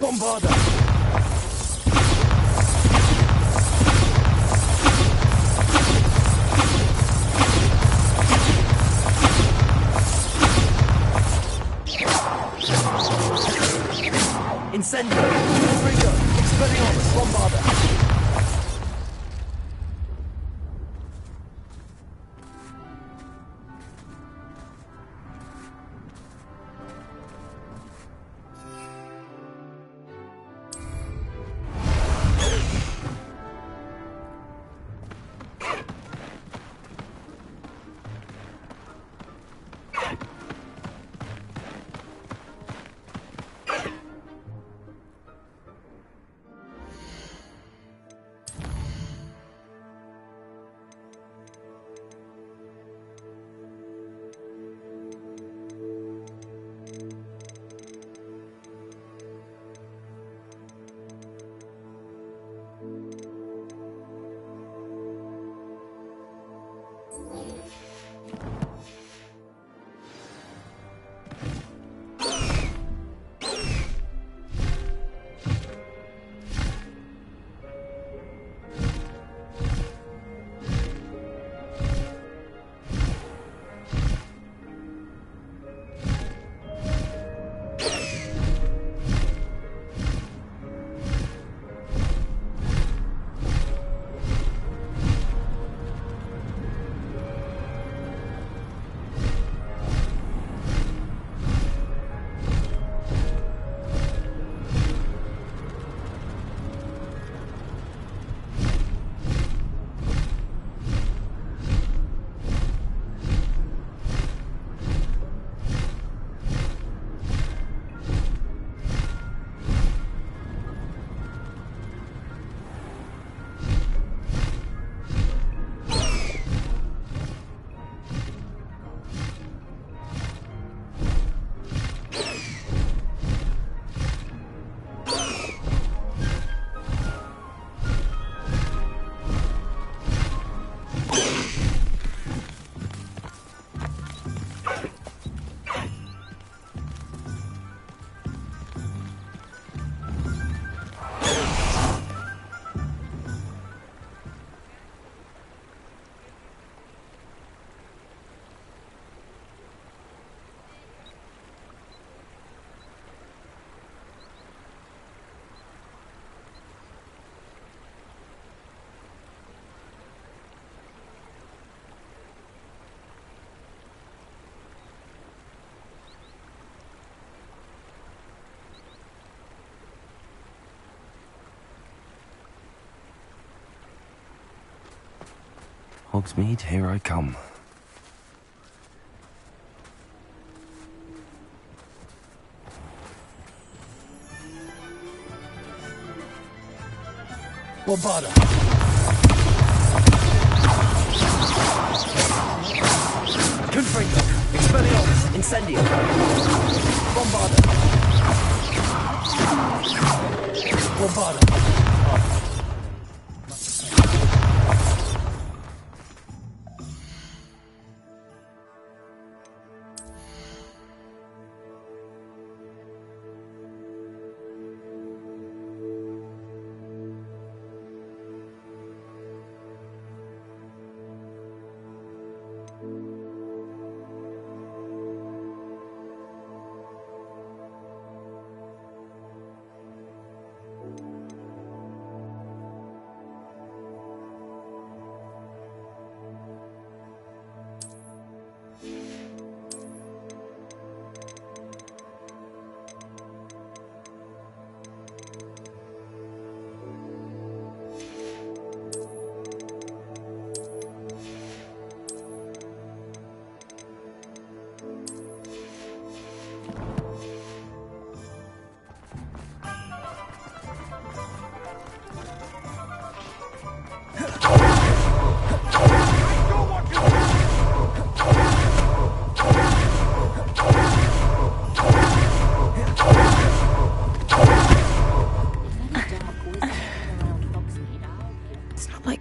Bombarda! Incendio! Confringo! Expelliarmus! Bombarda! Hogsmeade, here I come. Bombarda! Confringo! Expelliarmus! Incendio! Bombarda! Bombarda!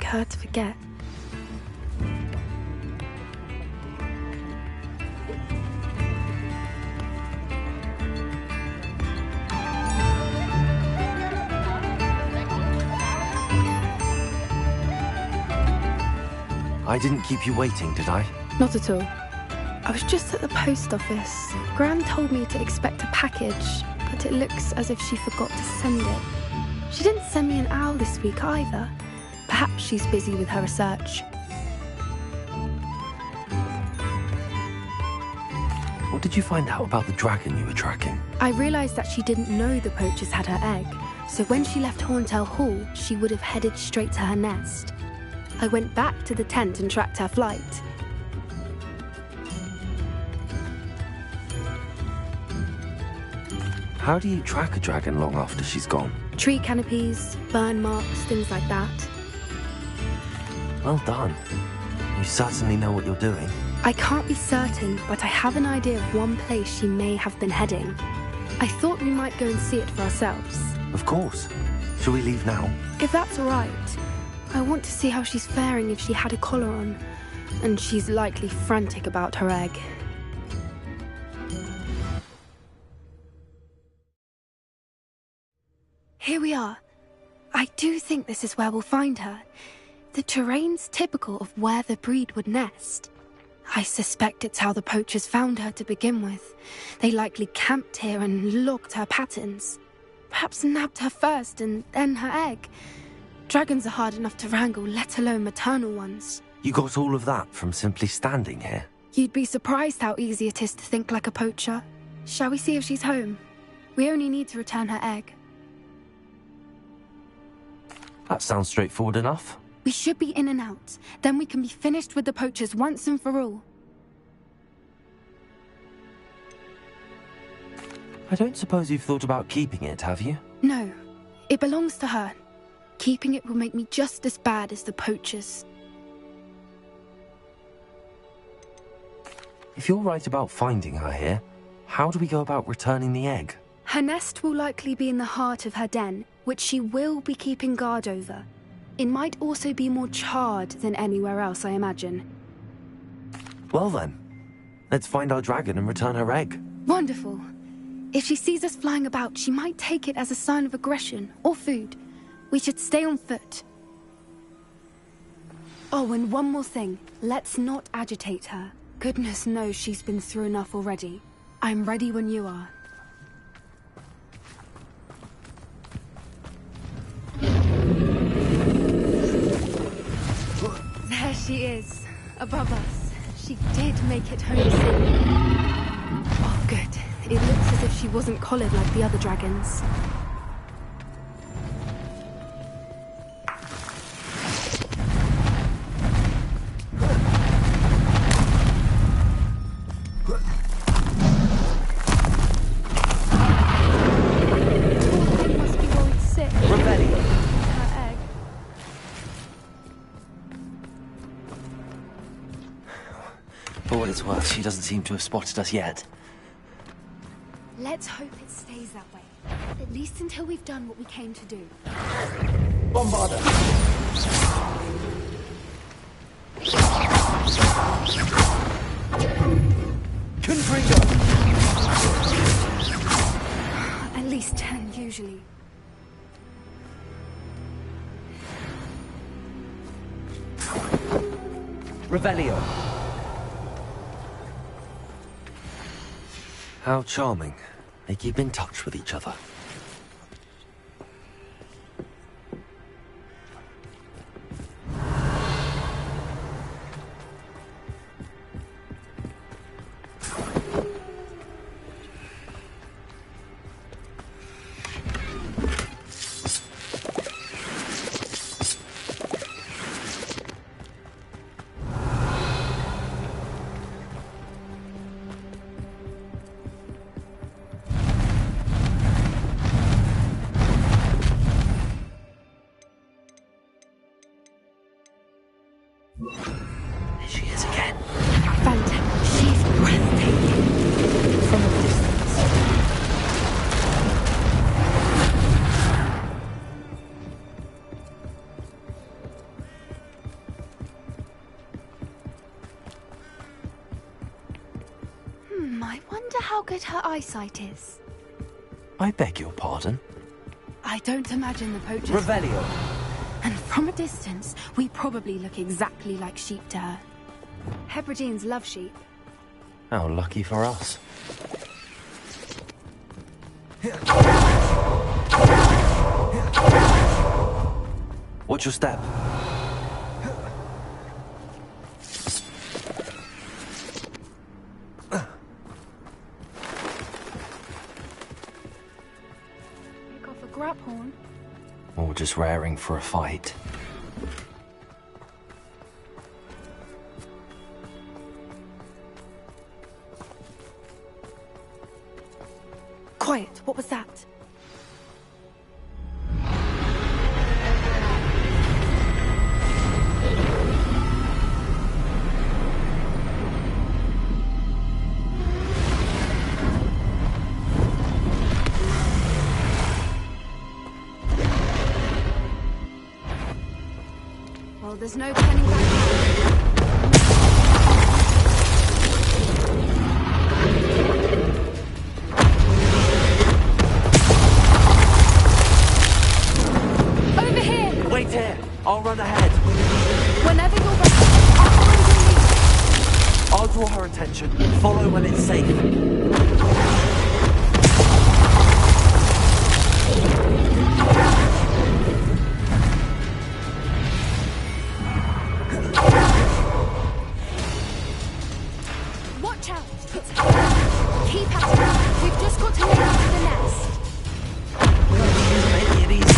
hard to forget. I didn't keep you waiting, did I? Not at all. I was just at the post office. Gran told me to expect a package, but it looks as if she forgot to send it. She didn't send me an owl this week either. Perhaps she's busy with her research. What did you find out about the dragon you were tracking? I realised that she didn't know the poachers had her egg, so when she left Horntail Hall, she would have headed straight to her nest. I went back to the tent and tracked her flight. How do you track a dragon long after she's gone? Tree canopies, burn marks, things like that. Well done. You certainly know what you're doing. I can't be certain, but I have an idea of one place she may have been heading. I thought we might go and see it for ourselves. Of course. Shall we leave now? If that's all right. I want to see how she's faring if she had a collar on. And she's likely frantic about her egg. Here we are. I do think this is where we'll find her. The terrain's typical of where the breed would nest. I suspect it's how the poachers found her to begin with. They likely camped here and logged her patterns. Perhaps nabbed her first and then her egg. Dragons are hard enough to wrangle, let alone maternal ones. You got all of that from simply standing here? You'd be surprised how easy it is to think like a poacher. Shall we see if she's home? We only need to return her egg. That sounds straightforward enough. We should be in and out. Then we can be finished with the poachers once and for all. I don't suppose you've thought about keeping it, have you? No. It belongs to her. Keeping it will make me just as bad as the poachers. If you're right about finding her here, how do we go about returning the egg? Her nest will likely be in the heart of her den, which she will be keeping guard over. It might also be more charred than anywhere else, I imagine. Well then, let's find our dragon and return her egg. Wonderful. If she sees us flying about, she might take it as a sign of aggression or food. We should stay on foot. Oh, and one more thing. Let's not agitate her. Goodness knows she's been through enough already. I'm ready when you are. There she is, above us. She did make it home safe. Oh, good. It looks as if she wasn't collared like the other dragons. For what it's worth, she doesn't seem to have spotted us yet. Let's hope it stays that way. At least until we've done what we came to do. Bombarder! Confringo! At least 10, usually. Revelio. How charming. They keep in touch with each other. I wonder how good her eyesight is. I beg your pardon? I don't imagine the poachers... Revelio. And from a distance, we probably look exactly like sheep to her. Hebrideans love sheep. How lucky for us. Watch your step. Pick off a grabhorn. Or just raring for a fight. Quiet, what was that? Well, there's no turning back now. Over here! Wait here! I'll run ahead. Whenever you're ready, I'll follow your lead. I'll draw her attention. Follow when it's safe. Watch out! It's her. Keep at her. We've just got to make it to the nest. She's making it easy.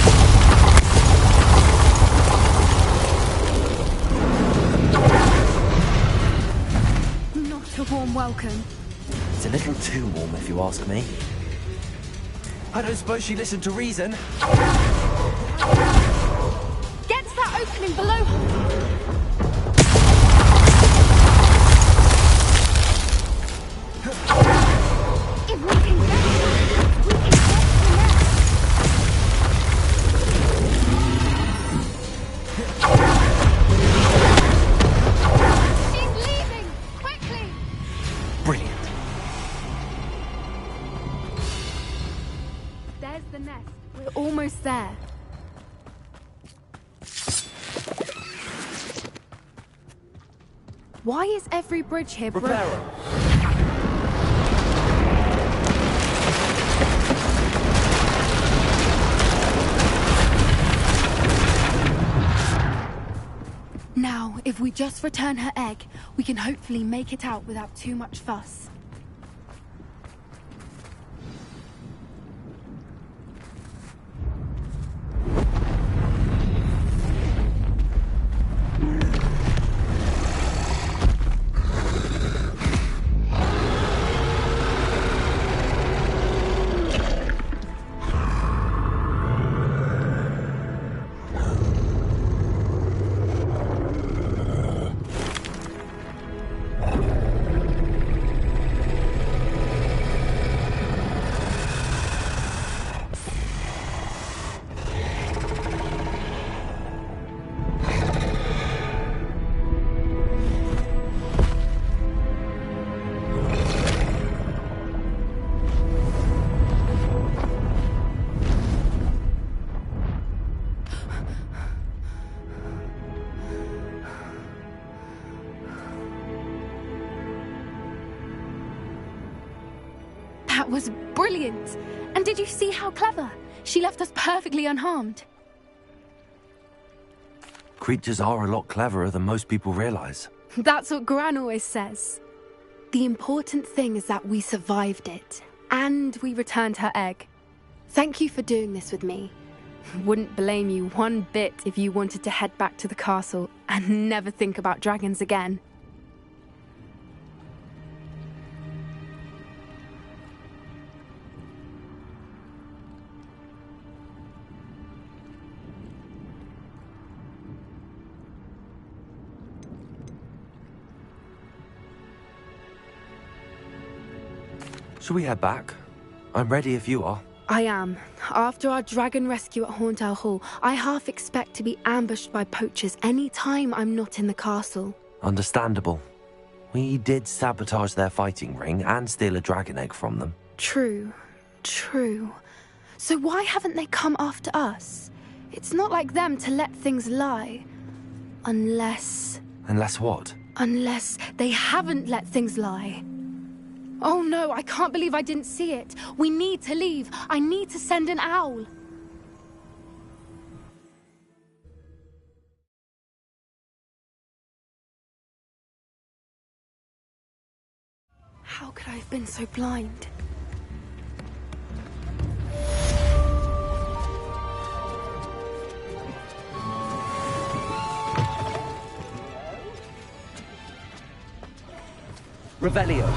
Not a warm welcome. It's a little too warm, if you ask me. I don't suppose she listened to reason. Get to that opening below her. If we can get her, we can get to the nest. She's leaving! Quickly! Brilliant. There's the nest. We're almost there. Why is every bridge here broken? Reparo. Now, if we just return her egg, we can hopefully make it out without too much fuss. That was brilliant! And did you see how clever? She left us perfectly unharmed. Creatures are a lot cleverer than most people realize. That's what Gran always says. The important thing is that we survived it, and we returned her egg. Thank you for doing this with me. Wouldn't blame you one bit if you wanted to head back to the castle and never think about dragons again. Shall we head back? I'm ready if you are. I am. After our dragon rescue at Horndale Hall, I half expect to be ambushed by poachers any time I'm not in the castle. Understandable. We did sabotage their fighting ring and steal a dragon egg from them. True. So why haven't they come after us? It's not like them to let things lie. Unless what? Unless they haven't let things lie. Oh no, I can't believe I didn't see it. We need to leave. I need to send an owl. How could I have been so blind? Revelio.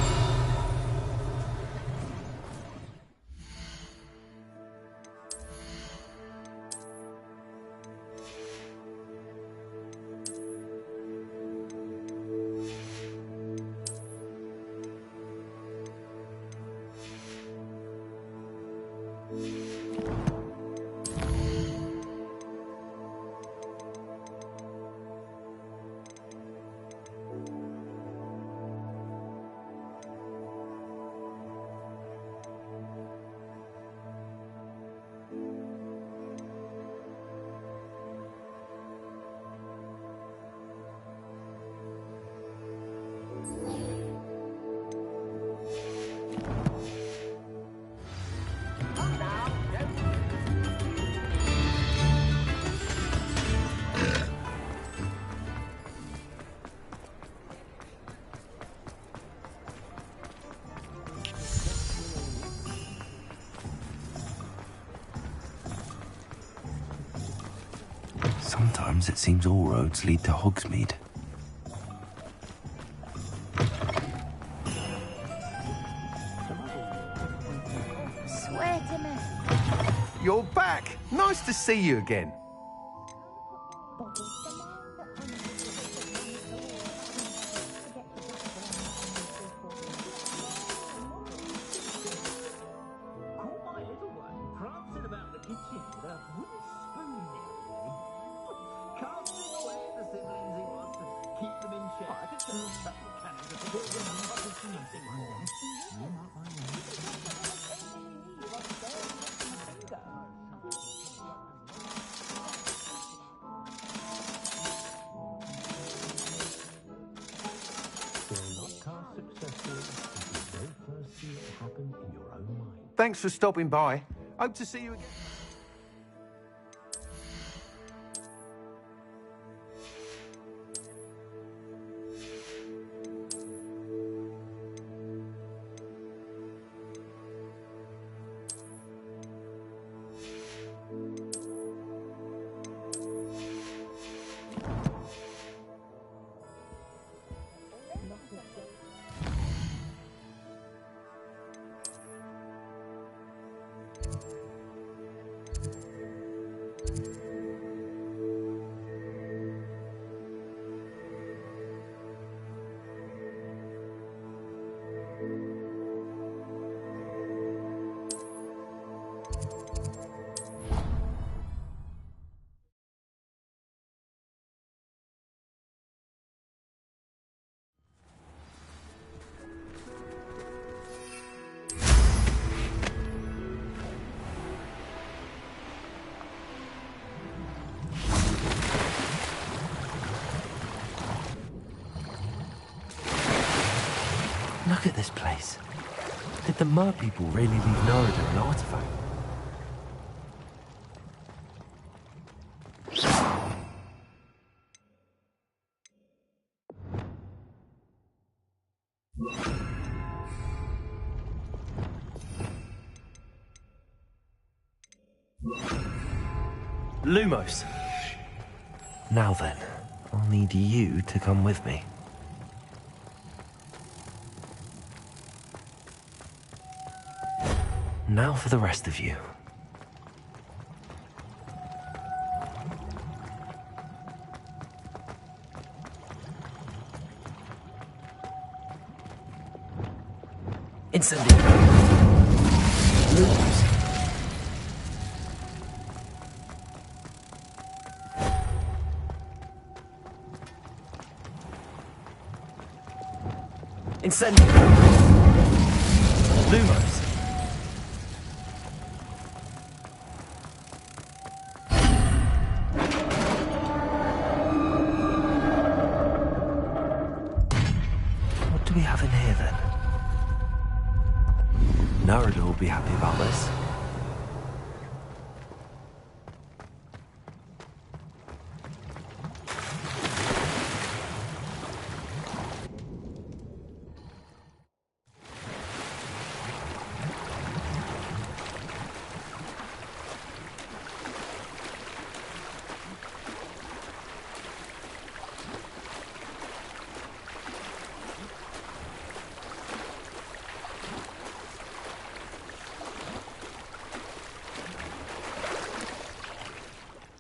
Sometimes it seems all roads lead to Hogsmeade. Swear to me. You're back! Nice to see you again. Thanks for stopping by. Hope to see you again. Look at this place. Did the Mer people really leave Noridon an artifact? Lumos. Now then, I'll need you to come with me. Now for the rest of you. Incendio. Lumos. Incendio. Lumos. be happy about this.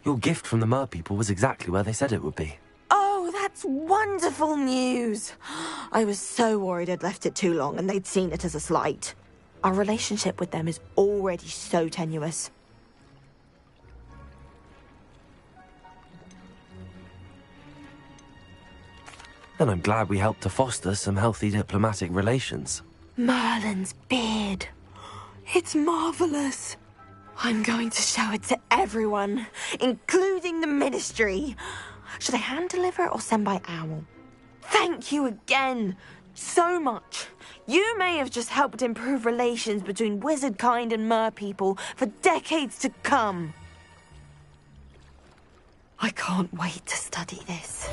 Your gift from the Mer people was exactly where they said it would be. Oh, that's wonderful news. I was so worried I'd left it too long and they'd seen it as a slight. Our relationship with them is already so tenuous. Then I'm glad we helped to foster some healthy diplomatic relations. Merlin's beard. It's marvelous. I'm going to show it to everyone, including the Ministry. Should I hand deliver it or send by owl? Thank you again, so much. You may have just helped improve relations between wizard kind and mer people for decades to come. I can't wait to study this.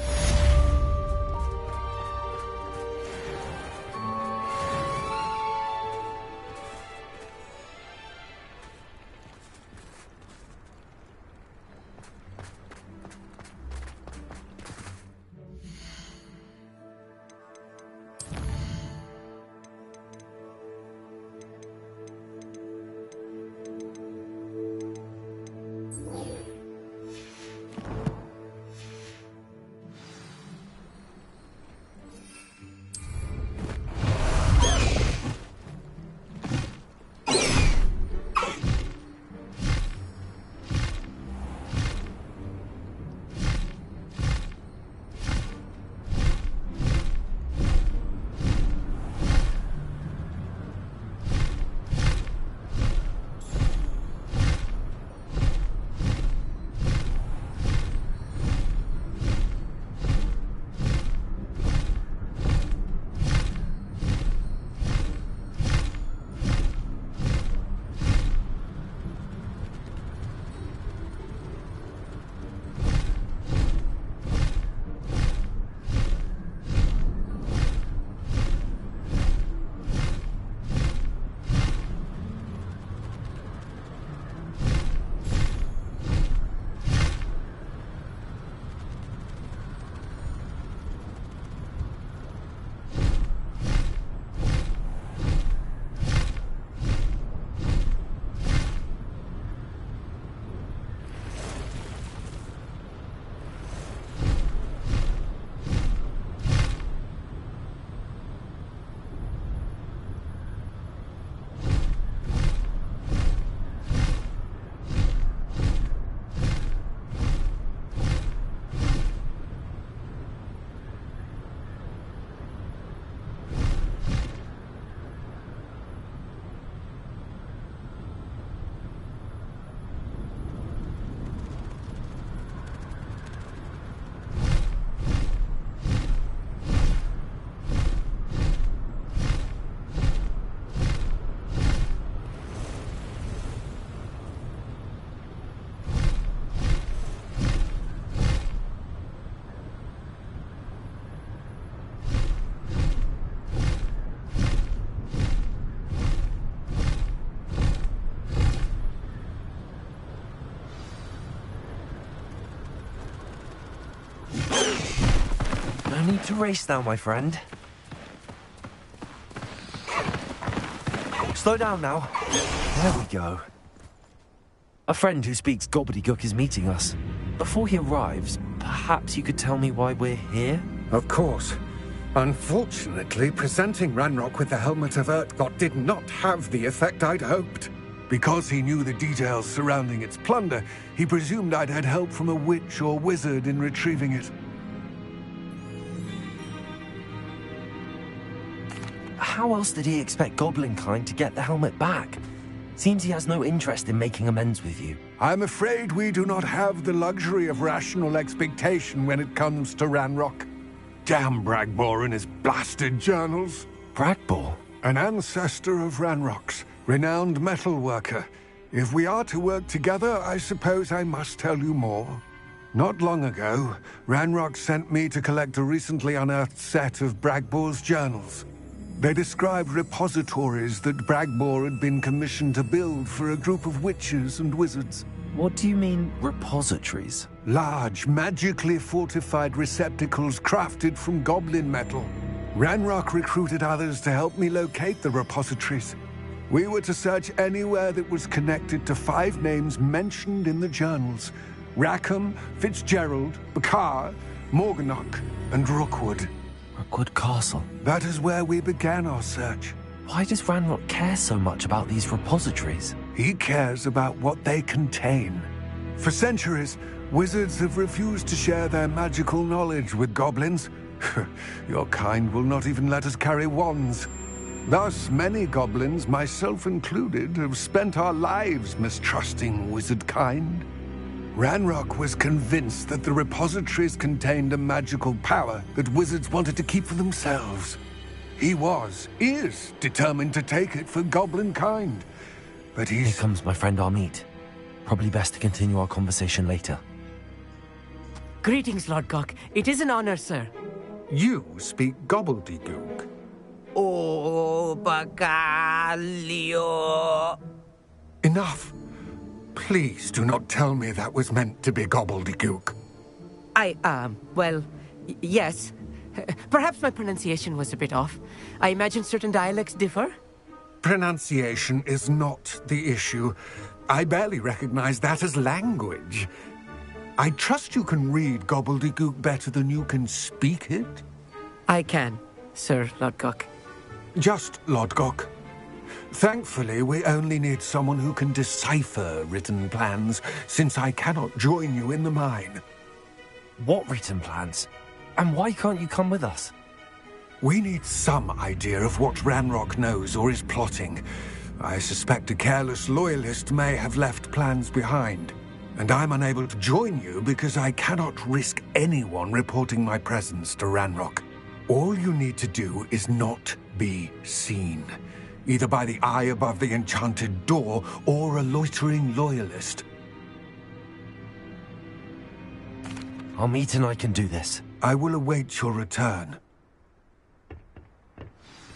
No need to race now, my friend. Slow down now. There we go. A friend who speaks gobbledygook is meeting us. Before he arrives, perhaps you could tell me why we're here? Of course. Unfortunately, presenting Ranrock with the Helmet of Urtkot did not have the effect I'd hoped. Because he knew the details surrounding its plunder, he presumed I'd had help from a witch or wizard in retrieving it. How else did he expect Goblinkind to get the helmet back? Seems he has no interest in making amends with you. I'm afraid we do not have the luxury of rational expectation when it comes to Ranrock. Damn Bragbor and his blasted journals. Bragbor? An ancestor of Ranrock's, Renowned metal worker. If we are to work together, I suppose I must tell you more. Not long ago, Ranrock sent me to collect a recently unearthed set of Bragbor's journals. They described repositories that Bragbor had been commissioned to build for a group of witches and wizards. What do you mean, repositories? Large, magically fortified receptacles crafted from goblin metal. Ranrock recruited others to help me locate the repositories. We were to search anywhere that was connected to 5 names mentioned in the journals: Rackham, Fitzgerald, Bakar, Morganach, and Rookwood. Rookwood Castle. That is where we began our search. Why does Ranrock care so much about these repositories? He cares about what they contain. For centuries, wizards have refused to share their magical knowledge with goblins. Your kind will not even let us carry wands. Thus, many goblins, myself included, have spent our lives mistrusting wizard kind. Ranrock was convinced that the repositories contained a magical power that wizards wanted to keep for themselves. He is determined to take it for goblin kind. But Here comes my friend Amit. Probably best to continue our conversation later. Greetings, Lord Gok. It is an honor, sir. You speak gobbledygook. Oh, Bagalio. Enough. Please do not tell me that was meant to be gobbledygook. Yes. Perhaps my pronunciation was a bit off. I imagine certain dialects differ. Pronunciation is not the issue. I barely recognize that as language. I trust you can read gobbledygook better than you can speak it? I can, Sir Lord Gok. Just Lodgok. Thankfully, we only need someone who can decipher written plans, since I cannot join you in the mine. What written plans? And why can't you come with us? We need some idea of what Ranrock knows or is plotting. I suspect a careless loyalist may have left plans behind. And I'm unable to join you because I cannot risk anyone reporting my presence to Ranrock. All you need to do is not be seen, either by the eye above the enchanted door or a loitering loyalist. Amit and I can do this. I will await your return.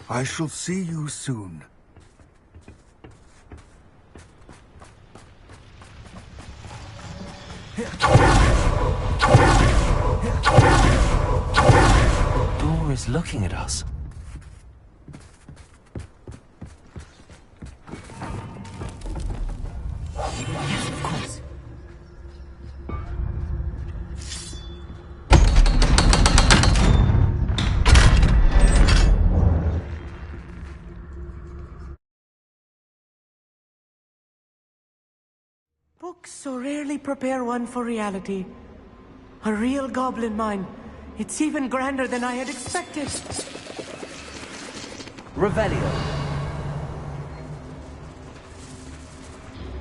I shall see you soon. Door is looking at us. Yes, of course. Books so rarely prepare one for reality. A real goblin mine. It's even grander than I had expected. Revelio.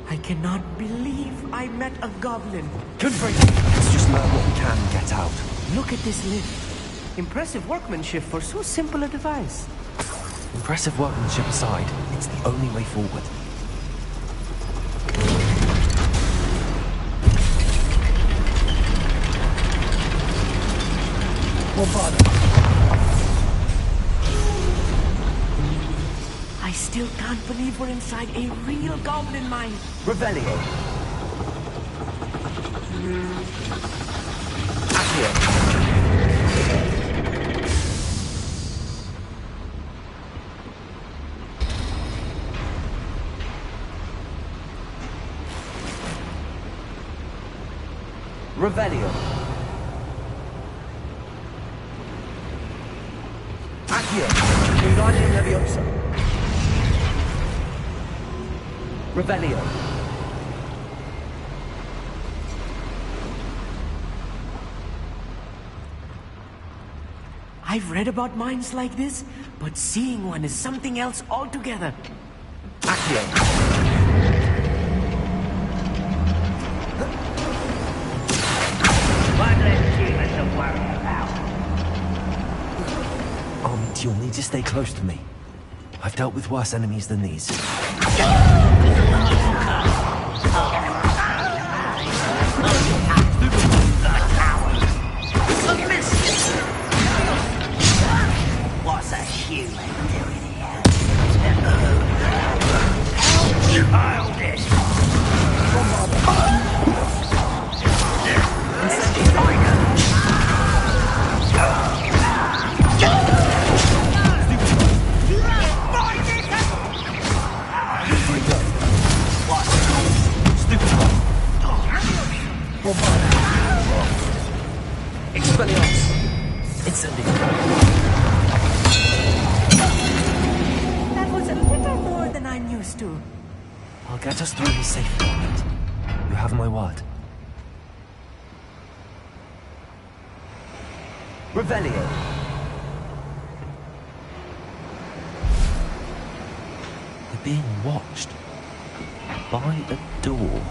I cannot believe I met a goblin. Let's just learn what we can and get out. Look at this lift. Impressive workmanship for so simple a device. Impressive workmanship aside, it's the only way forward. I still can't believe we're inside a real goblin mine. Revelio. Accio. Revelio. Accio. Wingardium Leviosa. Revelio. I've read about mines like this, but seeing one is something else altogether. Accio. One less human to worry about. Amit, you'll need to stay close to me. I've dealt with worse enemies than these. What's a human doing here? Childish! Expelliarmus! Incendio! That was a little more than I'm used to. I'll get us through this safely, Armand. You have my word. Revelio. We're being watched. By a door.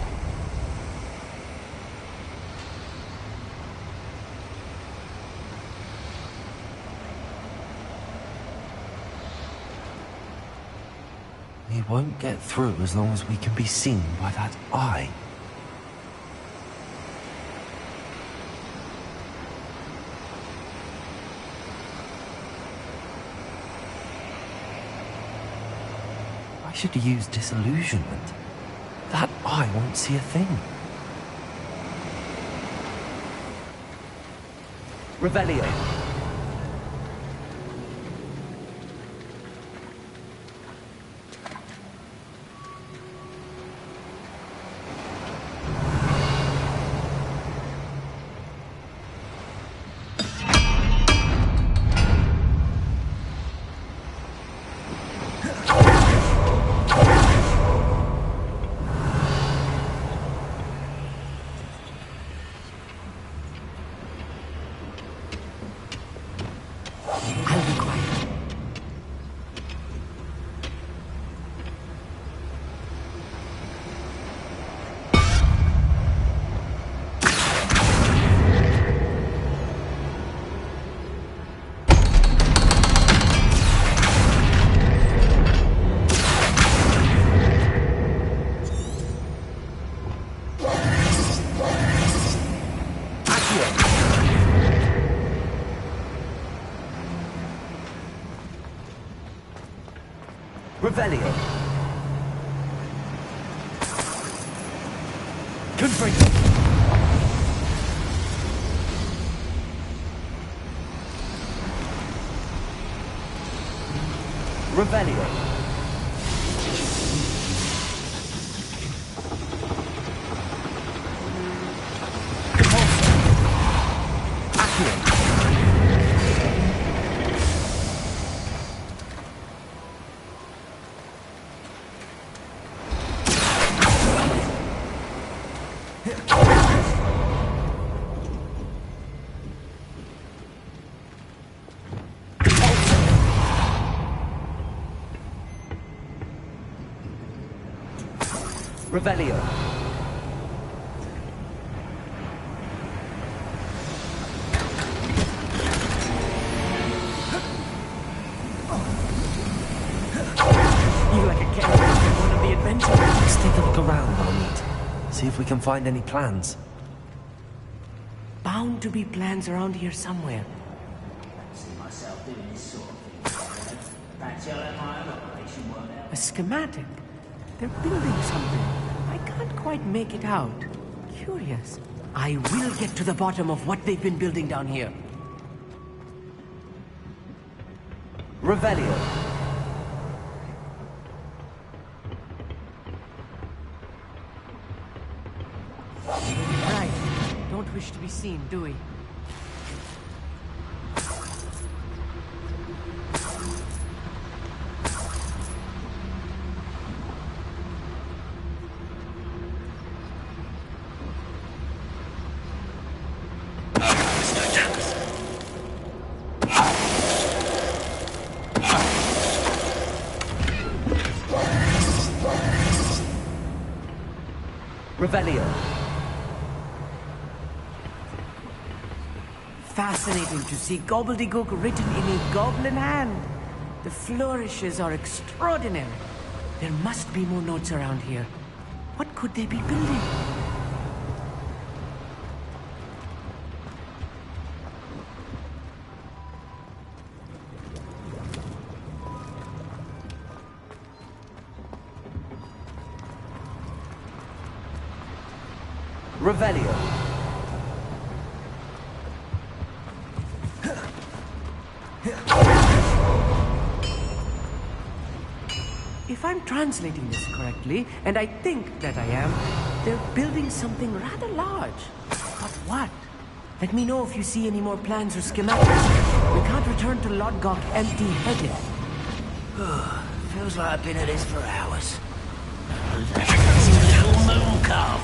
We won't get through as long as we can be seen by that eye. I should use disillusionment. That eye won't see a thing. Revelio. Revelio. Confringo. Revelio. Revelio. You like a character in one of the adventures. Let's take a look around, Armand. See if we can find any plans. Bound to be plans around here somewhere. A schematic. They're building something. I can't quite make it out. Curious. I will get to the bottom of what they've been building down here. Revelio. Right. Don't wish to be seen, do we? Revelio. Fascinating to see gobbledygook written in a goblin hand. The flourishes are extraordinary. There must be more notes around here. What could they be building? Revelio. If I'm translating this correctly, and I think that I am, they're building something rather large. But what? Let me know if you see any more plans or schematics. We can't return to Lodgok empty-headed. Feels like I've been at this for hours. Little moon calf.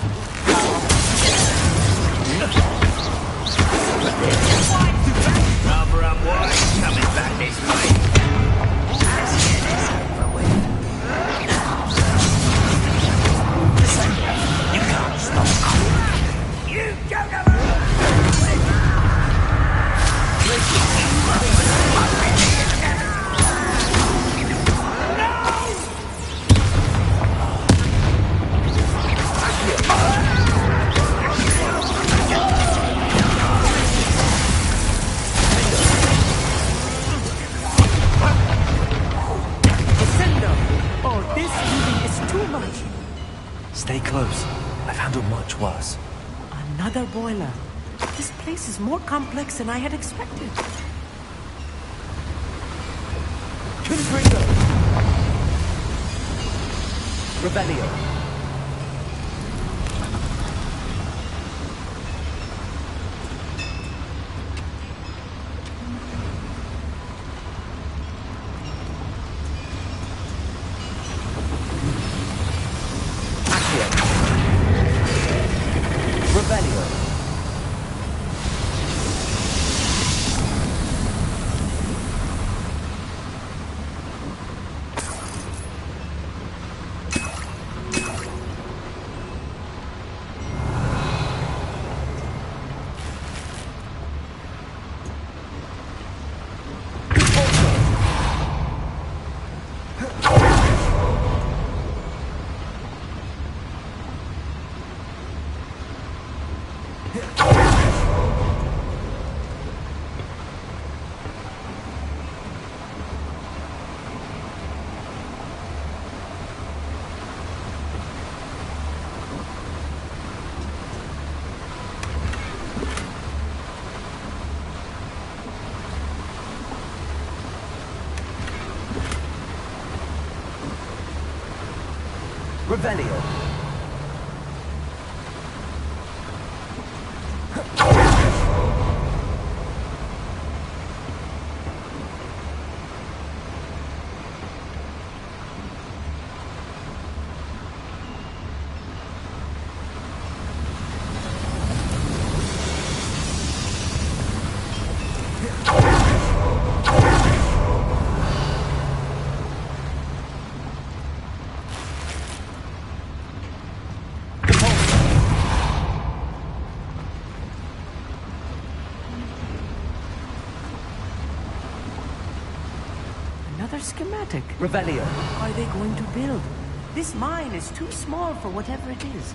Rather unwise coming back this way. Let's get this over with. You can't stop. You don't know. Stay close. I've handled much worse. Another boiler. This place is more complex than I had expected. Confringo. Revelio. Revelio. Schematic. Revelio. What are they going to build? This mine is too small for whatever it is.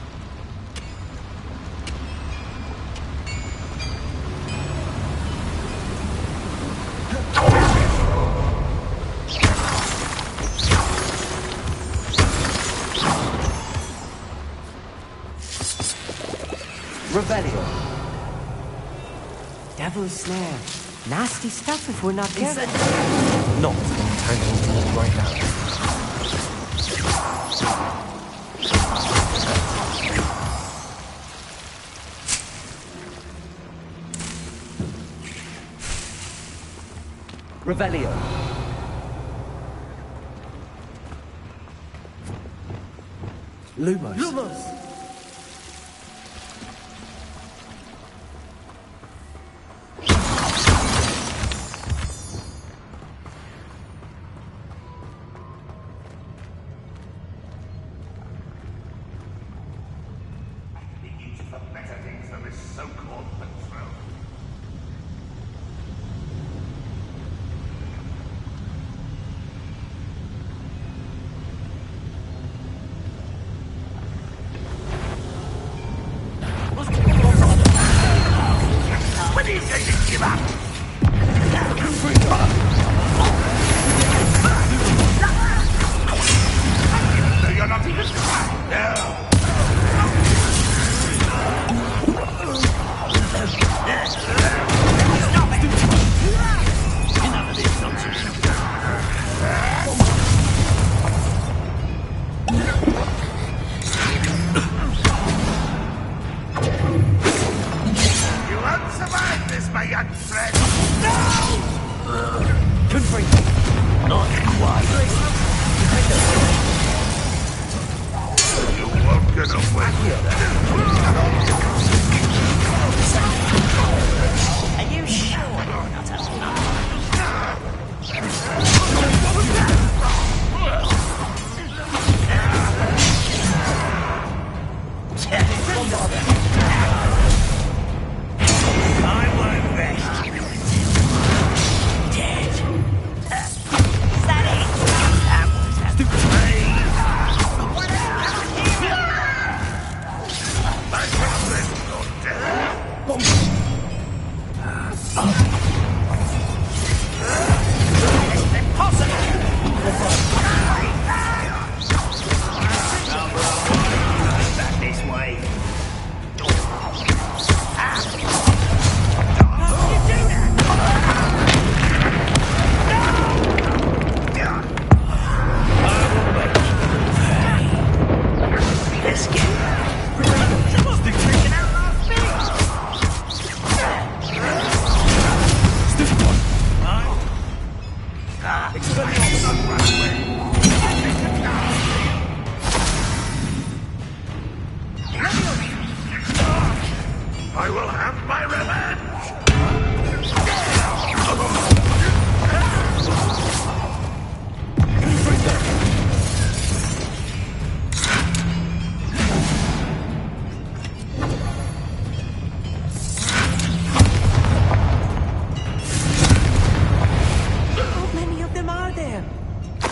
Revelio. Devil's snare. Nasty stuff if we're not careful. Not entangled right now. Revelio. Lumos. Lumos! I won't rest until dead. Is that it? That was a dream. My brother's not dead. It's impossible. Back this way. Let's get she must have taken out last I will have my revenge! How many of them are there?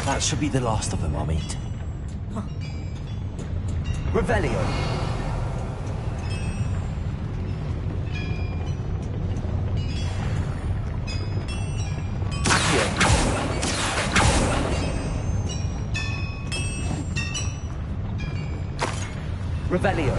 That should be the last of them, I'll meet. Revelio. Accio. Revelio.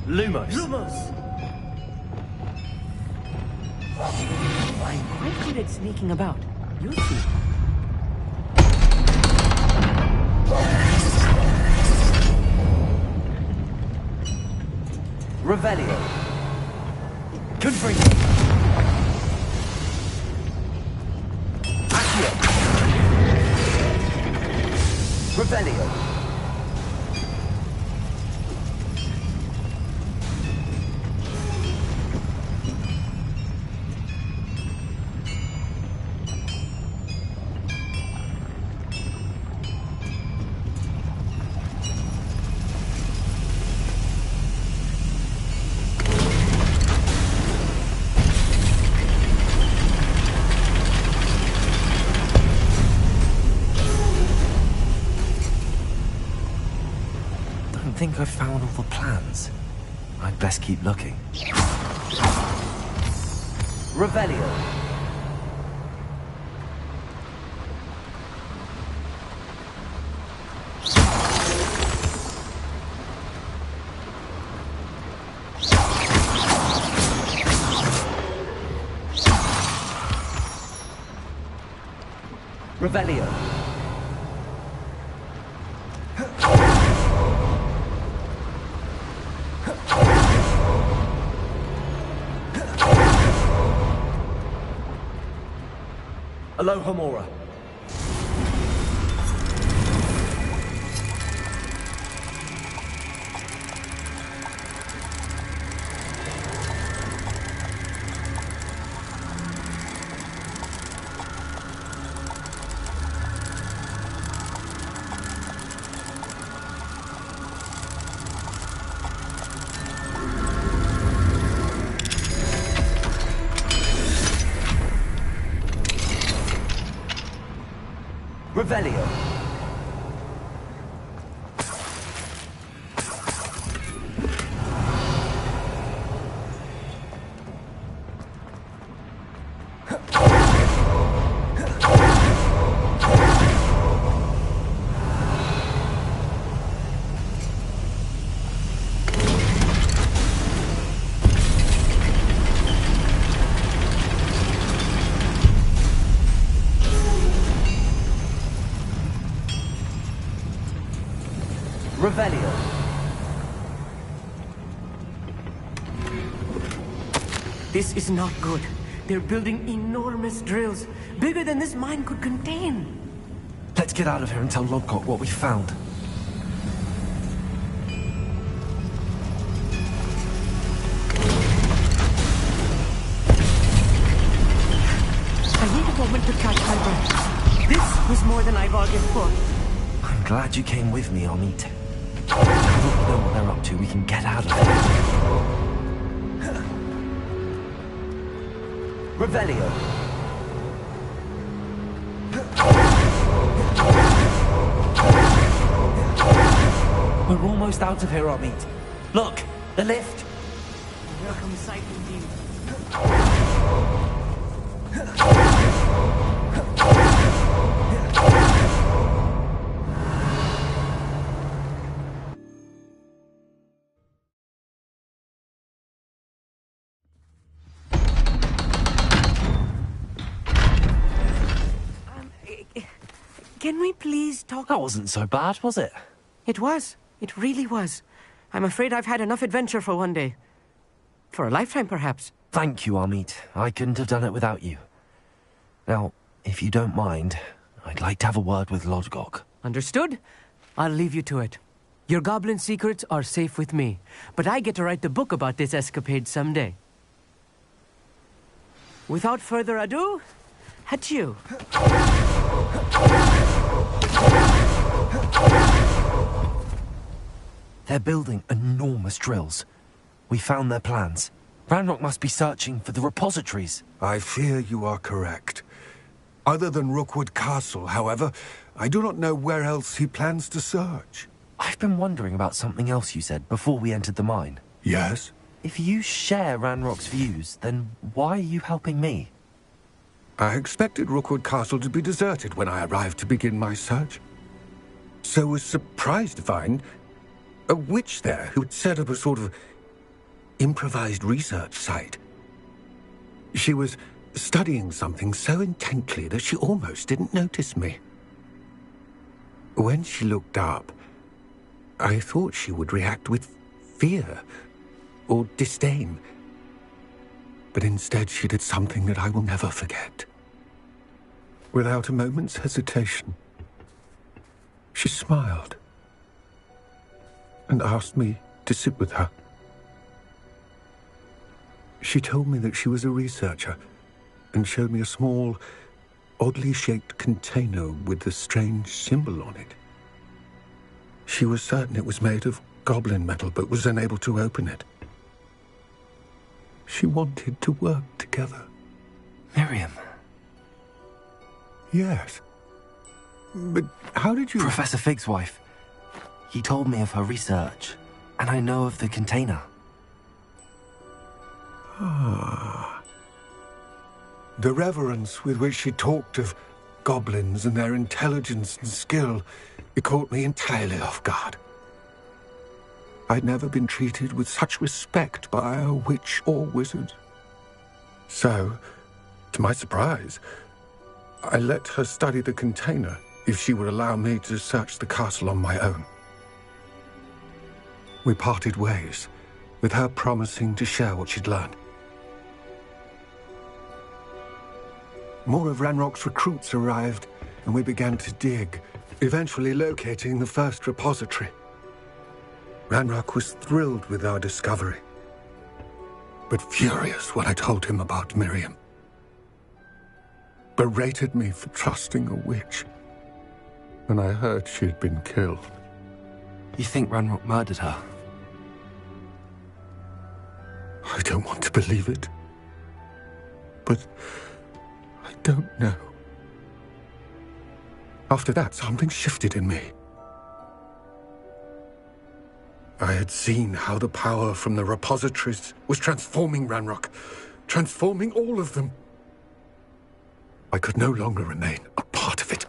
Lumos. Lumos! I'm quite good at sneaking about. You'll see. Revelio. Confringo. Accio. Revelio. I think I've found all the plans. I'd best keep looking. Revelio. Revelio. Alohomora. Revelio. This is not good. They're building enormous drills, bigger than this mine could contain. Let's get out of here and tell Lodgok what we found. I need a moment to catch my breath. This was more than I bargained for. I'm glad you came with me, Amit. Now that we know what they're up to, we can get out of here. Revelio. We're almost out of here, Amit. Look, the lift. Welcome sight indeed. Can we please talk? That wasn't so bad, was it? It was. It really was. I'm afraid I've had enough adventure for one day. For a lifetime, perhaps. Thank you, Amit. I couldn't have done it without you. Now, if you don't mind, I'd like to have a word with Lodgok. Understood? I'll leave you to it. Your goblin secrets are safe with me, but I get to write the book about this escapade someday. Without further ado, adieu. They're building enormous drills. We found their plans. Ranrock must be searching for the repositories. I fear you are correct. Other than Rookwood Castle, however, I do not know where else he plans to search. I've been wondering about something else you said before we entered the mine. Yes? If you share Ranrock's views, then why are you helping me? I expected Rookwood Castle to be deserted when I arrived to begin my search. So was surprised to find a witch there who had set up a sort of improvised research site. She was studying something so intently that she almost didn't notice me. When she looked up, I thought she would react with fear or disdain. But instead she did something that I will never forget. Without a moment's hesitation, she smiled and asked me to sit with her. She told me that she was a researcher and showed me a small, oddly shaped container with a strange symbol on it. She was certain it was made of goblin metal, but was unable to open it. She wanted to work together. Miriam. Yes. But how did you... Professor Fig's wife. He told me of her research, and I know of the container. Ah. The reverence with which she talked of goblins and their intelligence and skill, it caught me entirely off guard. I'd never been treated with such respect by a witch or wizard. So, to my surprise, I let her study the container if she would allow me to search the castle on my own. We parted ways, with her promising to share what she'd learned. More of Ranrock's recruits arrived, and we began to dig, eventually locating the first repository. Ranrock was thrilled with our discovery, but furious when I told him about Miriam. Berated me for trusting a witch when I heard she had been killed. You think Ranrock murdered her? I don't want to believe it, but I don't know. After that, something shifted in me. I had seen how the power from the repositories was transforming Ranrock, transforming all of them. I could no longer remain a part of it.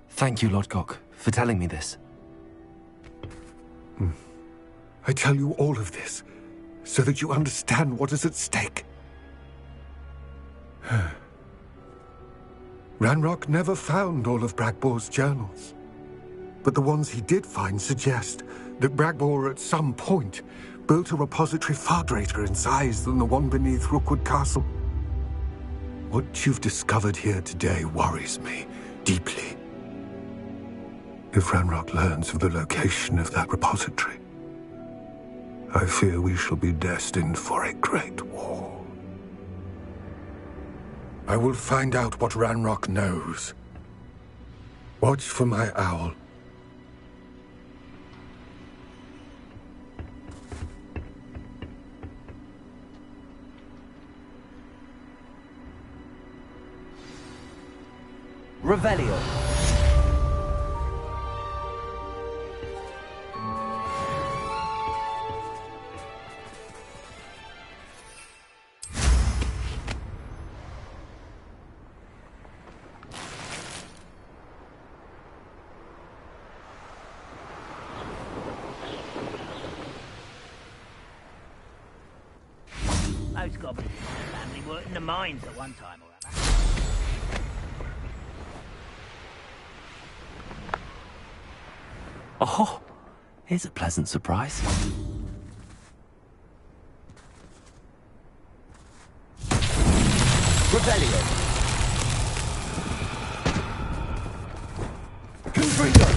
Thank you, Lodgok, for telling me this. I tell you all of this so that you understand what is at stake. Ranrock never found all of Bragbor's journals, but the ones he did find suggest that Bragbor at some point built a repository far greater in size than the one beneath Rookwood Castle. What you've discovered here today worries me deeply. If Ranrock learns of the location of that repository, I fear we shall be destined for a great war. I will find out what Ranrock knows. Watch for my owl. Revelio. Those goblins in the family were in the mines at one time or other. Oh, here's a pleasant surprise. Revelio. Confringo.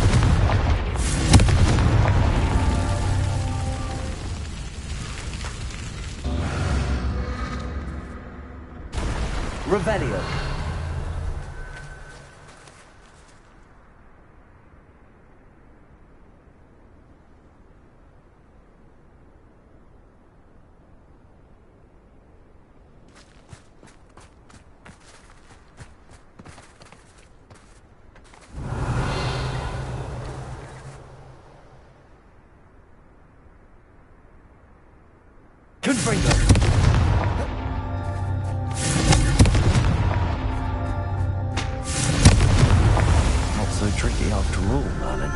Revelio. Confringo. Not so tricky after all, Merlin.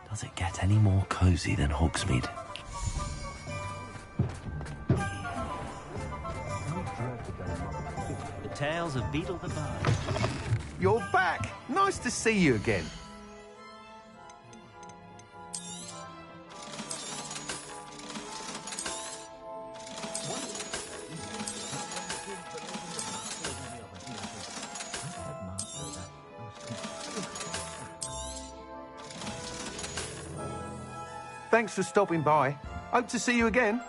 Does it get any more cozy than Hogsmeade? The tales of Beetle the Bard. You're back! Nice to see you again. Thanks for stopping by. Hope to see you again.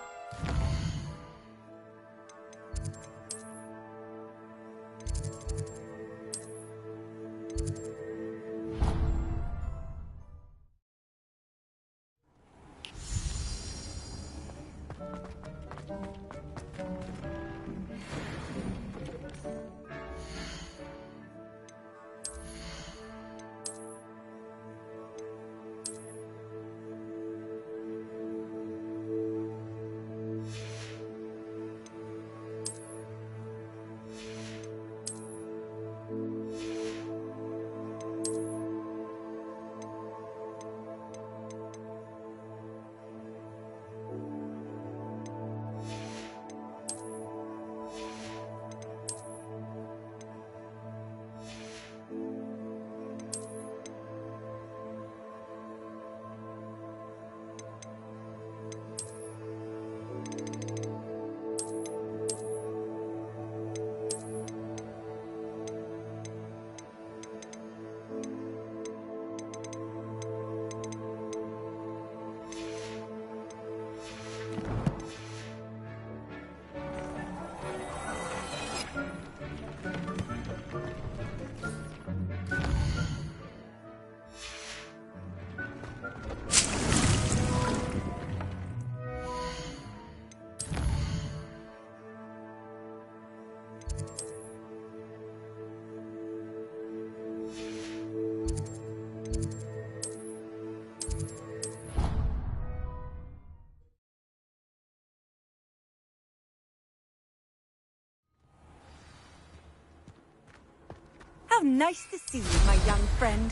Nice to see you, my young friend.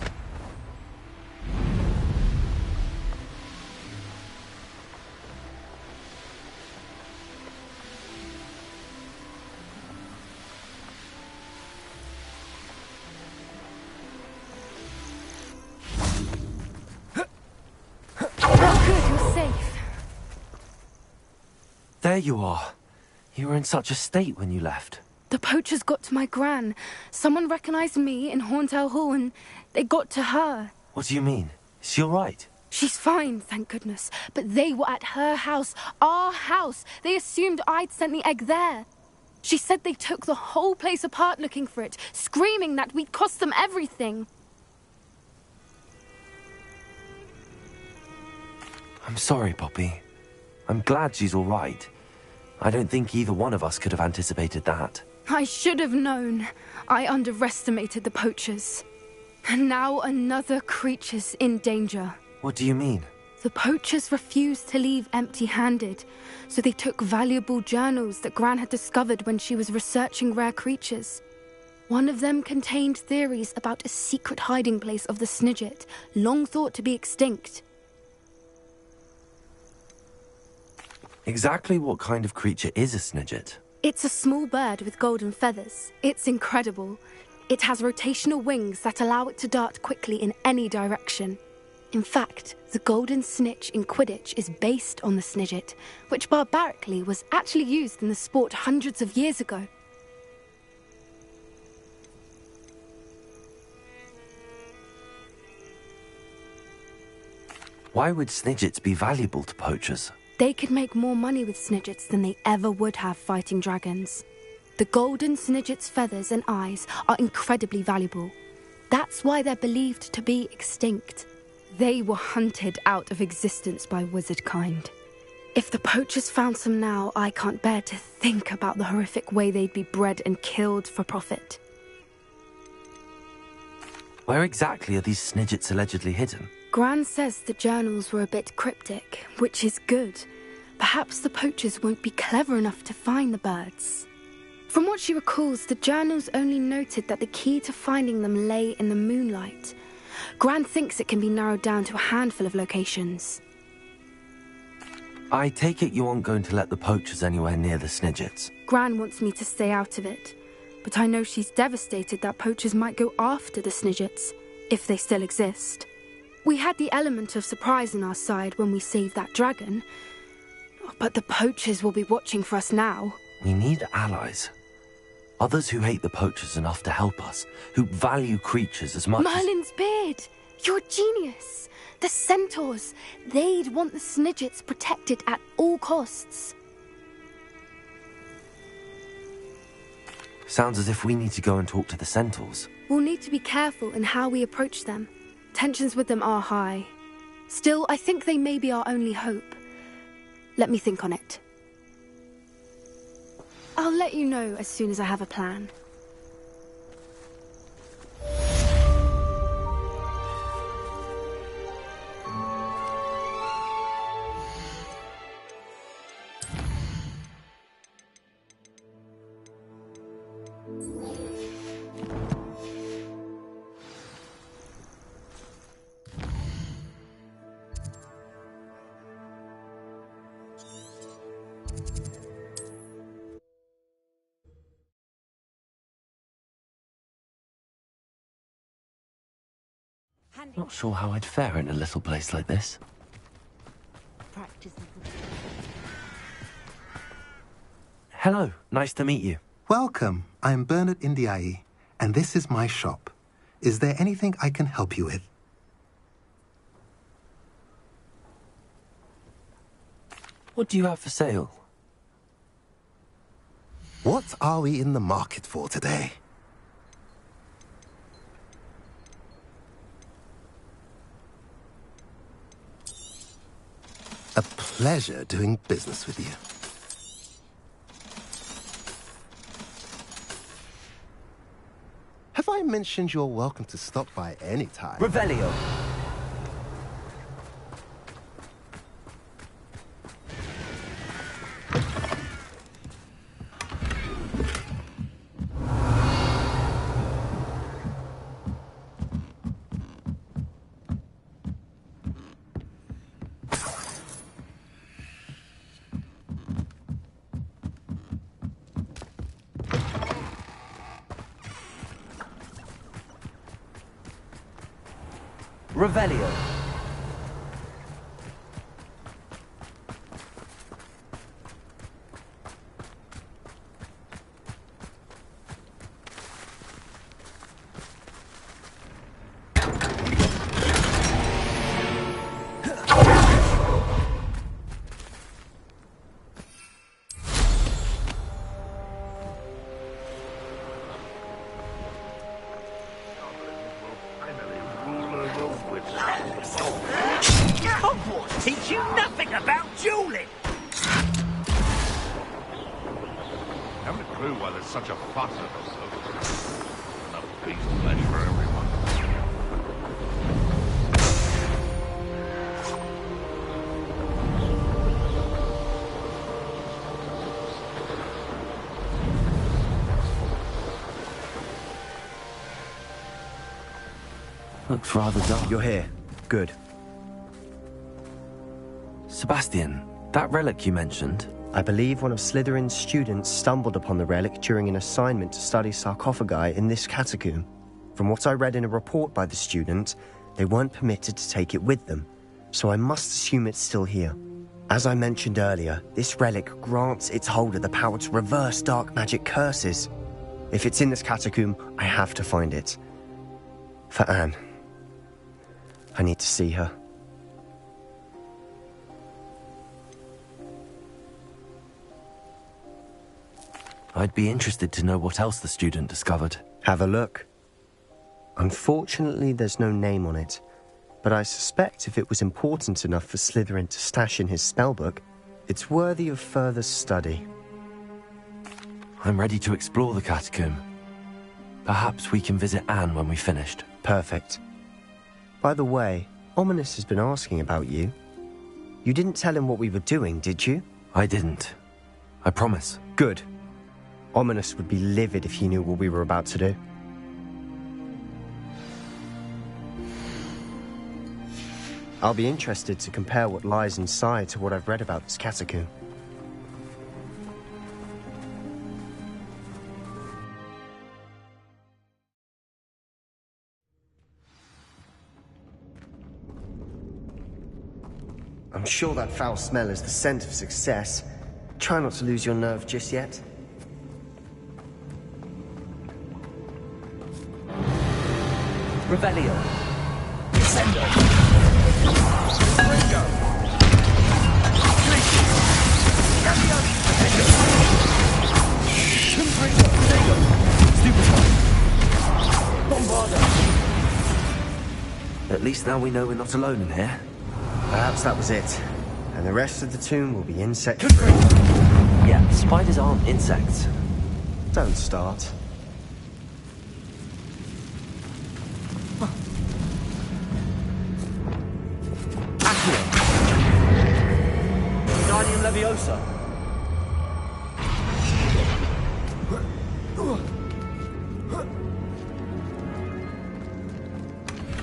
Oh, good, you're safe. There you are. You were in such a state when you left. The poachers got to my gran. Someone recognized me in Horntail Hall and they got to her. What do you mean? Is she all right? She's fine, thank goodness. But they were at her house, our house. They assumed I'd sent the egg there. She said they took the whole place apart looking for it, screaming that we'd cost them everything. I'm sorry, Poppy. I'm glad she's all right. I don't think either one of us could have anticipated that. I should have known. I underestimated the poachers. And now another creature's in danger. What do you mean? The poachers refused to leave empty-handed, so they took valuable journals that Gran had discovered when she was researching rare creatures. One of them contained theories about a secret hiding place of the Snidget, long thought to be extinct. Exactly what kind of creature is a Snidget? It's a small bird with golden feathers. It's incredible. It has rotational wings that allow it to dart quickly in any direction. In fact, the golden snitch in Quidditch is based on the Snidget, which barbarically was actually used in the sport hundreds of years ago. Why would Snidgets be valuable to poachers? They could make more money with Snidgets than they ever would have fighting dragons. The golden Snidget's feathers and eyes are incredibly valuable. That's why they're believed to be extinct. They were hunted out of existence by wizard kind. If the poachers found some now, I can't bear to think about the horrific way they'd be bred and killed for profit. Where exactly are these Snidgets allegedly hidden? Gran says the journals were a bit cryptic, which is good. Perhaps the poachers won't be clever enough to find the birds. From what she recalls, the journals only noted that the key to finding them lay in the moonlight. Gran thinks it can be narrowed down to a handful of locations. I take it you aren't going to let the poachers anywhere near the Snidgets. Gran wants me to stay out of it, but I know she's devastated that poachers might go after the Snidgets, if they still exist. We had the element of surprise on our side when we saved that dragon, but the poachers will be watching for us now. We need allies. Others who hate the poachers enough to help us, who value creatures as much Merlin's beard! You're a genius! The centaurs! They'd want the Snidgets protected at all costs. Sounds as if we need to go and talk to the centaurs. We'll need to be careful in how we approach them. Tensions with them are high. Still, I think they may be our only hope. Let me think on it. I'll let you know as soon as I have a plan. Not sure how I'd fare in a little place like this. Hello, nice to meet you. Welcome. I'm Bernard Indiai, and this is my shop. Is there anything I can help you with? What do you have for sale? What are we in the market for today? A pleasure doing business with you. Have I mentioned you're welcome to stop by any time? Revelio. Revelio. Hogwarts teach you nothing about dueling! Haven't a clue why there's such a fuss at us. Enough beast flesh for everyone. Looks rather dark. You're here. Good. Sebastian, that relic you mentioned? I believe one of Slytherin's students stumbled upon the relic during an assignment to study sarcophagi in this catacomb. From what I read in a report by the student, they weren't permitted to take it with them, so I must assume it's still here. As I mentioned earlier, this relic grants its holder the power to reverse dark magic curses. If it's in this catacomb, I have to find it. For Anne. I need to see her. I'd be interested to know what else the student discovered. Have a look. Unfortunately, there's no name on it, but I suspect if it was important enough for Slytherin to stash in his spellbook, it's worthy of further study. I'm ready to explore the catacomb. Perhaps we can visit Anne when we've finished. Perfect. By the way, Ominis has been asking about you. You didn't tell him what we were doing, did you? I didn't. I promise. Good. Ominis would be livid if he knew what we were about to do. I'll be interested to compare what lies inside to what I've read about this catacomb. I'm sure that foul smell is the scent of success. Try not to lose your nerve just yet. Revelio. Descendo. Ringo. Confringo. Confringo. Stupefy. Bombardo. At least now we know we're not alone in here. Perhaps that was it. And the rest of the tomb will be insect-free. Yeah, spiders aren't insects. Don't start. Guardian Leviosa.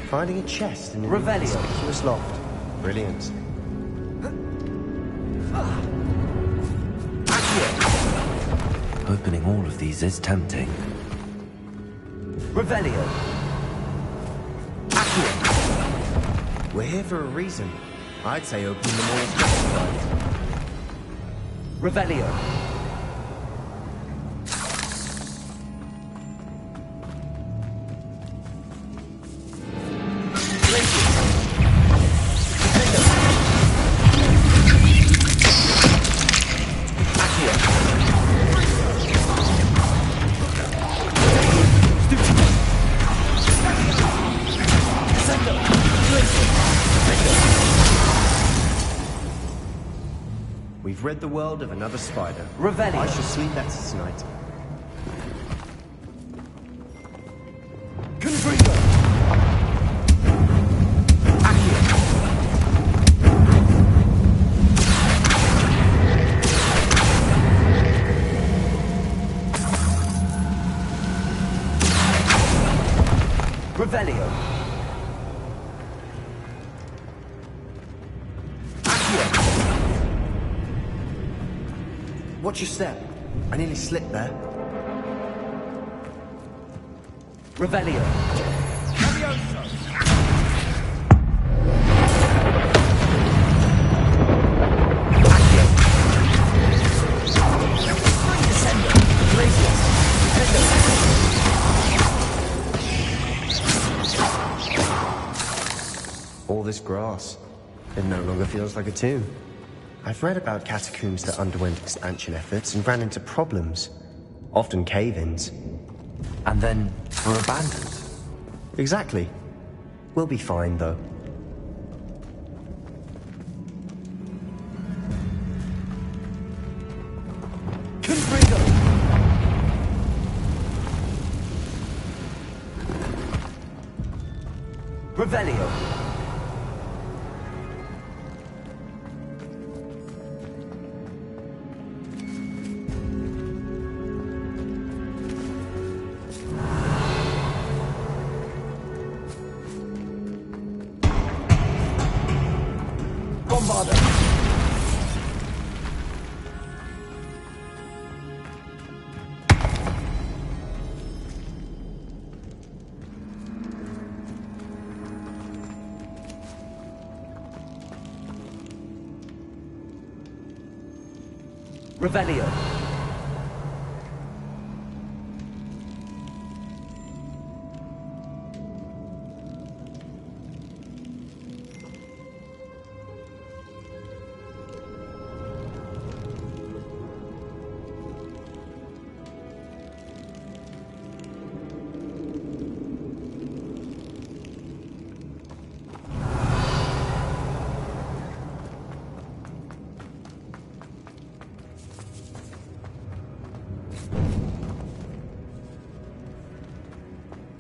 Finding a chest in an Revelio. inconspicuous loft. Brilliant. Opening all of these is tempting. Revelio. We're here for a reason. I'd say opening them all is justified. Revelio. We've rid the world of another spider. Revelio. I shall sleep better tonight. Confringo. Revelio. Watch your step. I nearly slipped there. Revelio. All this grass. It no longer feels like a tomb. I've read about catacombs that underwent expansion efforts and ran into problems. Often cave-ins. And then were abandoned. Exactly. We'll be fine, though. Confringo! Revelio. Bombarda. Revelio.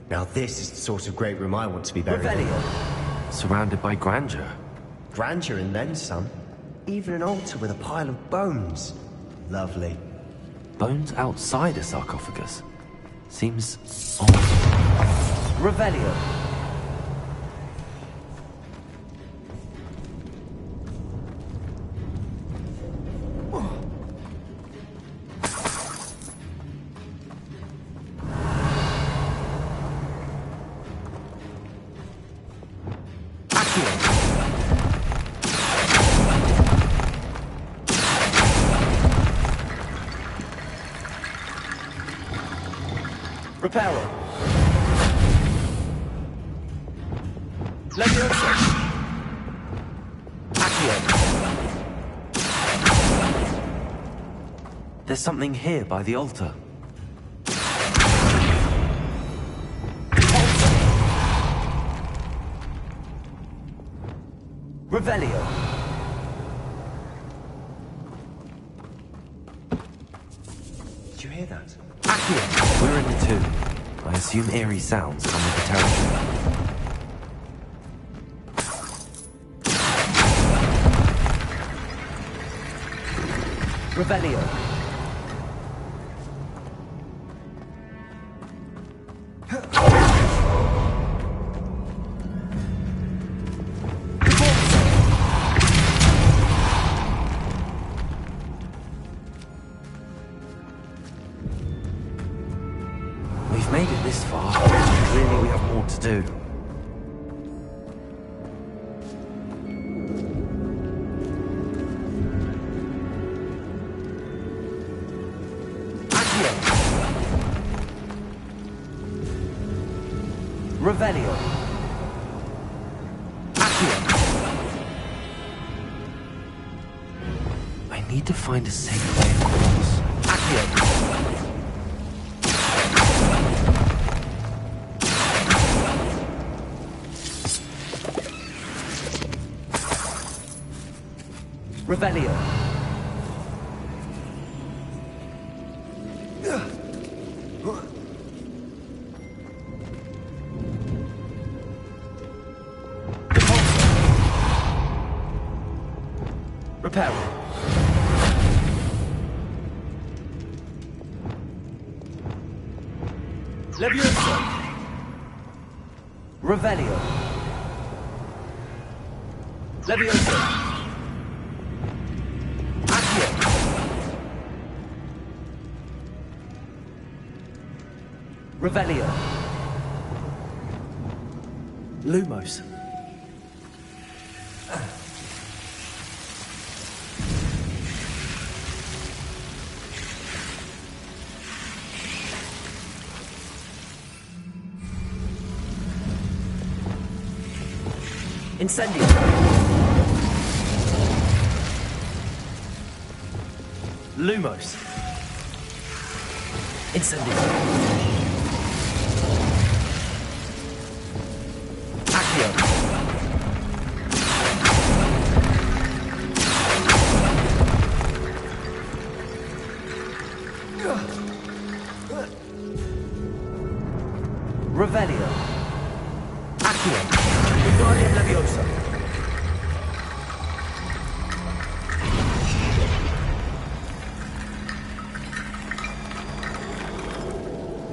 Now this is the sort of great room I want to be buried in. Revelio. Surrounded by grandeur. Grandeur and then some. Even an altar with a pile of bones. Lovely. Bones outside a sarcophagus. Seems odd. Revelio. Reparo. Leviosa. Accio. There's something here by the altar. Revelio. Did you hear that? Accio. We're in the tomb. I assume eerie sounds come with the territory. Revelio. We've made it this far. Clearly we have more to do. Revelio. Accio. I need to find a safe way across. Accio. Revelio. Reparo. Leviosa. Revelio. Leviosa. Accio. Revelio. Lumos. Incendio. Lumos. Incendio. Accio. Revelio. Accio. Wingardium Leviosa.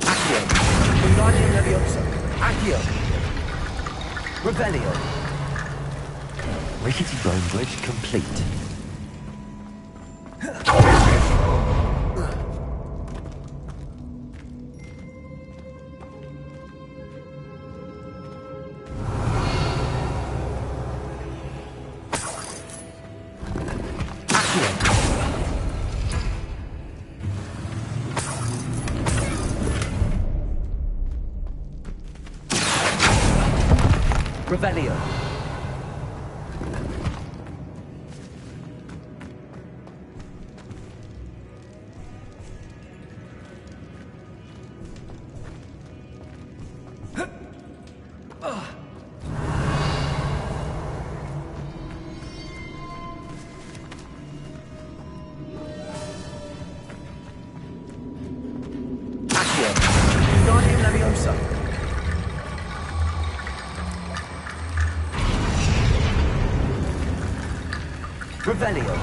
Accio. Wingardium Leviosa. Accio. Revelio. Rickety Bone Bridge complete. Revelio. Accio. Wingardium Leviosa. Revelio.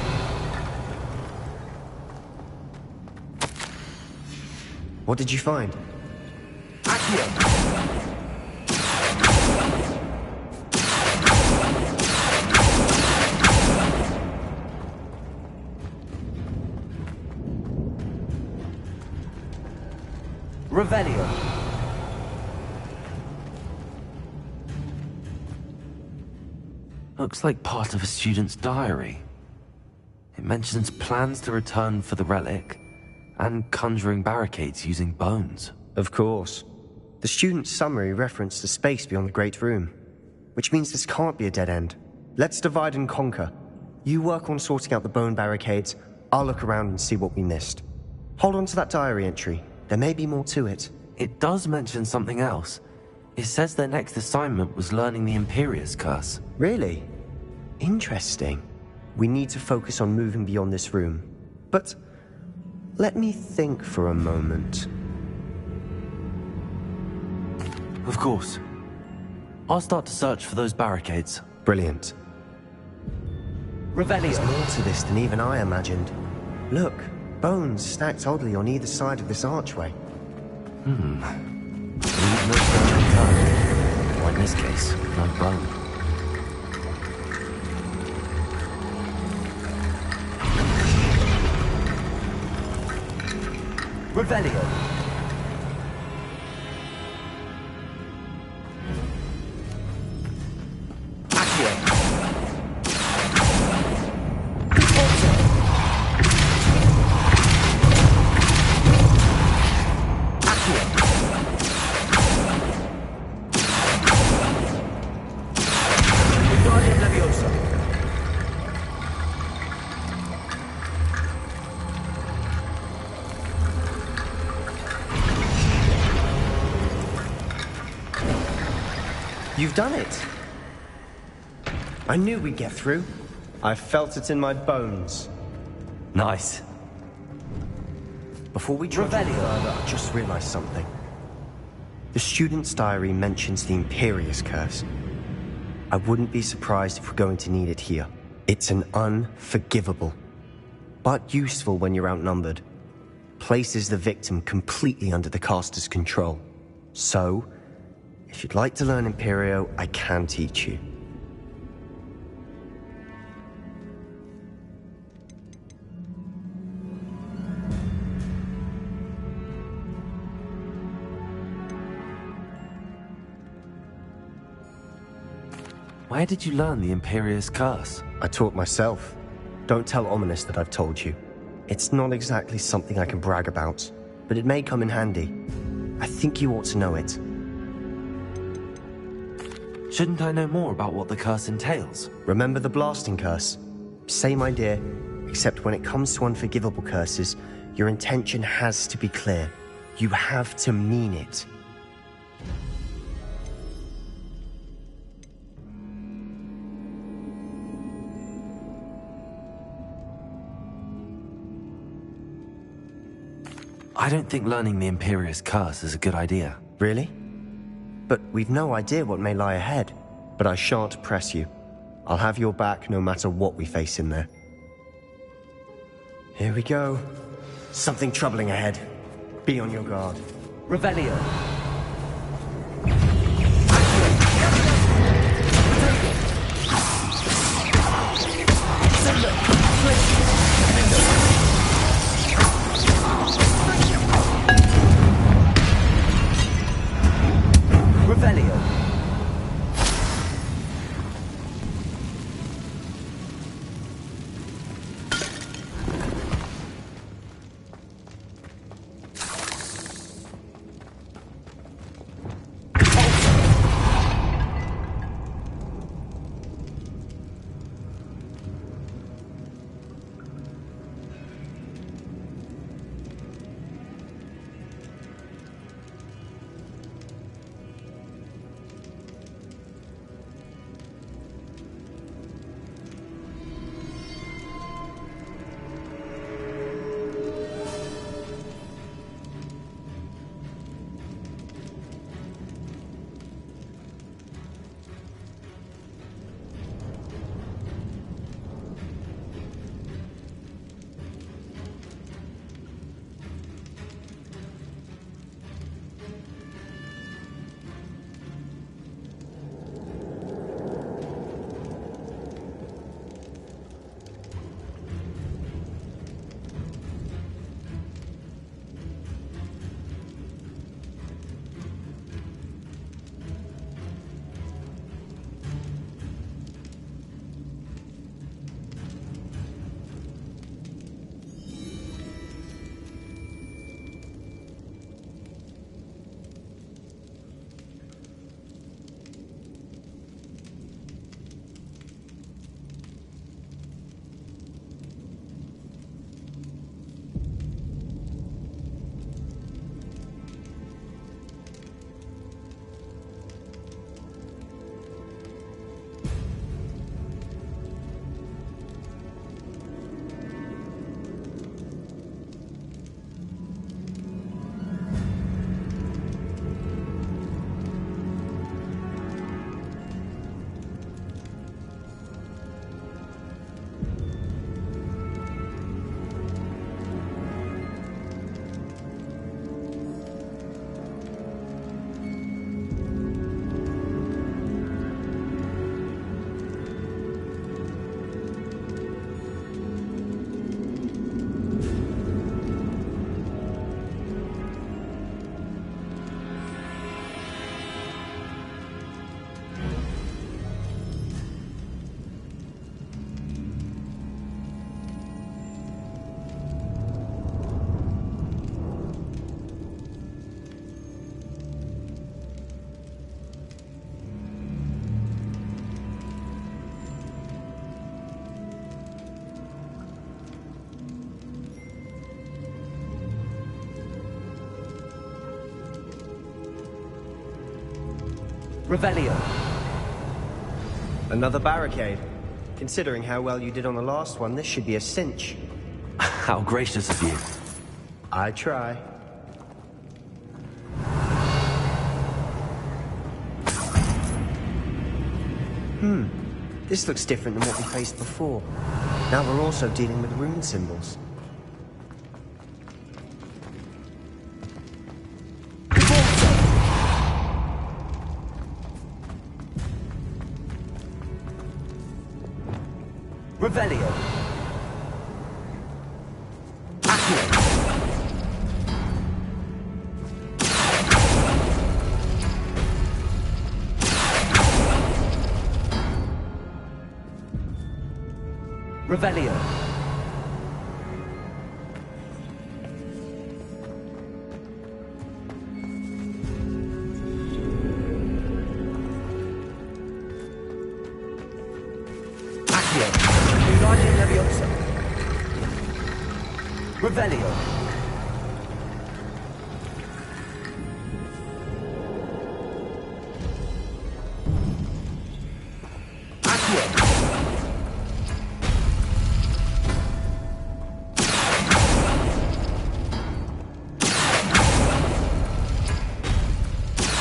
What did you find? Accio. Revelio. Looks like part of a student's diary. It mentions plans to return for the relic and conjuring barricades using bones. Of course. The student's summary referenced the space beyond the Great Room, which means this can't be a dead end. Let's divide and conquer. You work on sorting out the bone barricades, I'll look around and see what we missed. Hold on to that diary entry. There may be more to it. It does mention something else. It says their next assignment was learning the Imperius Curse. Really? Interesting. We need to focus on moving beyond this room. But let me think for a moment. Of course. I'll start to search for those barricades. Brilliant. Revelio. There's more to this than even I imagined. Look, bones stacked oddly on either side of this archway. Leave no stone unturned. Or in this case, no bone. Revelio. Accio. Wingardium Leviosa. You've done it. I knew we'd get through. I felt it in my bones. Nice. Before we trudge any further, I just realized something. The student's diary mentions the Imperius Curse. I wouldn't be surprised if we're going to need it here. It's an unforgivable, but useful when you're outnumbered. Places the victim completely under the caster's control. So, if you'd like to learn Imperio, I can teach you. Where did you learn the Imperius Curse? I taught myself. Don't tell Ominous that I've told you. It's not exactly something I can brag about, but it may come in handy. I think you ought to know it. Shouldn't I know more about what the curse entails? Remember the blasting curse? Same idea, except when it comes to unforgivable curses, your intention has to be clear. You have to mean it. I don't think learning the Imperious Curse is a good idea. Really? But we've no idea what may lie ahead. But I shan't press you. I'll have your back no matter what we face in there. Here we go. Something troubling ahead. Be on your guard. Revelio. Revelio. Revelio. Another barricade. Considering how well you did on the last one, this should be a cinch. How gracious of you. I try. This looks different than what we faced before. Now we're also dealing with rune symbols. Revelio. Revelio. Accio. Wingardium Leviosa. Revelio.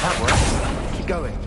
That works. Keep going.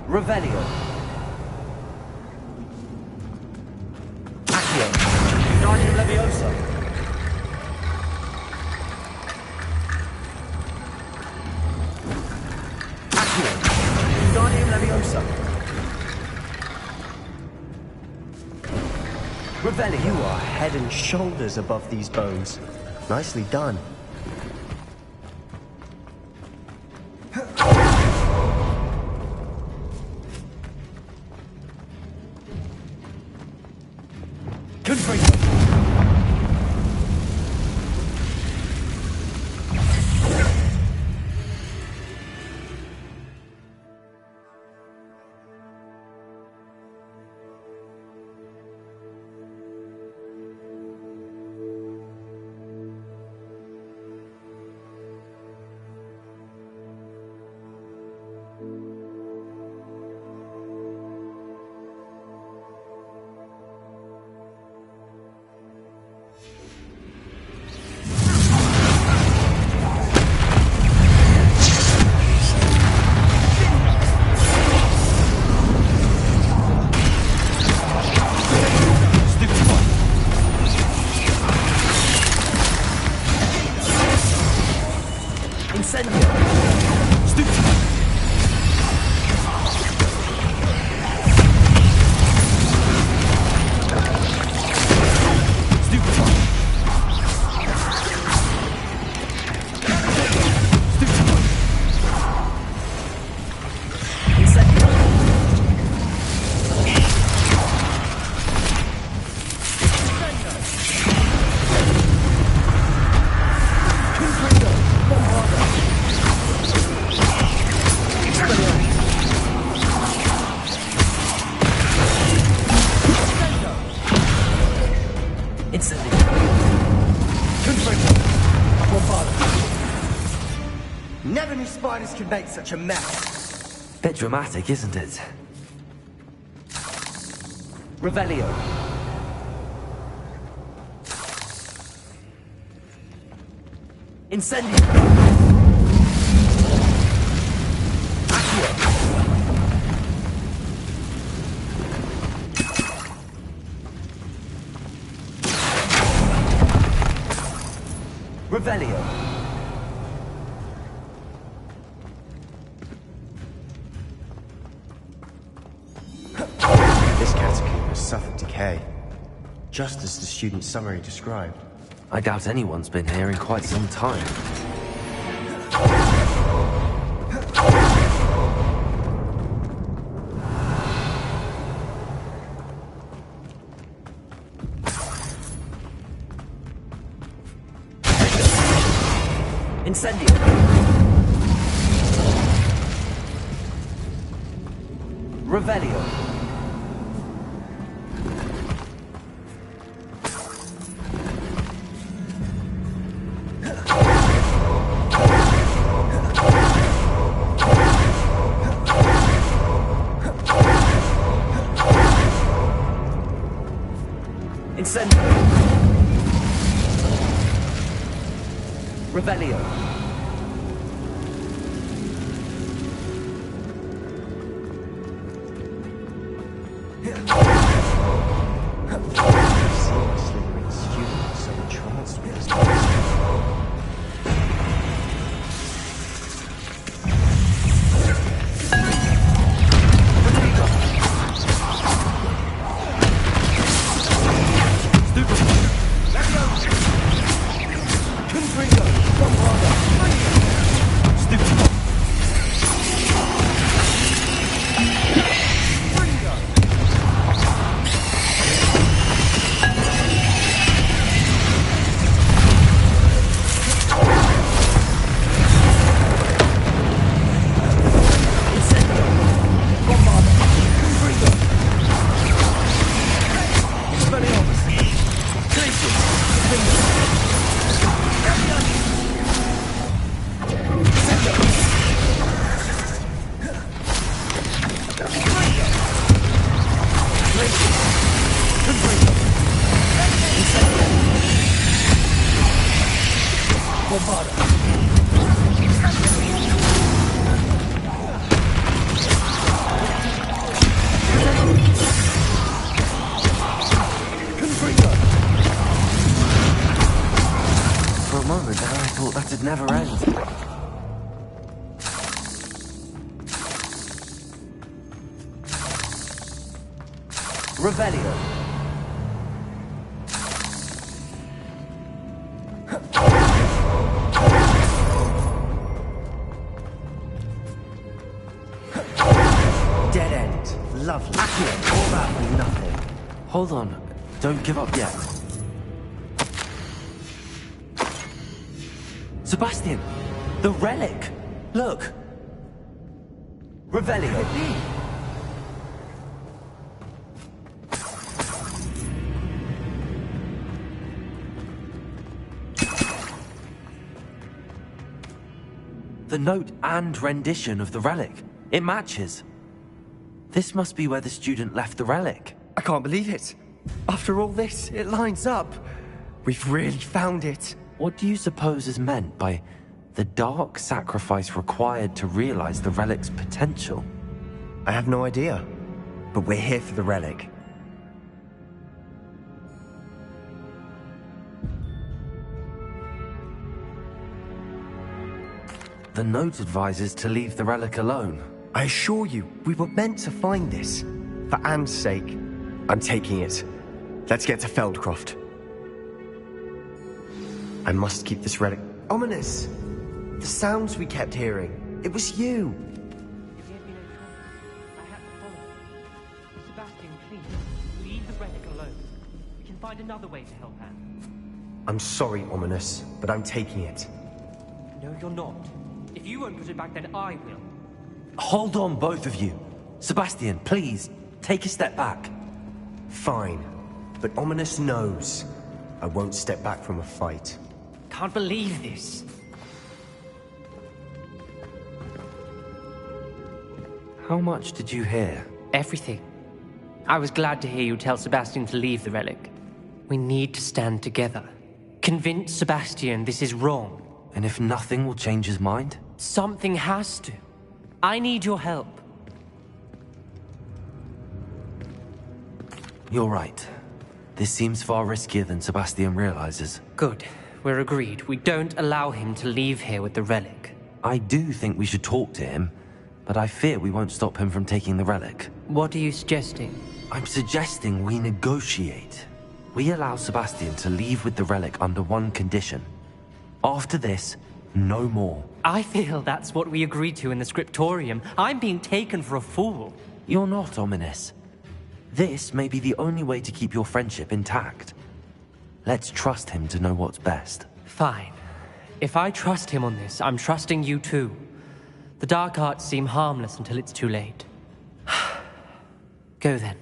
Revelio. Accio. Wingardium Leviosa. Accio. Wingardium Leviosa. Revelio. You are head and shoulders above these bones. Nicely done. Never knew spiders could make such a mess. Bit dramatic, isn't it? Revelio. Incendio. Accio. Revelio. This catacomb has suffered decay, just as the student's summary described. I doubt anyone's been here in quite some time. Incendio. Revelio. Incendio. Revelio. Slytherin student so entranced with his knowledge. For a moment there, I thought that'd never end. Revelio. Dead end. Lovely. All that for nothing. Hold on. Don't give up yet. Sebastian! The relic! Look! Revelio. The note and rendition of the relic. It matches. This must be where the student left the relic. I can't believe it. After all this, it lines up. We've really found it. What do you suppose is meant by the dark sacrifice required to realize the relic's potential? I have no idea. But we're here for the relic. The note advises to leave the relic alone. I assure you, we were meant to find this. For Anne's sake, I'm taking it. Let's get to Feldcroft. I must keep this relic... Ominous! The sounds we kept hearing. It was you. If he had been in trouble, I had to follow. Sebastian, please, leave the relic alone. We can find another way to help Anne. I'm sorry, Ominous, but I'm taking it. No, you're not. If you won't put it back, then I will. Hold on, both of you. Sebastian, please, take a step back. Fine. But Ominous knows I won't step back from a fight. Can't believe this. How much did you hear? Everything. I was glad to hear you tell Sebastian to leave the relic. We need to stand together. Convince Sebastian this is wrong. And if nothing will change his mind? Something has to. I need your help. You're right. This seems far riskier than Sebastian realizes. Good. We're agreed. We don't allow him to leave here with the relic. I do think we should talk to him, but I fear we won't stop him from taking the relic. What are you suggesting? I'm suggesting we negotiate. We allow Sebastian to leave with the relic under one condition. After this, no more. I feel that's what we agreed to in the scriptorium. I'm being taken for a fool. You're not, Ominous. This may be the only way to keep your friendship intact. Let's trust him to know what's best. Fine. If I trust him on this, I'm trusting you too. The dark arts seem harmless until it's too late. Go then.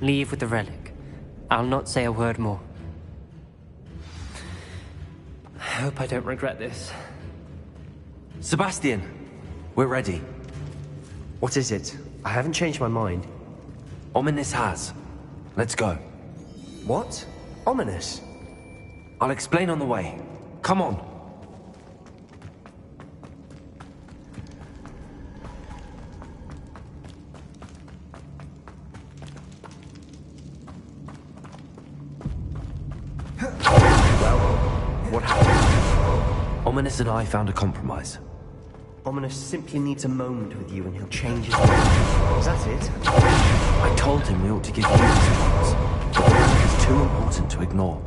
Leave with the relic. I'll not say a word more. I hope I don't regret this. Sebastian, we're ready. What is it? I haven't changed my mind. Ominous has. Let's go. What? Ominous? I'll explain on the way. Come on. What happened? Ominous and I found a compromise. Ominous simply needs a moment with you and he'll change his mind. Is that it? I told him we ought to give you this chance, but the relic is too important to ignore.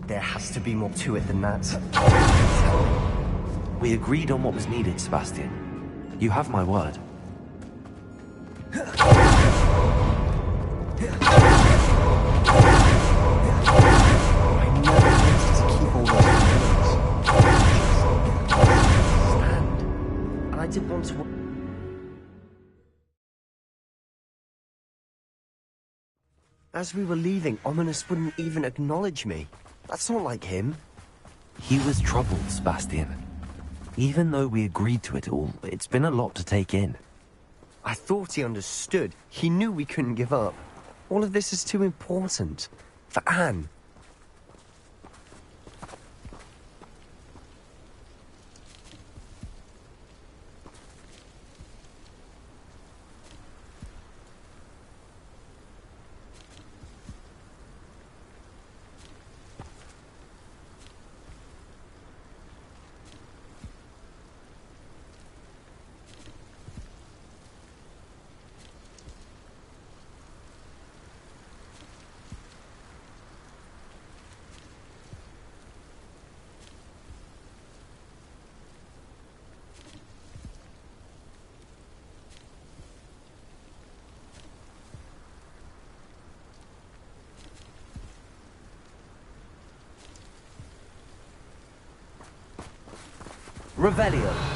There has to be more to it than that. Tell me. We agreed on what was needed, Sebastian. You have my word. I did want to... As we were leaving, Ominous wouldn't even acknowledge me. That's not like him. He was troubled, Sebastian. Even though we agreed to it all, it's been a lot to take in. I thought he understood. He knew we couldn't give up. All of this is too important. For Anne. Revelio.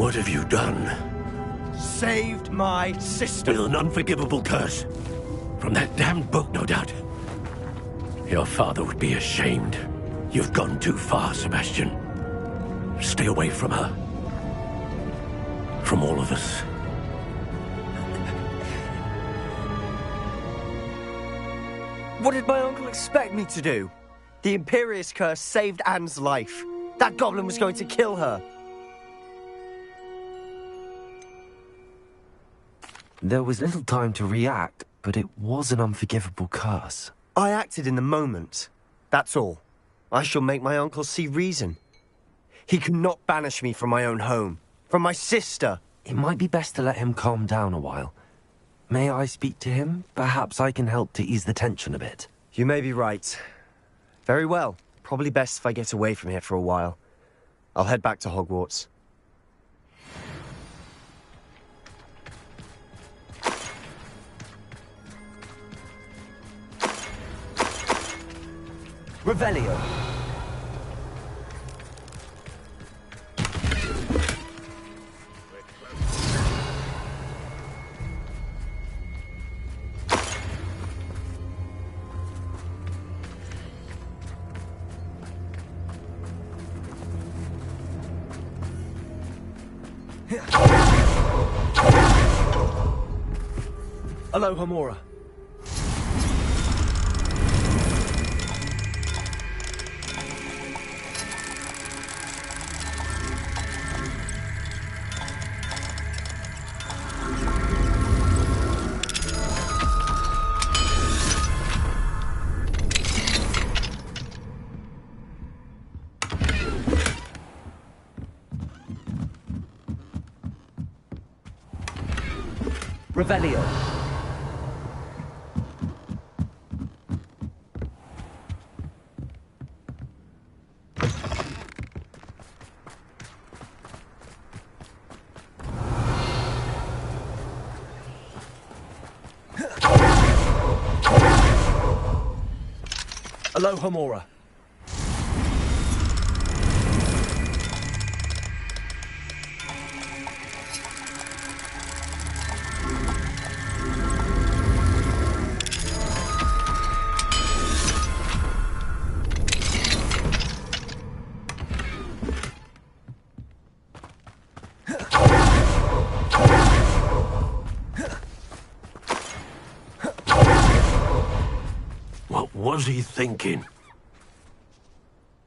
What have you done? Saved my sister. With an unforgivable curse. From that damned book, no doubt. Your father would be ashamed. You've gone too far, Sebastian. Stay away from her. From all of us. What did my uncle expect me to do? The Imperious curse saved Anne's life. That goblin was going to kill her. There was little time to react, but it was an unforgivable curse. I acted in the moment. That's all. I shall make my uncle see reason. He cannot banish me from my own home, from my sister. It might be best to let him calm down a while. May I speak to him? Perhaps I can help to ease the tension a bit. You may be right. Very well. Probably best if I get away from here for a while. I'll head back to Hogwarts. Revelio. Alohomora. Revelio. Alohomora. What was he thinking?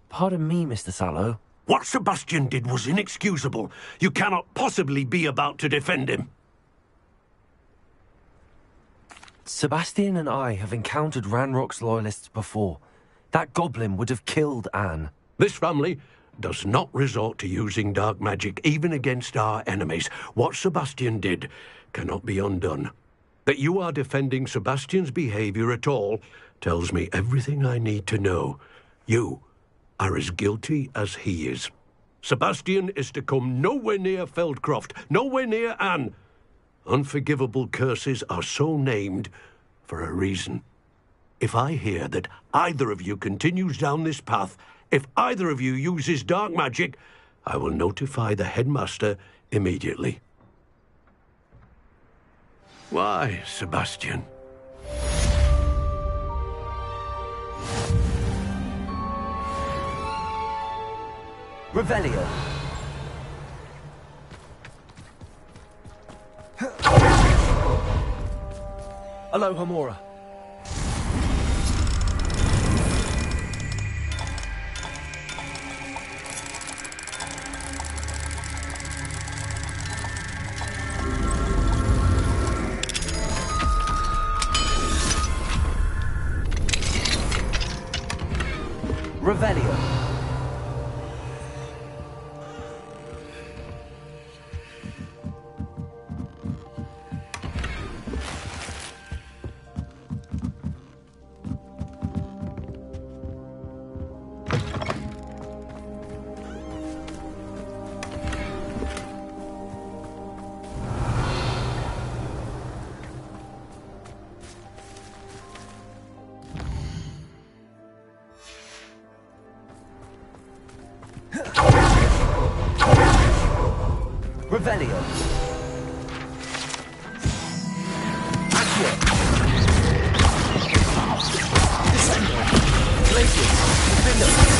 Pardon me, Mr. Sallow. What Sebastian did was inexcusable. You cannot possibly be about to defend him. Sebastian and I have encountered Ranrock's loyalists before. That goblin would have killed Anne. This family does not resort to using dark magic, even against our enemies. What Sebastian did cannot be undone. That you are defending Sebastian's behavior at all tells me everything I need to know. You are as guilty as he is. Sebastian is to come nowhere near Feldcroft, nowhere near Anne. Unforgivable curses are so named for a reason. If I hear that either of you continues down this path, if either of you uses dark magic, I will notify the headmaster immediately. Why, Sebastian? Revelio. Alohomora. Revelio. Revelio. Accio. Descendo. Glacius. Defendo.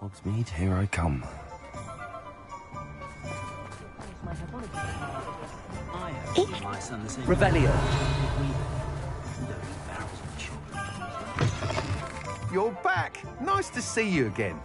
Hogsmeade, here I come. Revelio. You're back. Nice to see you again.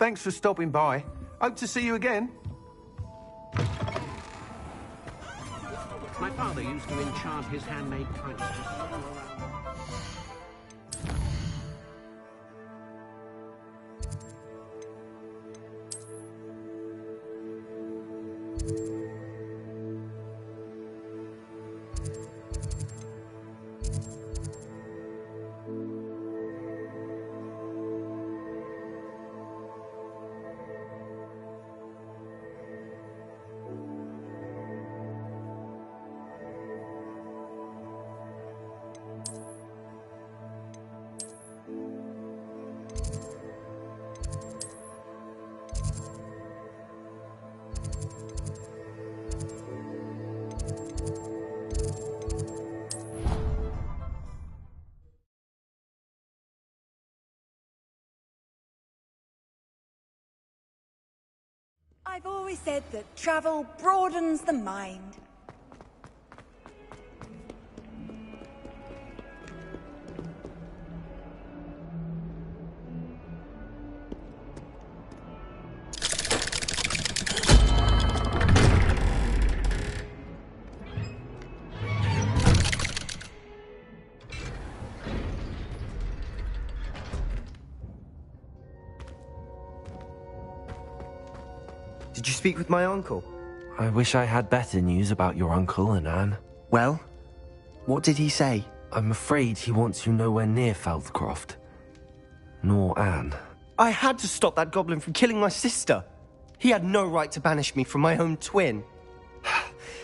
Thanks for stopping by. Hope to see you again. My father used to enchant his handmade kites to swirl around. I've always said that travel broadens the mind. you speak with my uncle? I wish I had better news about your uncle and Anne. Well, what did he say? I'm afraid he wants you nowhere near Feldcroft. Nor Anne. I had to stop that goblin from killing my sister. He had no right to banish me from my own twin.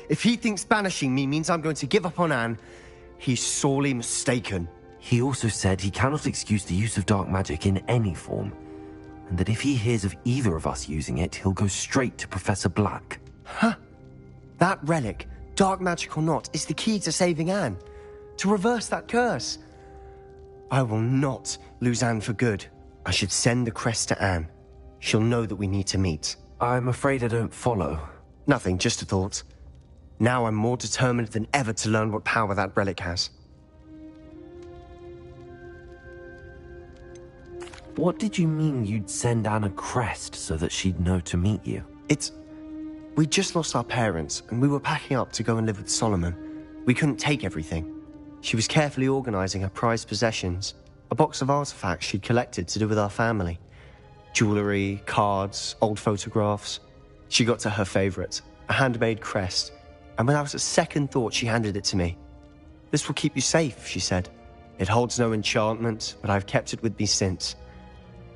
If he thinks banishing me means I'm going to give up on Anne, he's sorely mistaken. He also said he cannot excuse the use of dark magic in any form, and that if he hears of either of us using it, he'll go straight to Professor Black. Huh. That relic, dark magic or not, is the key to saving Anne. To reverse that curse. I will not lose Anne for good. I should send the crest to Anne. She'll know that we need to meet. I'm afraid I don't follow. Nothing, just a thought. Now I'm more determined than ever to learn what power that relic has. What did you mean you'd send Anne a crest so that she'd know to meet you? We just lost our parents, and we were packing up to go and live with Solomon. We couldn't take everything. She was carefully organizing her prized possessions, a box of artifacts she'd collected to do with our family. Jewelry, cards, old photographs. She got to her favorite, a handmade crest, and without a second thought she handed it to me. This will keep you safe, she said. It holds no enchantment, but I've kept it with me since.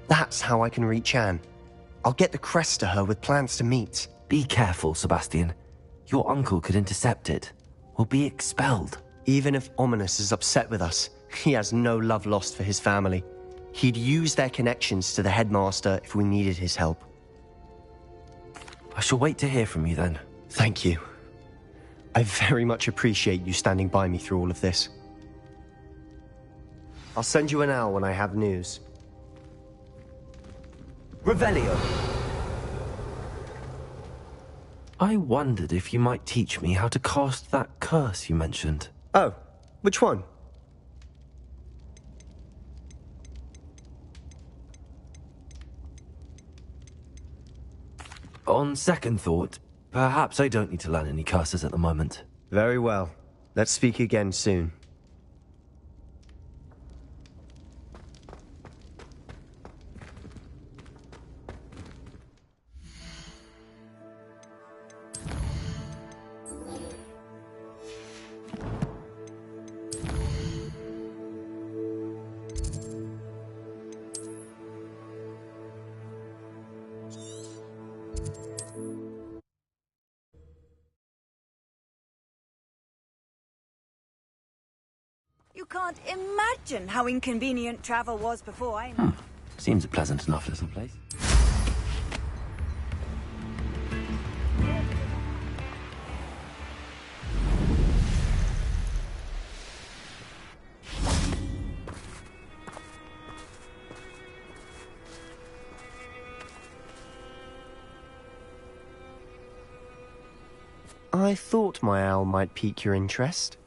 That's how I can reach Anne. I'll get the crest to her with plans to meet. Be careful, Sebastian. Your uncle could intercept it. We'll be expelled. Even if Ominous is upset with us, he has no love lost for his family. He'd use their connections to the headmaster if we needed his help. I shall wait to hear from you then. Thank you. I very much appreciate you standing by me through all of this. I'll send you an owl when I have news. Revelio. I wondered if you might teach me how to cast that curse you mentioned. Oh, which one? On second thought, perhaps I don't need to learn any curses at the moment. Very well. Let's speak again soon. You can't imagine how inconvenient travel was before I... Seems a pleasant enough little place. I thought my owl might pique your interest.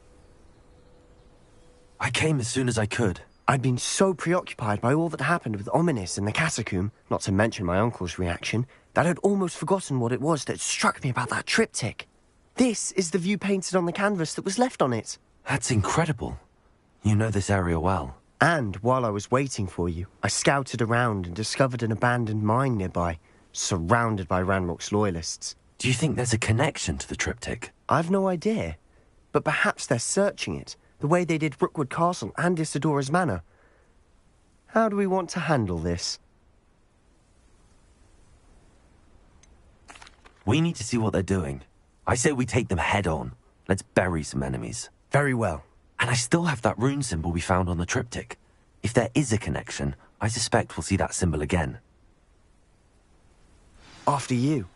I came as soon as I could. I'd been so preoccupied by all that happened with Ominous in the catacomb, not to mention my uncle's reaction, that I'd almost forgotten what it was that struck me about that triptych. This is the view painted on the canvas that was left on it. That's incredible. You know this area well. And while I was waiting for you, I scouted around and discovered an abandoned mine nearby, surrounded by Ranrock's loyalists. Do you think there's a connection to the triptych? I've no idea, but perhaps they're searching it, the way they did Rookwood Castle and Isidora's Manor. How do we want to handle this? We need to see what they're doing. I say we take them head on. Let's bury some enemies. Very well. And I still have that rune symbol we found on the triptych. If there is a connection, I suspect we'll see that symbol again. After you.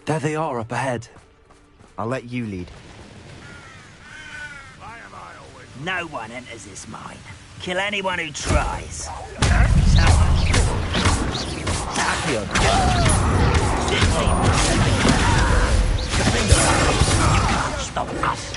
There they are up ahead. I'll let you lead. No one enters this mine. Kill anyone who tries. Stop us.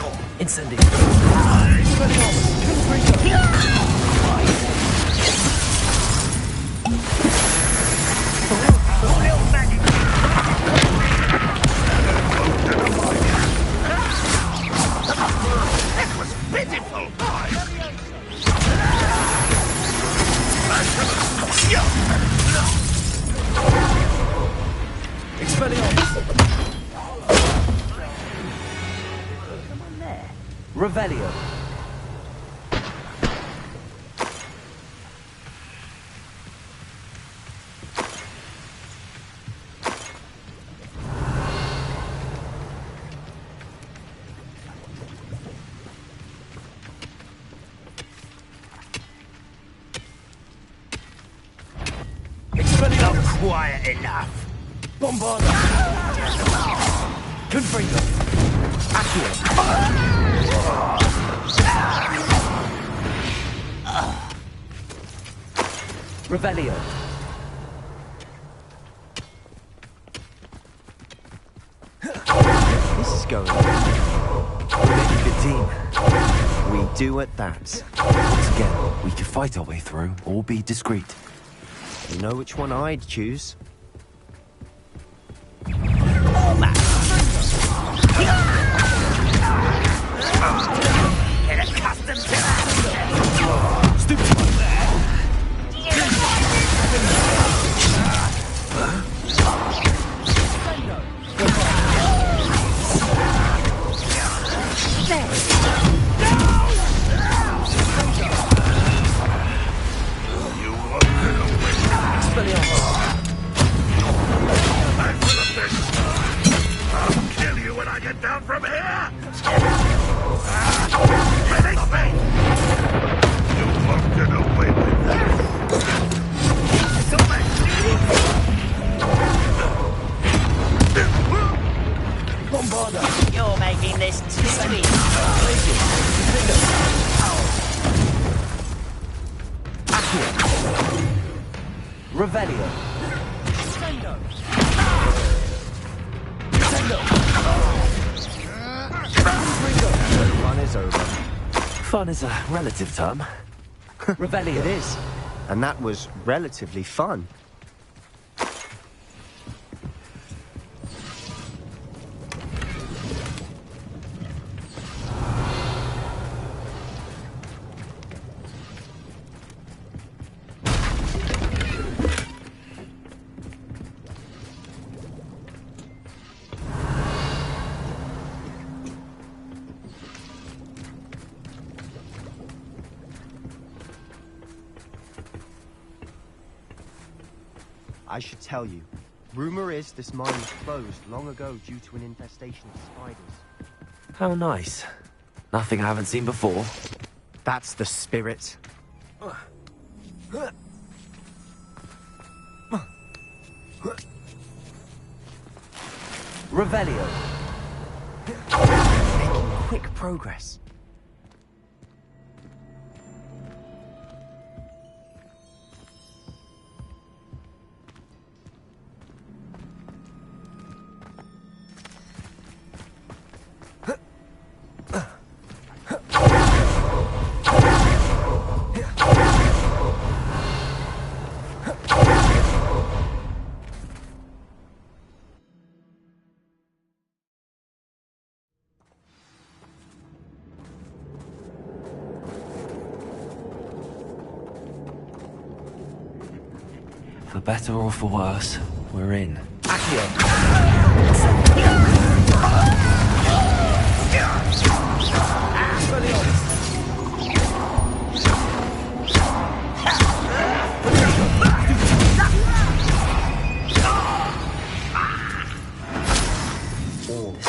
Revelio. Not quiet enough. Bombarda. Confringo. Accio. Revelio. This is going on. We make a good team. We do at that. Once again, we could fight our way through or be discreet. You know which one I'd choose? Get accustomed to that. Stupid. I'll kill you when I get down from here! Release me! You won't get away with that! Bombarda. You're making this too sweet. Revelio. Fun is over. Fun is a relative term. Revelio. It is. And that was relatively fun. I should tell you. Rumor is this mine was closed long ago due to an infestation of spiders. How nice. Nothing I haven't seen before. That's the spirit. Revelio. Making quick progress. For better or for worse, we're in. This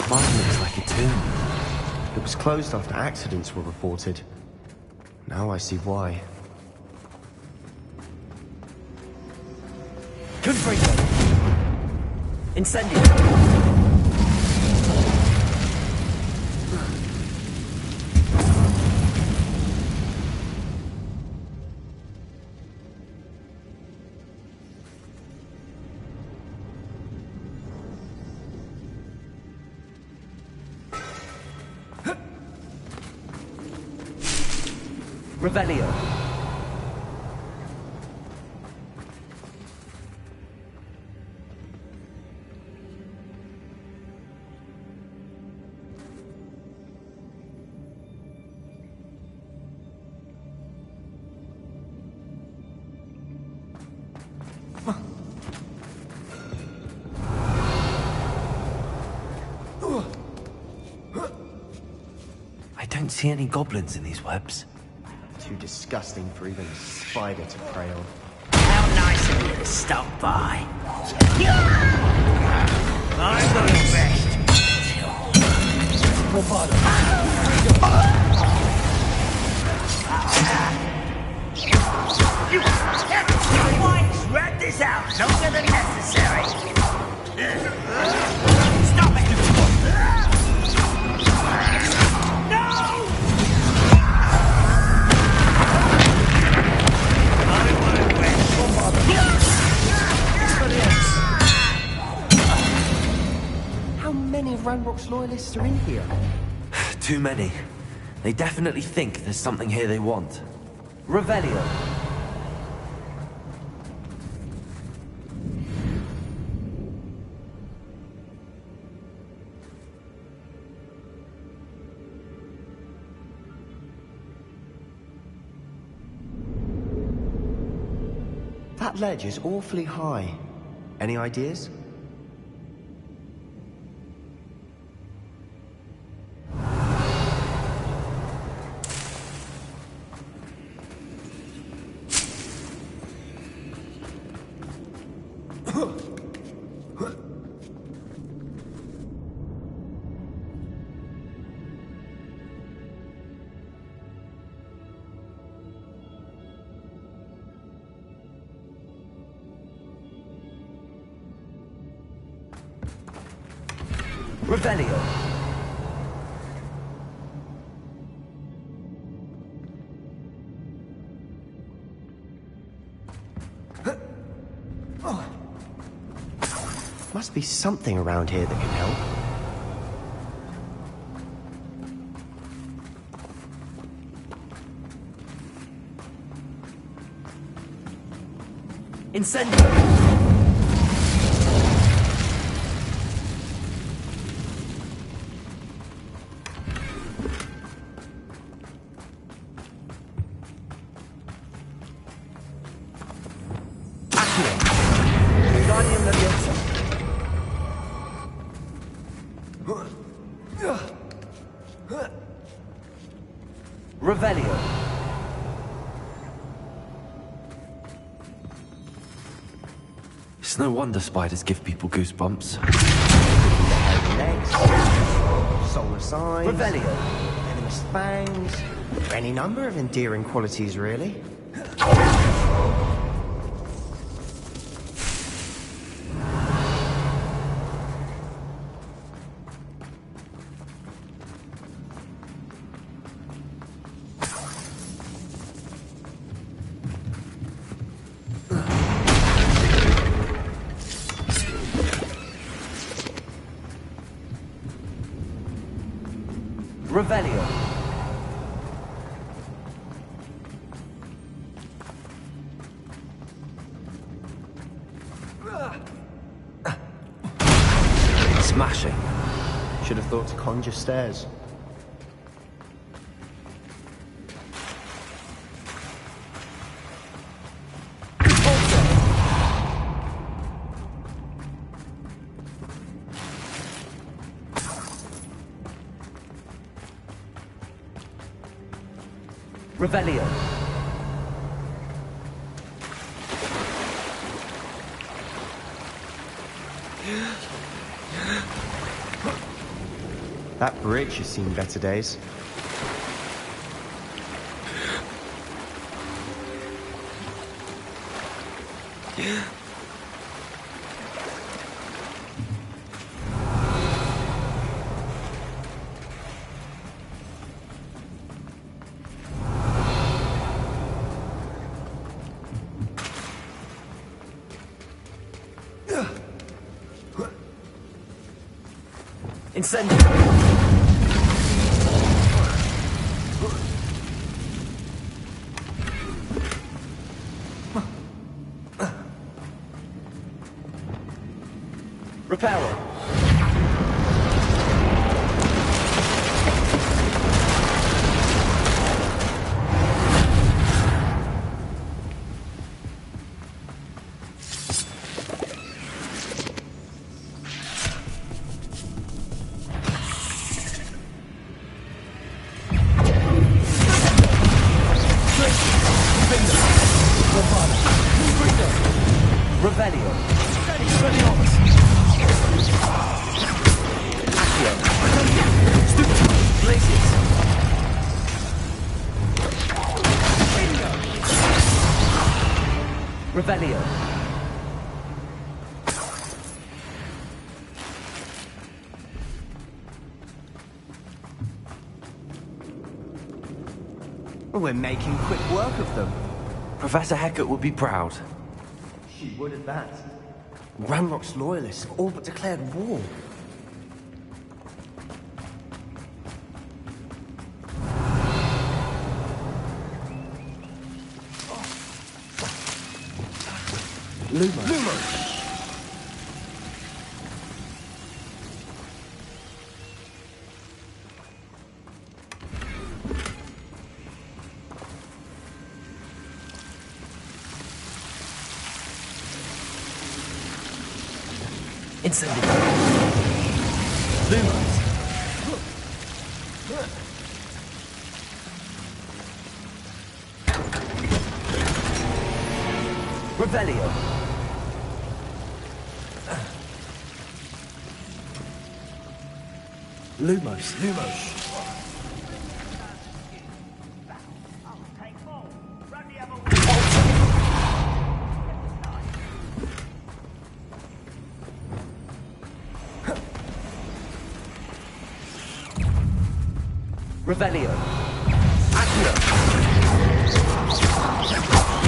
mine looks like a tomb. It was closed after accidents were reported. Now I see why. Confringo. Incendio. Revelio. I don't don't see any goblins in these webs. Too disgusting for even a spider to prey on. How nice of you to stop by. I'm going to rest. Why rat this out longer than necessary? Stop it! How many of Ranrock's loyalists are in here? Too many. They definitely think there's something here they want. Revelio. That ledge is awfully high. Any ideas? Revelio. Must be something around here that can help. Incendio. Revelio. It's no wonder spiders give people goosebumps. Legs, solar signs, Revelio. venomous fangs, any number of endearing qualities, really. Revelio. Smashing. Should have thought to conjure stairs. Revelio. That bridge has seen better days. Incendio. Reparo. Revelio. We're making quick work of them. Professor Hecat would be proud. She would at that. Ranrock's loyalists have all but declared war. Lumos. Incendiary. Lumos. Revelio. Lumos. Revelio. Accio.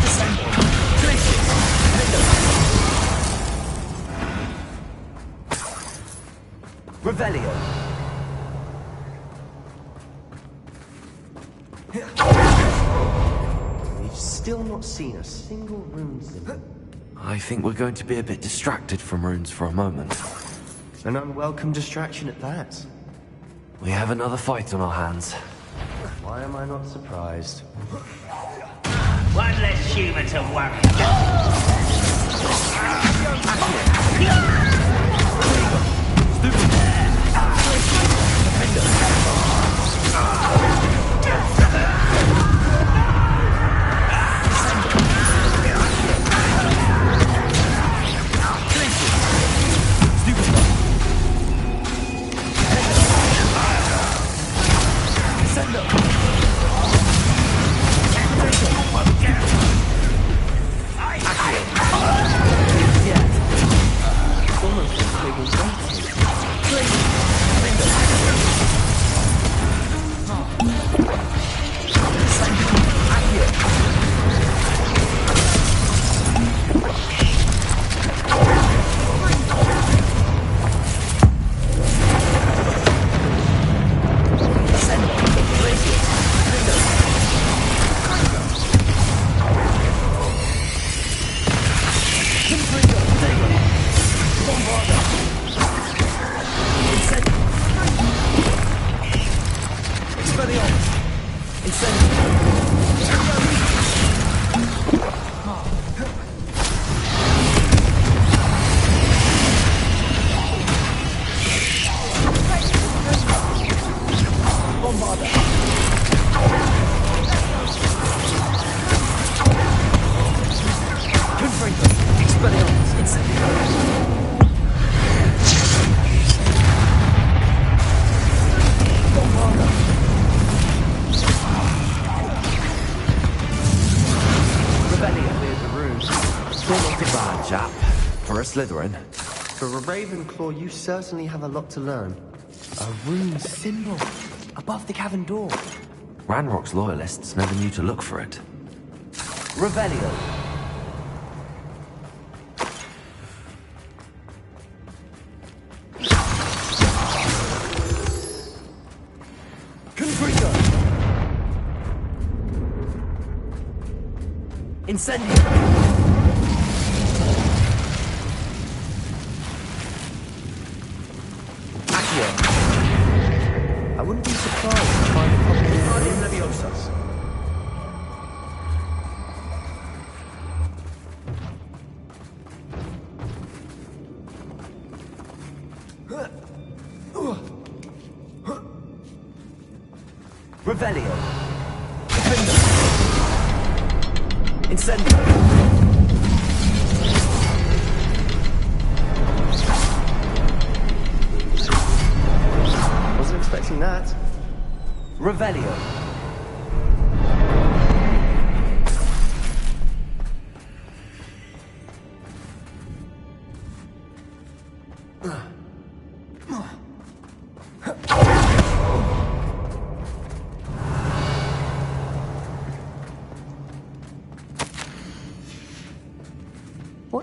Descendo. Glacius. Revelio. We've still not seen a single rune symbol. I think we're going to be a bit distracted from runes for a moment. An unwelcome distraction at that. We have another fight on our hands. Why am I not surprised? One less human to worry. Slytherin. For a Ravenclaw, you certainly have a lot to learn. A rune symbol above the cavern door. Ranrock's loyalists never knew to look for it. Revelio. Confringo. Incendio. I wouldn't be surprised to find a copy of Guardian Leviosa. Revelio. Defender. Incendio. Wasn't expecting that. Revelio.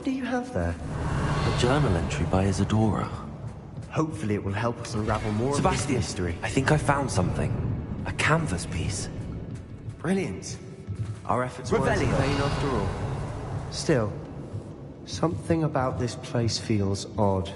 What do you have there? A journal entry by Isadora. Hopefully it will help us unravel more of this Sebastian, mystery. I think I found something. A canvas piece. Brilliant. Our efforts weren't in Revelio. vain after all. Still, something about this place feels odd.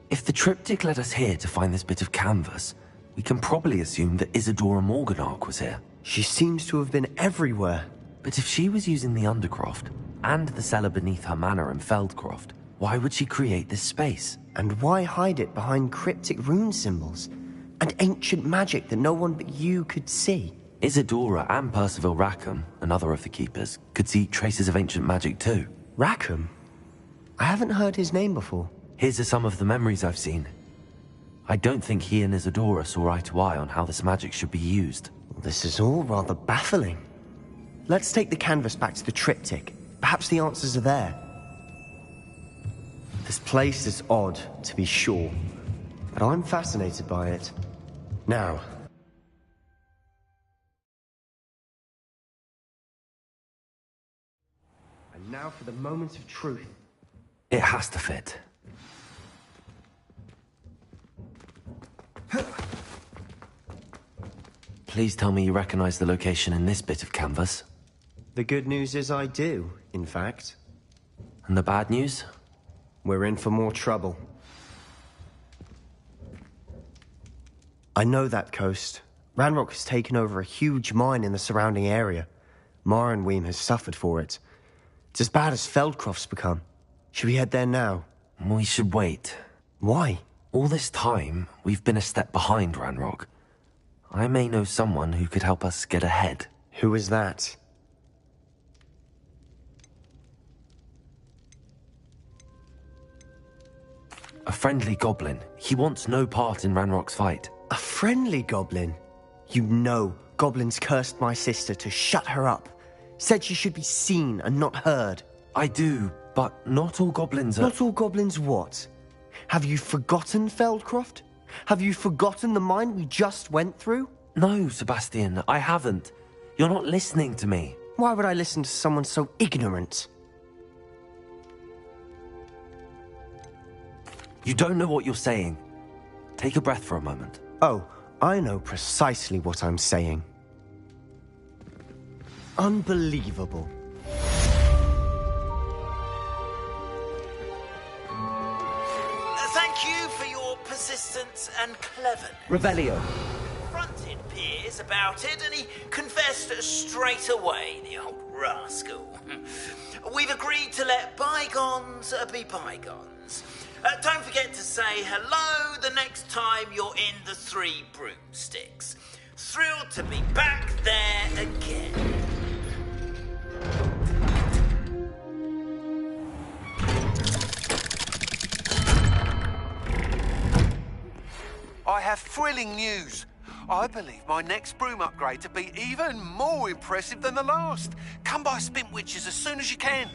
If the triptych led us here to find this bit of canvas, we can probably assume that Isadora Morganark was here. She seems to have been everywhere. But if she was using the Undercroft, and the cellar beneath her manor in Feldcroft, why would she create this space? And why hide it behind cryptic rune symbols? And ancient magic that no one but you could see? Isadora and Percival Rackham, another of the Keepers, could see traces of ancient magic too. Rackham? I haven't heard his name before. His are some of the memories I've seen. I don't think he and Isadora saw eye to eye on how this magic should be used. This is all rather baffling. Let's take the canvas back to the triptych. Perhaps the answers are there. This place is odd, to be sure, but I'm fascinated by it. Now. And now for the moment of truth. It has to fit. Please tell me you recognize the location in this bit of canvas. The good news is I do, in fact. And the bad news? We're in for more trouble. I know that coast. Ranrock has taken over a huge mine in the surrounding area. Marenweem has suffered for it. It's as bad as Feldcroft's become. Should we head there now? We should wait. Why? All this time, we've been a step behind Ranrock. I may know someone who could help us get ahead. Who is that? A friendly goblin. He wants no part in Ranrock's fight. A friendly goblin? You know, goblins cursed my sister to shut her up. Said she should be seen and not heard. I do, but not all goblins are... Not all goblins what? Have you forgotten Feldcroft? Have you forgotten the mine we just went through? No, Sebastian, I haven't. You're not listening to me. Why would I listen to someone so ignorant? You don't know what you're saying. Take a breath for a moment. Oh, I know precisely what I'm saying. Unbelievable. Thank you for your persistence and cleverness. Revelio. Confronted Piers about it, and he confessed straight away, the old rascal. We've agreed to let bygones be bygones. Don't forget to say hello the next time you're in the Three Broomsticks. Thrilled to be back there again. I have thrilling news. I believe my next broom upgrade to be even more impressive than the last. Come by Spintwitches as soon as you can.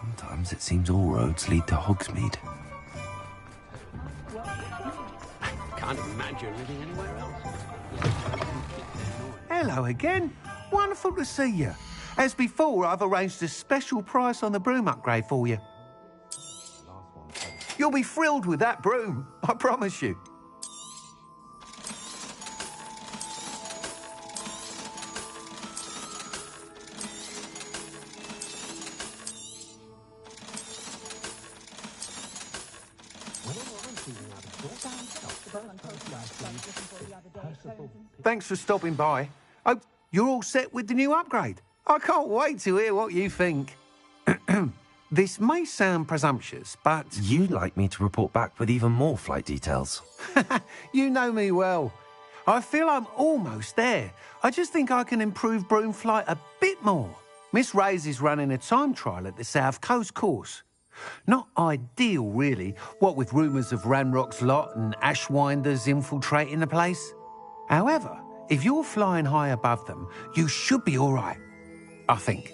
Sometimes it seems all roads lead to Hogsmeade. Can't imagine living anywhere else. Hello again. Wonderful to see you. As before, I've arranged a special price on the broom upgrade for you. You'll be thrilled with that broom, I promise you. Thanks for stopping by. Oh, you're all set with the new upgrade. I can't wait to hear what you think. This may sound presumptuous, but... You'd like me to report back with even more flight details. You know me well. I feel I'm almost there. I just think I can improve broom flight a bit more. Miss Reyes is running a time trial at the South Coast course. Not ideal, really, what with rumours of Ranrock's lot and Ashwinders infiltrating the place. However, if you're flying high above them, you should be all right, I think.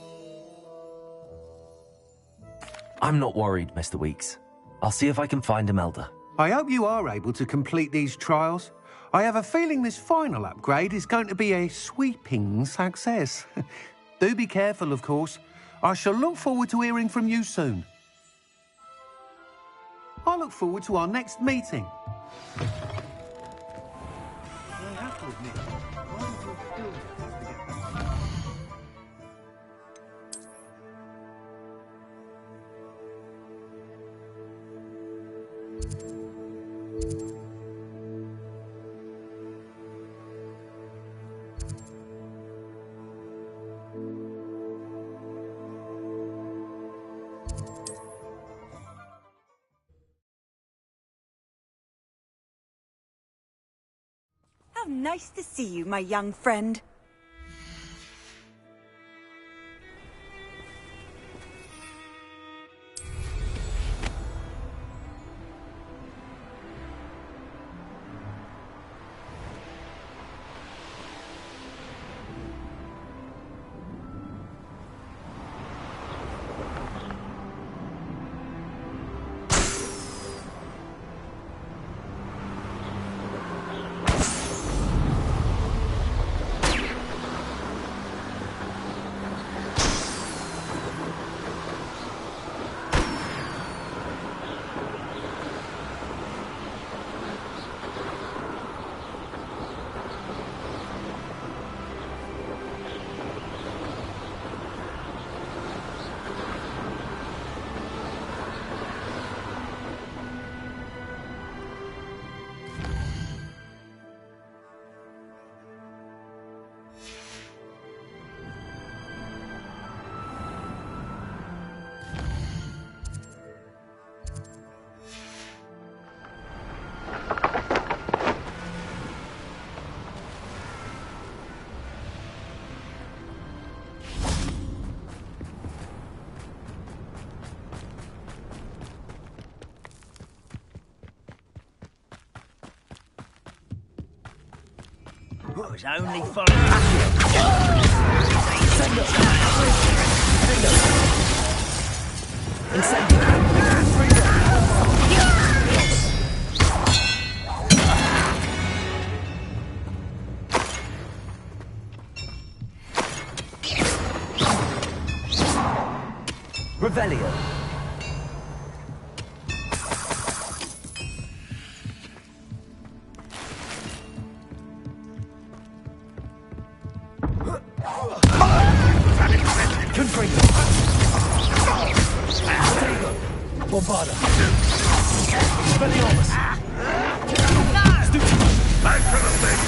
I'm not worried, Mr. Weeks. I'll see if I can find Imelda. I hope you are able to complete these trials. I have a feeling this final upgrade is going to be a sweeping success. Do be careful, of course. I shall look forward to hearing from you soon. I look forward to our next meeting. I have to admit, How nice to see you, my young friend. Was only following. Revelio. Bombarda. Expelliarmus. Back to the thing!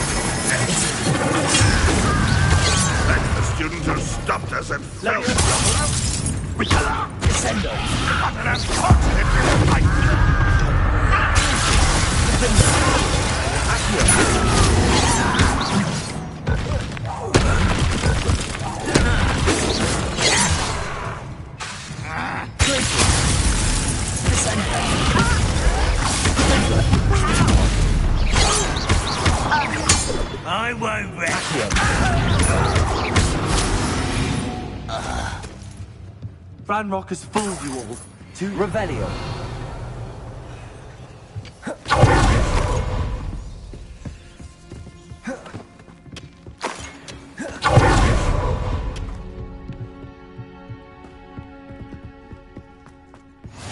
The student who stopped us and fell. Descendo. What an unfortunate fight! I won't rest. Ranrock has fooled you all. To Revelio.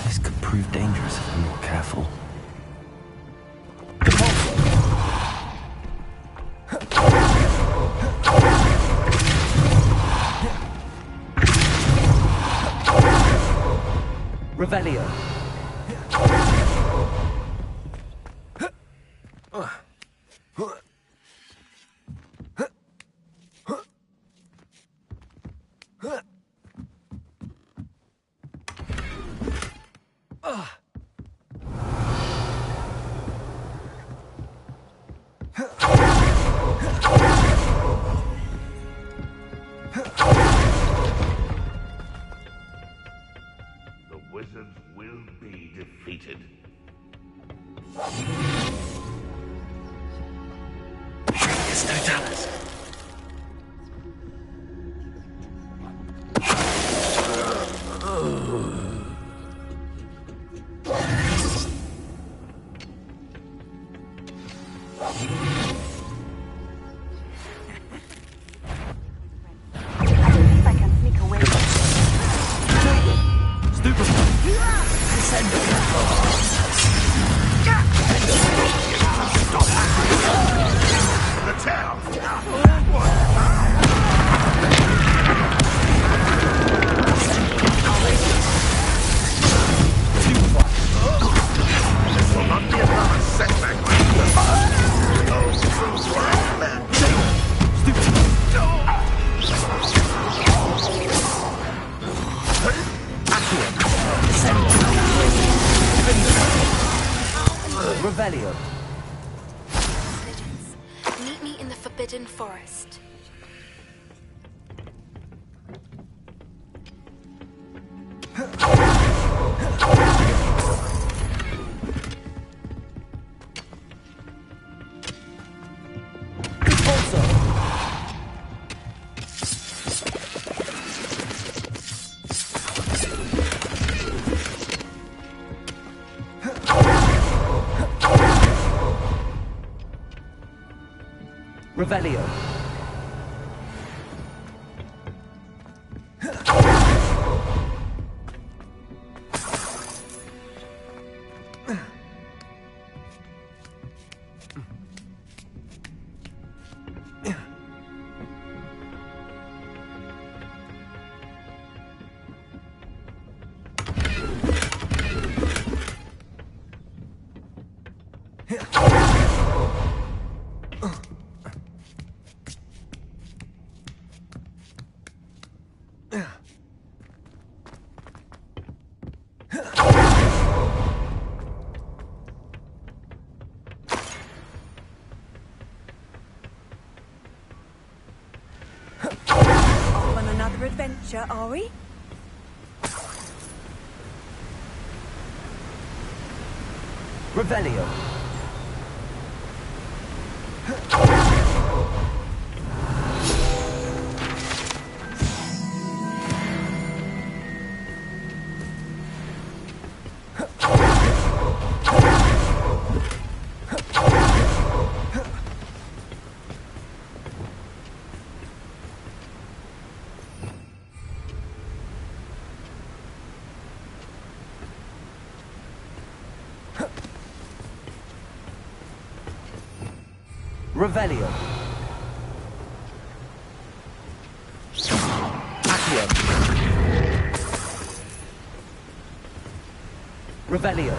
This could prove dangerous if I'm not careful. Revelio. The wizards will be defeated. It's Totalis. I believe I can sneak away. The town! This will not be another setback. Those crews were outmatched. Revelio. Meet me in the Forbidden Forest. Revelio. Off on another adventure, are we? Revelio. Revelio. Accio. Revelio.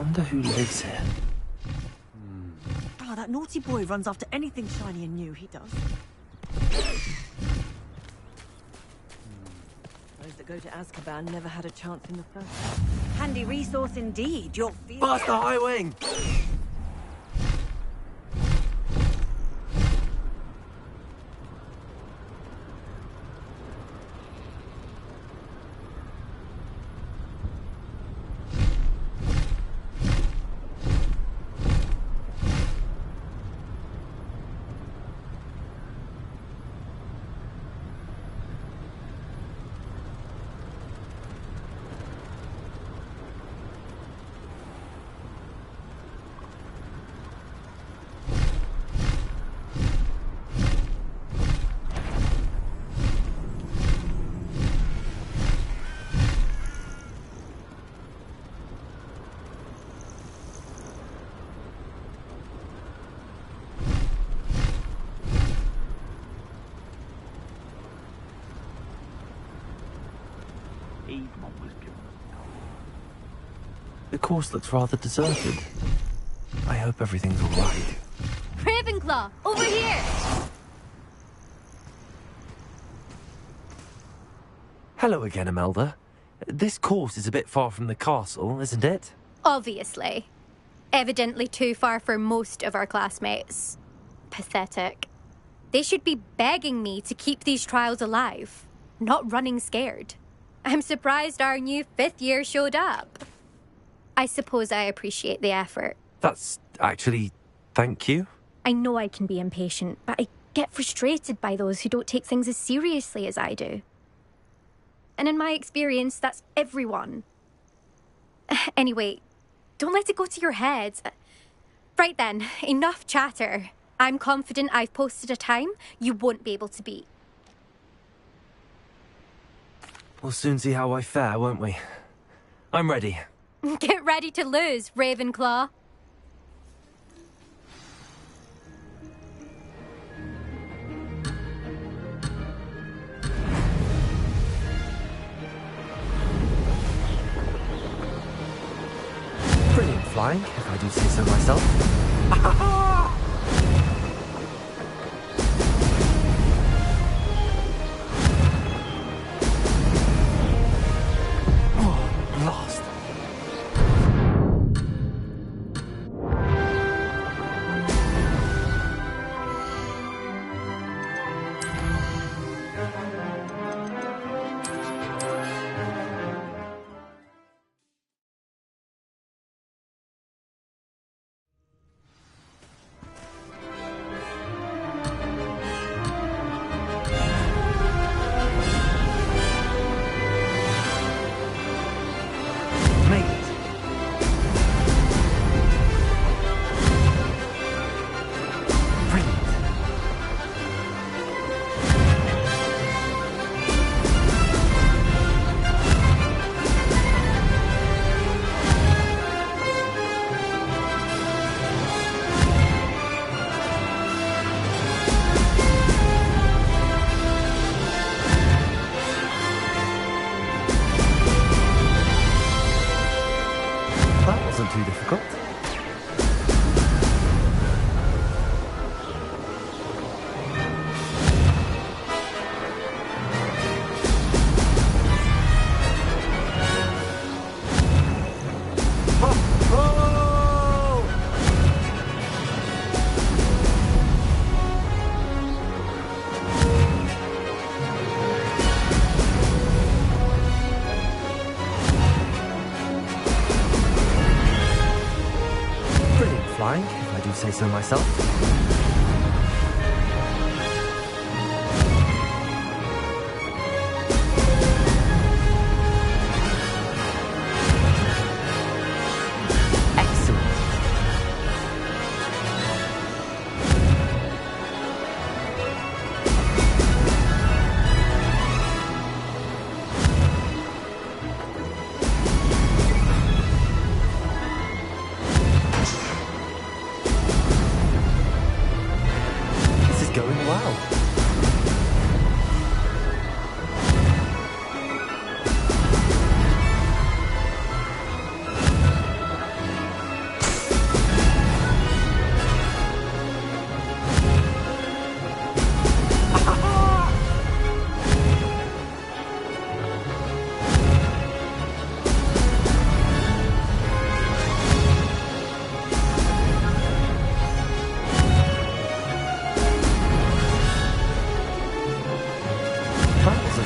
wonder who lives here. Oh, that naughty boy runs after anything shiny and new, he does. Those that go to Azkaban never had a chance in the first. Handy resource indeed. You're Bust the High Wing! The course looks rather deserted. I hope everything's all right. Ravenclaw, over here! Hello again, Imelda. This course is a bit far from the castle, isn't it? Obviously. Evidently too far for most of our classmates. Pathetic. They should be begging me to keep these trials alive, not running scared. I'm surprised our new 5th year showed up. I suppose I appreciate the effort. That's actually... thank you. I know I can be impatient, but I get frustrated by those who don't take things as seriously as I do. And in my experience, that's everyone. Anyway, don't let it go to your head. Right then, enough chatter. I'm confident I've posted a time you won't be able to beat. We'll soon see how I fare, won't we? I'm ready. Get ready to lose, Ravenclaw. Brilliant flying, if I do say so myself. Lost. Too difficult. If I do say so myself.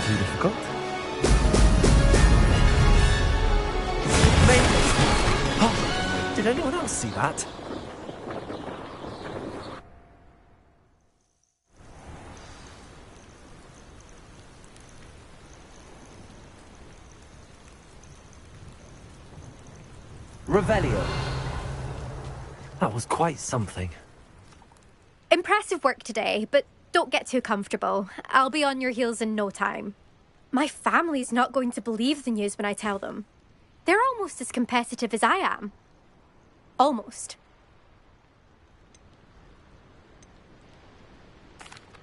too difficult. Maybe. Oh, did anyone else see that? Revelio. That was quite something. Impressive work today, but don't get too comfortable. I'll be on your heels in no time. My family's not going to believe the news when I tell them. They're almost as competitive as I am. Almost.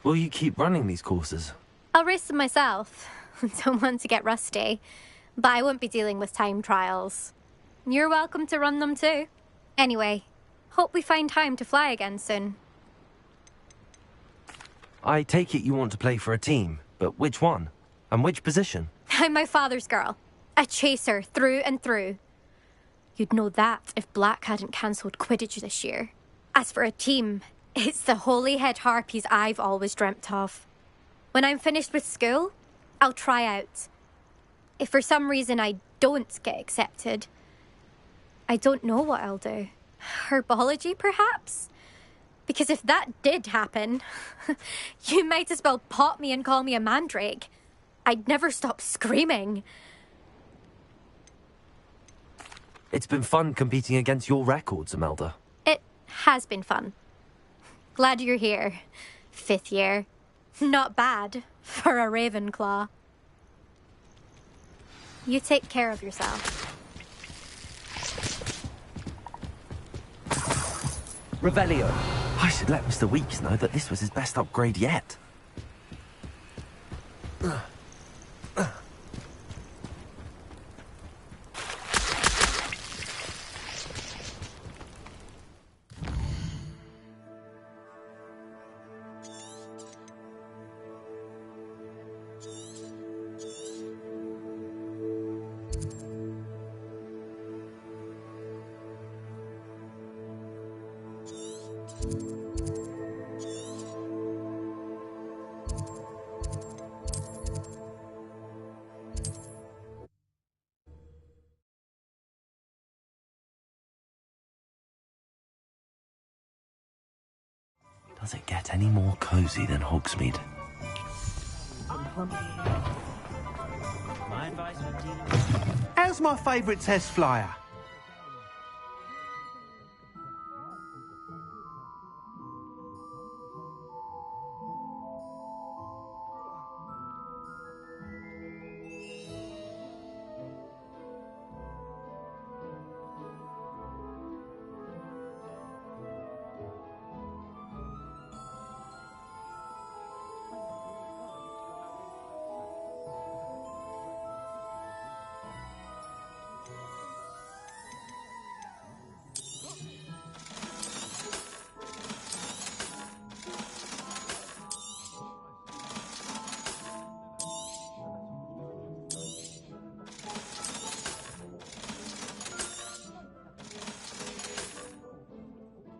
Will you keep running these courses? I'll race them myself. Don't want to get rusty. But I won't be dealing with time trials. You're welcome to run them too. Anyway, hope we find time to fly again soon. I take it you want to play for a team, but which one? And which position? I'm my father's girl. A chaser through and through. You'd know that if Black hadn't cancelled Quidditch this year. As for a team, it's the Holyhead Harpies I've always dreamt of. When I'm finished with school, I'll try out. If for some reason I don't get accepted, I don't know what I'll do. Herbology, perhaps? Because if that did happen, you might as well pot me and call me a mandrake. I'd never stop screaming. It's been fun competing against your records, Imelda. It has been fun. Glad you're here. 5th year. Not bad for a Ravenclaw. You take care of yourself. Revelio. I should let Mr. Weeks know that this was his best upgrade yet. Does it get any more cozy than Hogsmeade? My advice would deal. How's my favourite test flyer?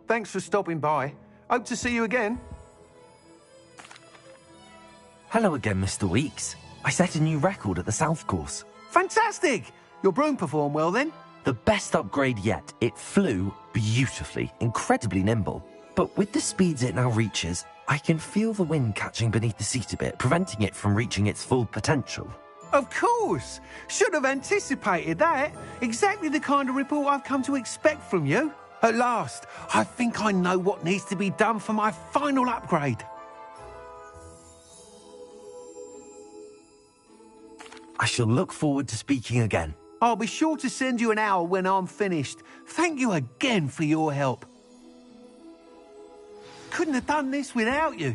Thanks for stopping by. Hope to see you again. Hello again, Mr. Weeks. I set a new record at the South Course. Fantastic! Your broom performed well then? The best upgrade yet. It flew beautifully, incredibly nimble. But with the speeds it now reaches, I can feel the wind catching beneath the seat a bit, preventing it from reaching its full potential. Of course! Should have anticipated that. Exactly the kind of report I've come to expect from you. At last, I think I know what needs to be done for my final upgrade. I shall look forward to speaking again. I'll be sure to send you an hour when I'm finished. Thank you again for your help. Couldn't have done this without you.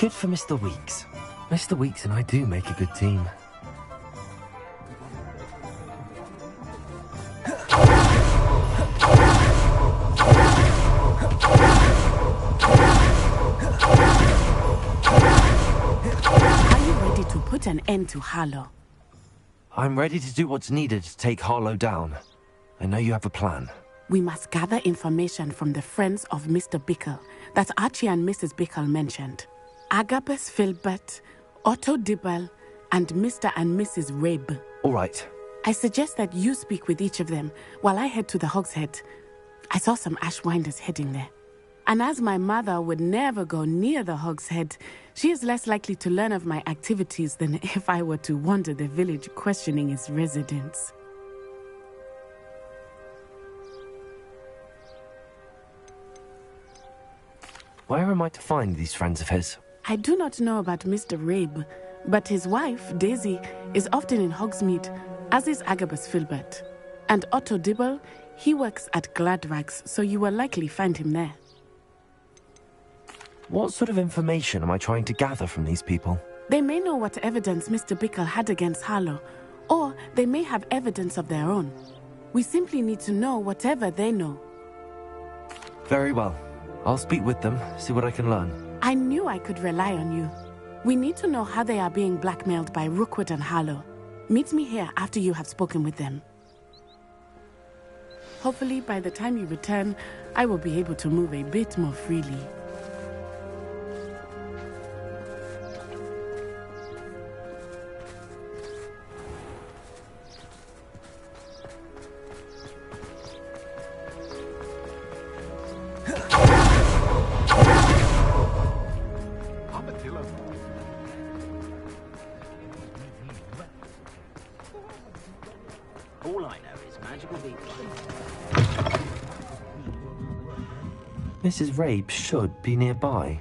Good for Mr. Weeks. Mr. Weeks and I do make a good team. Are you ready to put an end to Harlow? I'm ready to do what's needed to take Harlow down. I know you have a plan. We must gather information from the friends of Mr. Bickle that Archie and Mrs. Bickle mentioned. Agabus Filbert, Otto Dibble, and Mr. and Mrs. Rabe. All right. I suggest that you speak with each of them while I head to the Hogshead. I saw some Ashwinders heading there. And as my mother would never go near the Hogshead, she is less likely to learn of my activities than if I were to wander the village questioning its residents. Where am I to find these friends of his? I do not know about Mr. Rabe, but his wife, Daisy, is often in Hogsmeade, as is Agabus Filbert. And Otto Dibble, he works at Gladrags, so you will likely find him there. What sort of information am I trying to gather from these people? They may know what evidence Mr. Bickle had against Harlow, or they may have evidence of their own. We simply need to know whatever they know. Very well. I'll speak with them, see what I can learn. I knew I could rely on you. We need to know how they are being blackmailed by Rookwood and Harlow. Meet me here after you have spoken with them. Hopefully, by the time you return, I will be able to move a bit more freely. All I know is magical beetles. Mrs. Rabe should be nearby.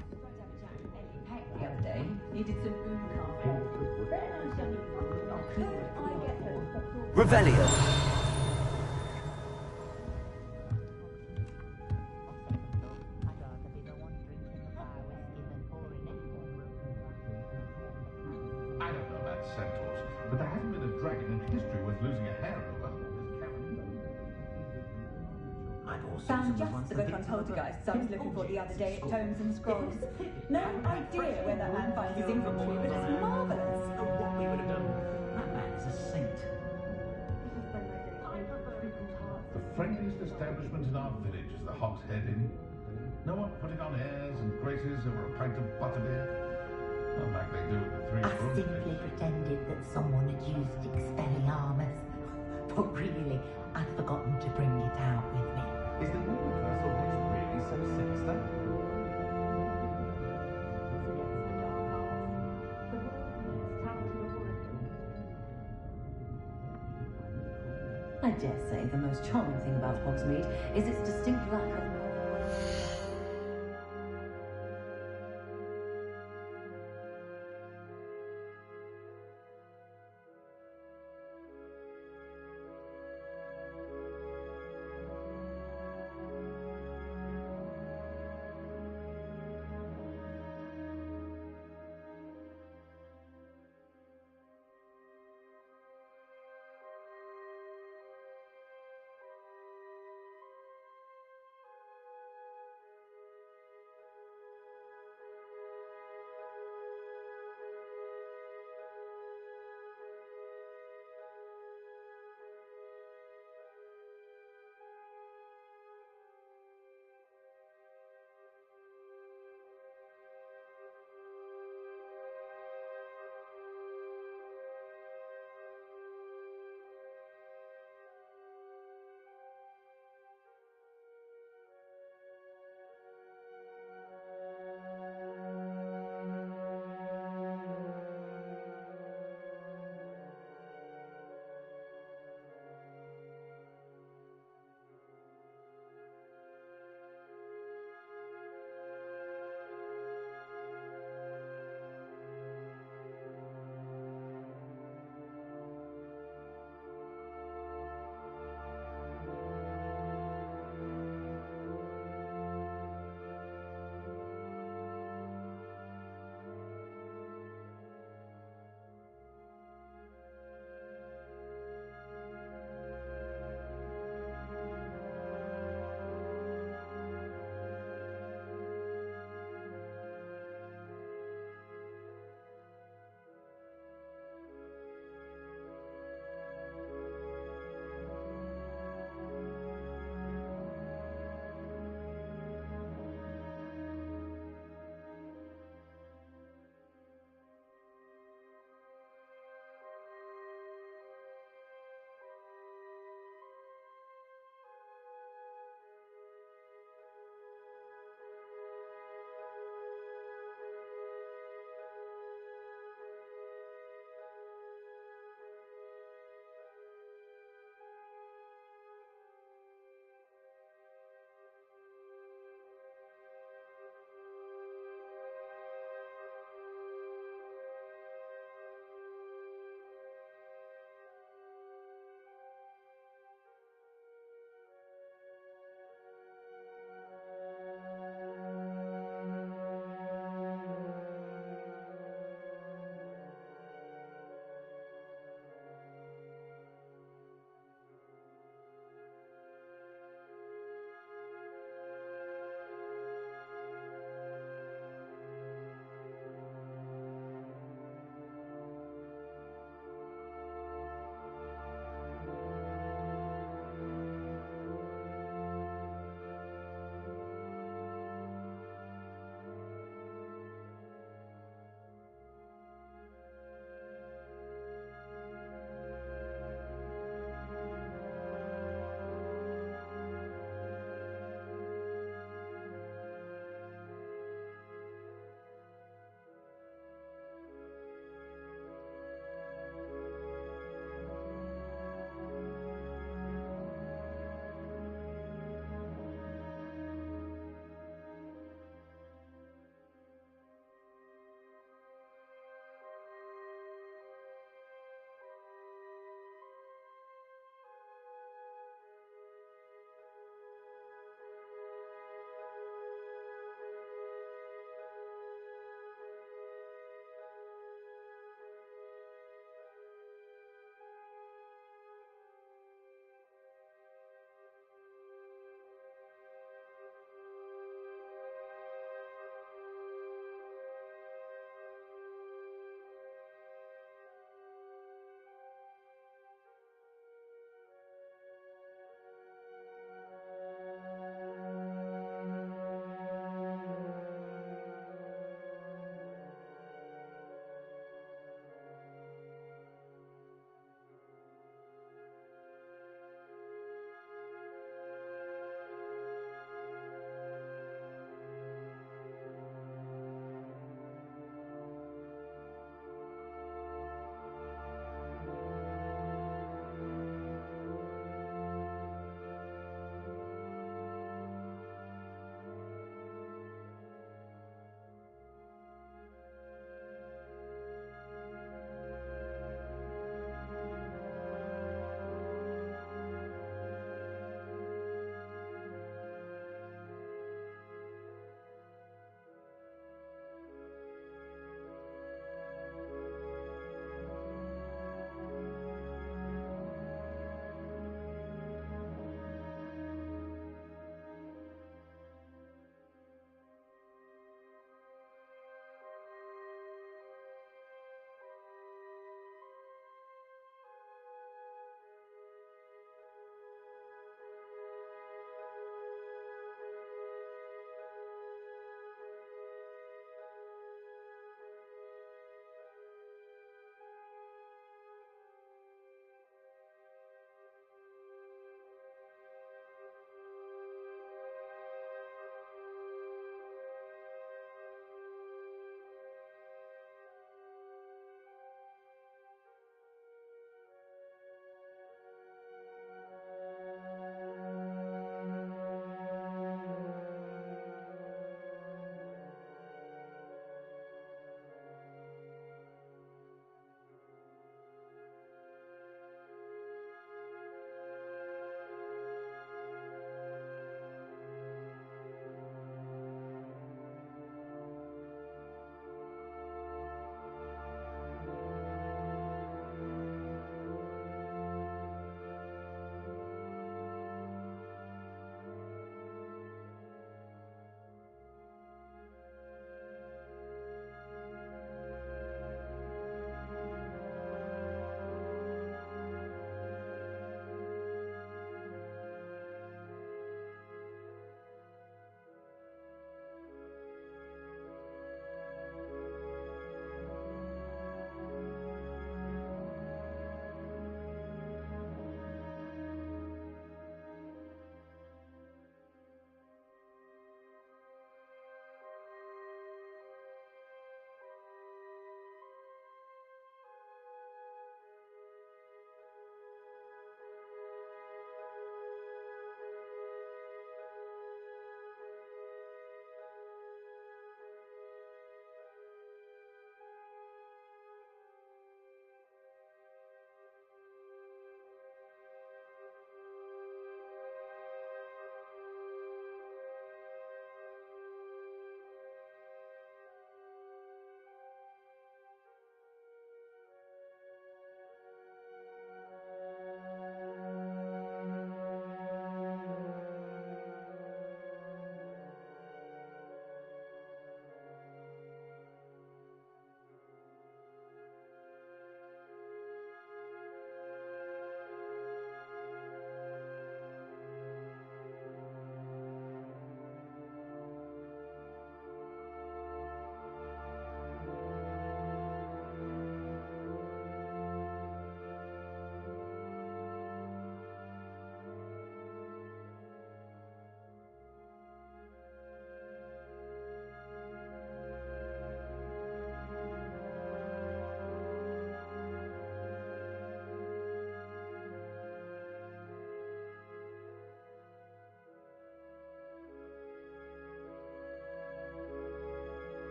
Revelio! I don't know about centaurs, but there hasn't been a dragon in history worth losing a hair over. Found just the book on poltergeists I was looking for the other day at Tomes and Scrolls. No idea where that man finds his infantry, but it's marvellous. What we would have done. That man is a saint. The friendliest establishment in our village is the Hogshead Inn. No one putting on airs and graces over a pint of butterbeer. Not like they do at the Three I Broomsticks. simply pretended that someone had used Expelliarmus. But really, I'd forgotten to bring it out with me. Is the universal witch really so sinister? I dare say the most charming thing about Hogsmeade is its distinct lack of...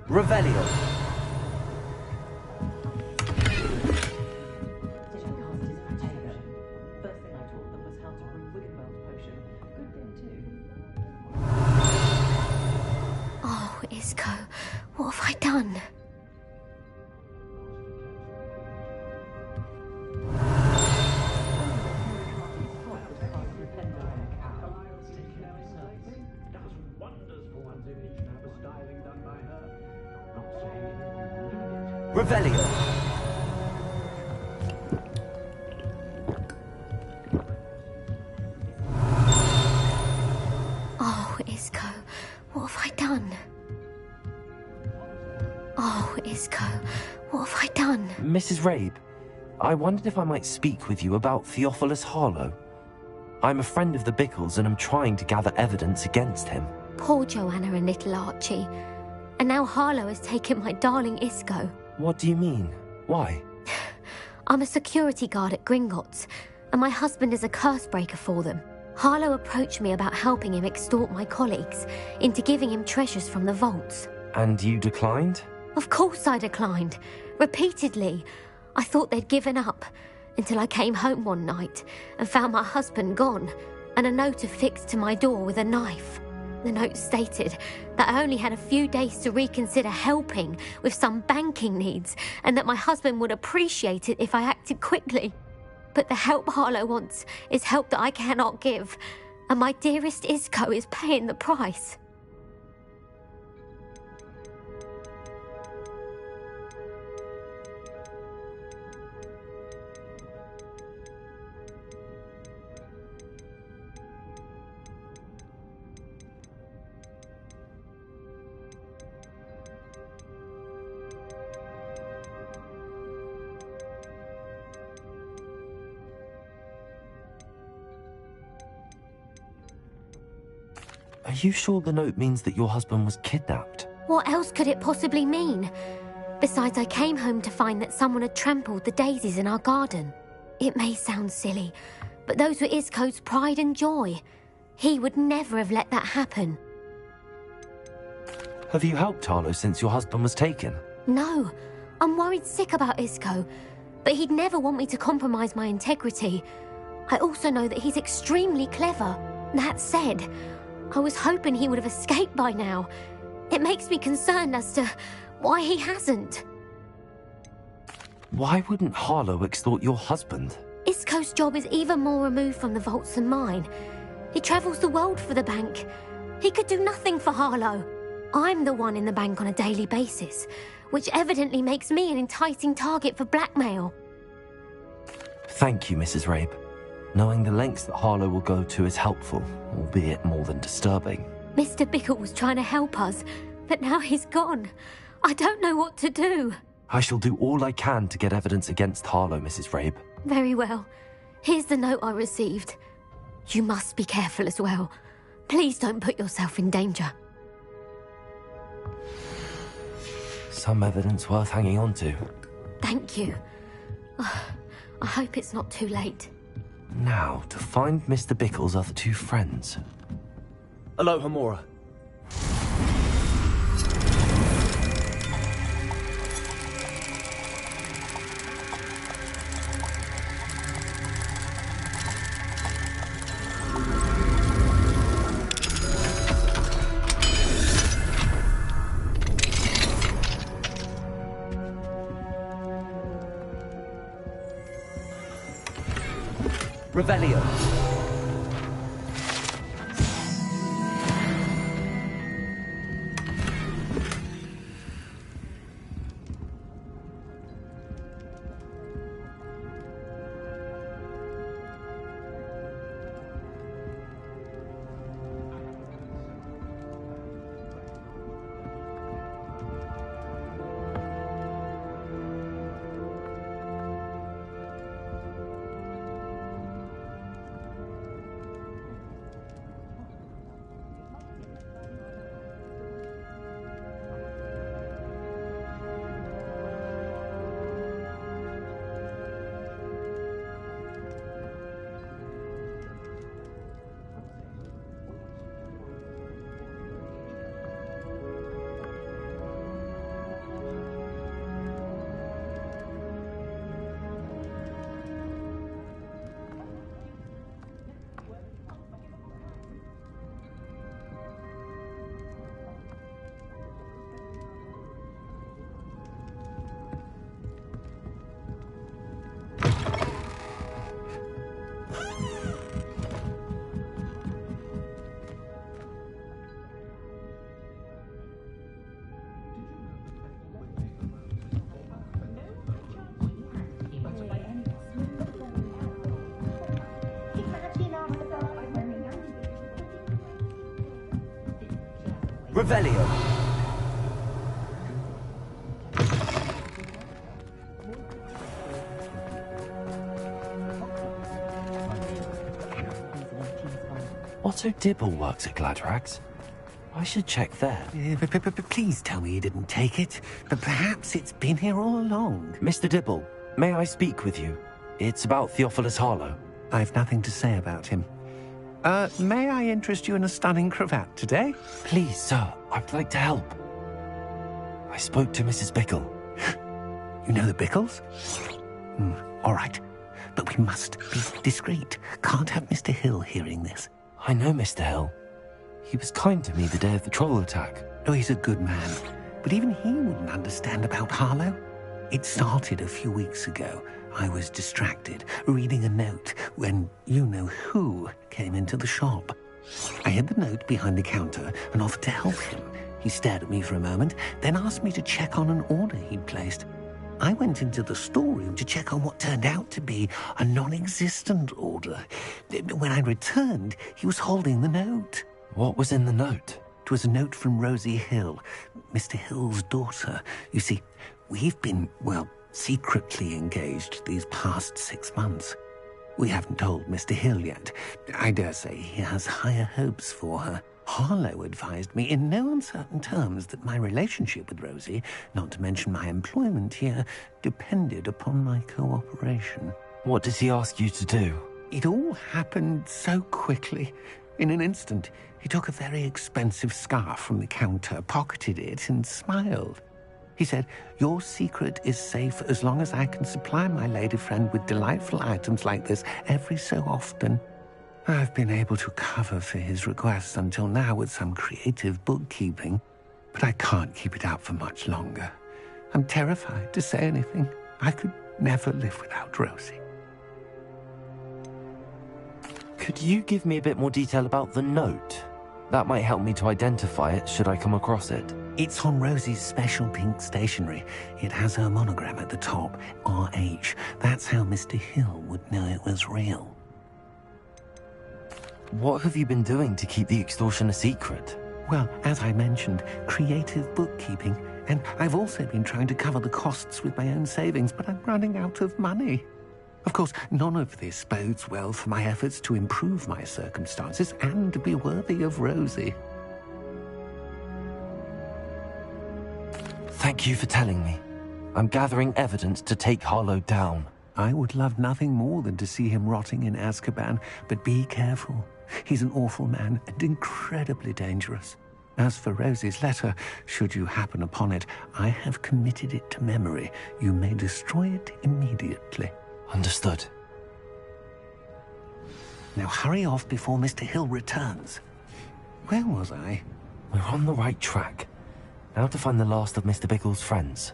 Revelio. Oh, Isco, what have I done? Revelio. Oh, Isco, what have I done? Oh, Isco, what have I done? Mrs. Rabe, I wondered if I might speak with you about Theophilus Harlow. I'm a friend of the Bickles and I'm trying to gather evidence against him. Poor Joanna and little Archie. And now Harlow has taken my darling Isco. What do you mean? Why? I'm a security guard at Gringotts, and my husband is a curse breaker for them. Harlow approached me about helping him extort my colleagues into giving him treasures from the vaults. And you declined? Of course I declined. Repeatedly. I thought they'd given up, until I came home one night and found my husband gone, and a note affixed to my door with a knife. The note stated that I only had a few days to reconsider helping with some banking needs, and that my husband would appreciate it if I acted quickly. But the help Harlow wants is help that I cannot give, and my dearest Isco is paying the price. Are you sure the note means that your husband was kidnapped? What else could it possibly mean? Besides, I came home to find that someone had trampled the daisies in our garden. It may sound silly, but those were Isco's pride and joy. He would never have let that happen. Have you helped Harlow since your husband was taken? No, I'm worried sick about Isco, but he'd never want me to compromise my integrity. I also know that he's extremely clever. That said, I was hoping he would have escaped by now. It makes me concerned as to why he hasn't. Why wouldn't Harlow extort your husband? Isco's job is even more removed from the vaults than mine. He travels the world for the bank. He could do nothing for Harlow. I'm the one in the bank on a daily basis, which evidently makes me an enticing target for blackmail. Thank you, Mrs. Rabe. Knowing the lengths that Harlow will go to is helpful, albeit more than disturbing. Mr. Bickle was trying to help us, but now he's gone. I don't know what to do. I shall do all I can to get evidence against Harlow, Mrs. Rabe. Very well. Here's the note I received. You must be careful as well. Please don't put yourself in danger. Some evidence worth hanging on to. Thank you. I hope it's not too late. Now, to find Mr. Bickle's other two friends. Hello, Hamura. Revelio. Revelio. Otto Dibble works at Gladrags. I should check there. Please tell me you didn't take it. But perhaps it's been here all along. Mr. Dibble, may I speak with you? It's about Theophilus Harlow. I've nothing to say about him. May I interest you in a stunning cravat today? Please, sir, I'd like to help. I spoke to Mrs. Bickle. You know the Bickles? All right. But we must be discreet. Can't have Mr. Hill hearing this. I know Mr. Hill. He was kind to me the day of the troll attack. Oh, he's a good man. But even he wouldn't understand about Harlow. It started a few weeks ago. I was distracted, reading a note, when you-know-who came into the shop. I hid the note behind the counter and offered to help him. He stared at me for a moment, then asked me to check on an order he'd placed. I went into the storeroom to check on what turned out to be a non-existent order. When I returned, he was holding the note. What was in the note? It was a note from Rosie Hill, Mr. Hill's daughter. You see, we've been, secretly engaged these past 6 months. We haven't told Mr. Hill yet. I dare say he has higher hopes for her. Harlow advised me in no uncertain terms that my relationship with Rosie, not to mention my employment here, depended upon my cooperation. What does he ask you to do? It all happened so quickly. In an instant, he took a very expensive scarf from the counter, pocketed it, and smiled. He said, "Your secret is safe as long as I can supply my lady friend with delightful items like this every so often." I've been able to cover for his requests until now with some creative bookkeeping, but I can't keep it up for much longer. I'm terrified to say anything. I could never live without Rosie. Could you give me a bit more detail about the note? That might help me to identify it should I come across it. It's on Rosie's special pink stationery. It has her monogram at the top, RH. That's how Mr. Hill would know it was real. What have you been doing to keep the extortion a secret? Well, as I mentioned, creative bookkeeping. And I've also been trying to cover the costs with my own savings, but I'm running out of money. Of course, none of this bodes well for my efforts to improve my circumstances and to be worthy of Rosie. Thank you for telling me. I'm gathering evidence to take Harlow down. I would love nothing more than to see him rotting in Azkaban, but be careful. He's an awful man and incredibly dangerous. As for Rosie's letter, should you happen upon it, I have committed it to memory. You may destroy it immediately. Understood. Now hurry off before Mr. Hill returns. Where was I? We're on the right track. Now to find the last of Mr. Bickle's friends.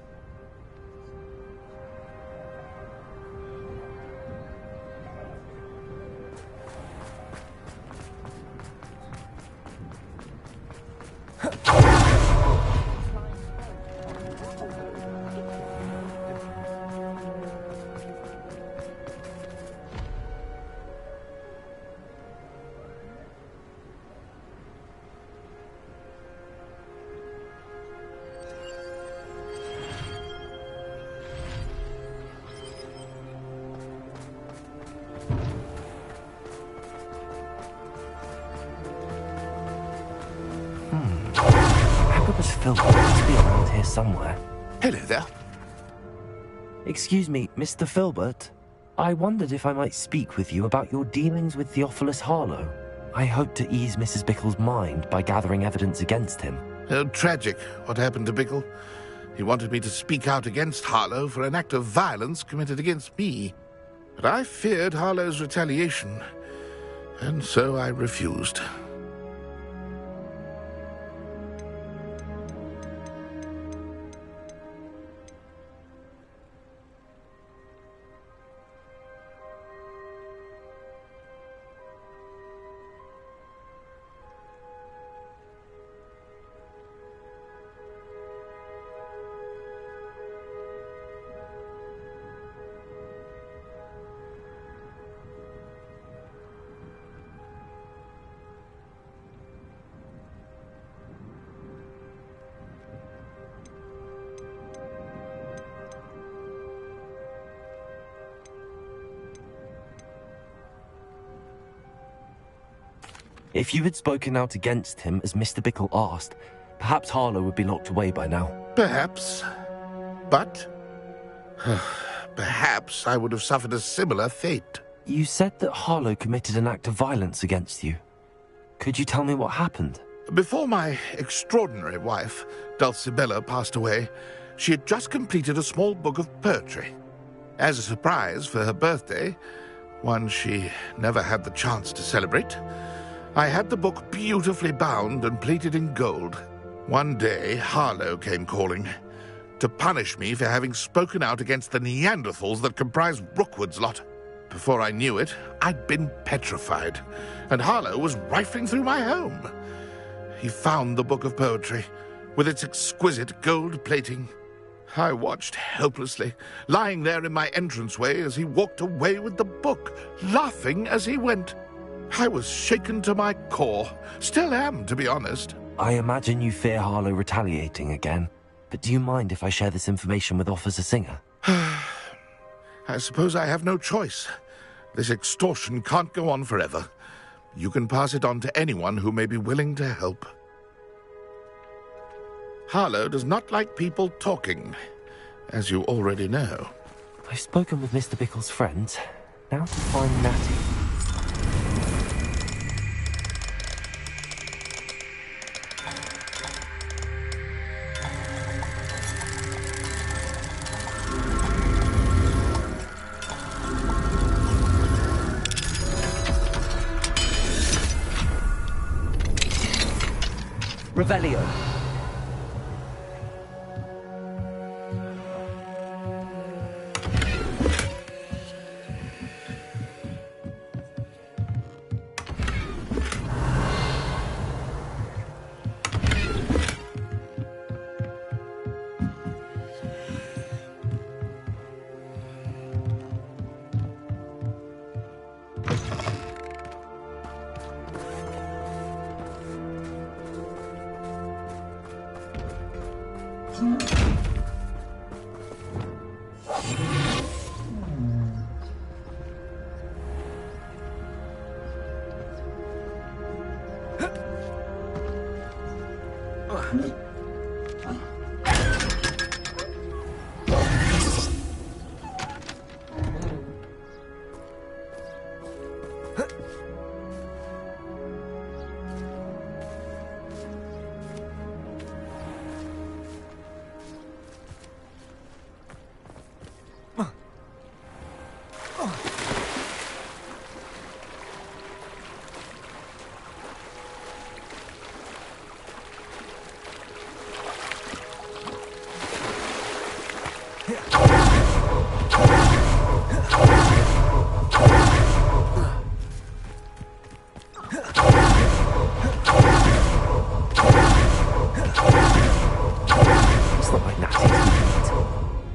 Filbert must be around here somewhere. Hello there. Excuse me, Mr. Filbert. I wondered if I might speak with you about your dealings with Theophilus Harlow. I hope to ease Mrs. Bickle's mind by gathering evidence against him. Tragic, what happened to Bickle. He wanted me to speak out against Harlow for an act of violence committed against me. But I feared Harlow's retaliation, and so I refused. If you had spoken out against him, as Mr. Bickle asked, perhaps Harlow would be locked away by now. Perhaps. But perhaps I would have suffered a similar fate. You said that Harlow committed an act of violence against you. Could you tell me what happened? Before my extraordinary wife, Dulcibella, passed away, she had just completed a small book of poetry. As a surprise for her birthday, one she never had the chance to celebrate, I had the book beautifully bound and plated in gold. One day, Harlow came calling to punish me for having spoken out against the Neanderthals that comprise Rookwood's lot. Before I knew it, I'd been petrified, and Harlow was rifling through my home. He found the book of poetry, with its exquisite gold plating. I watched helplessly, lying there in my entranceway as he walked away with the book, laughing as he went. I was shaken to my core. Still am, to be honest. I imagine you fear Harlow retaliating again, but do you mind if I share this information with Officer Singer? I suppose I have no choice. This extortion can't go on forever. You can pass it on to anyone who may be willing to help. Harlow does not like people talking, as you already know. I've spoken with Mr. Bickle's friends. Now to find Natty. Revelio.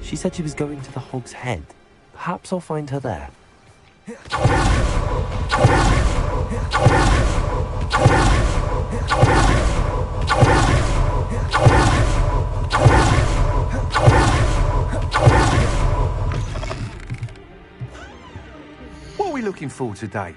She said she was going to the Hog's Head. Perhaps I'll find her there. What are we looking for today?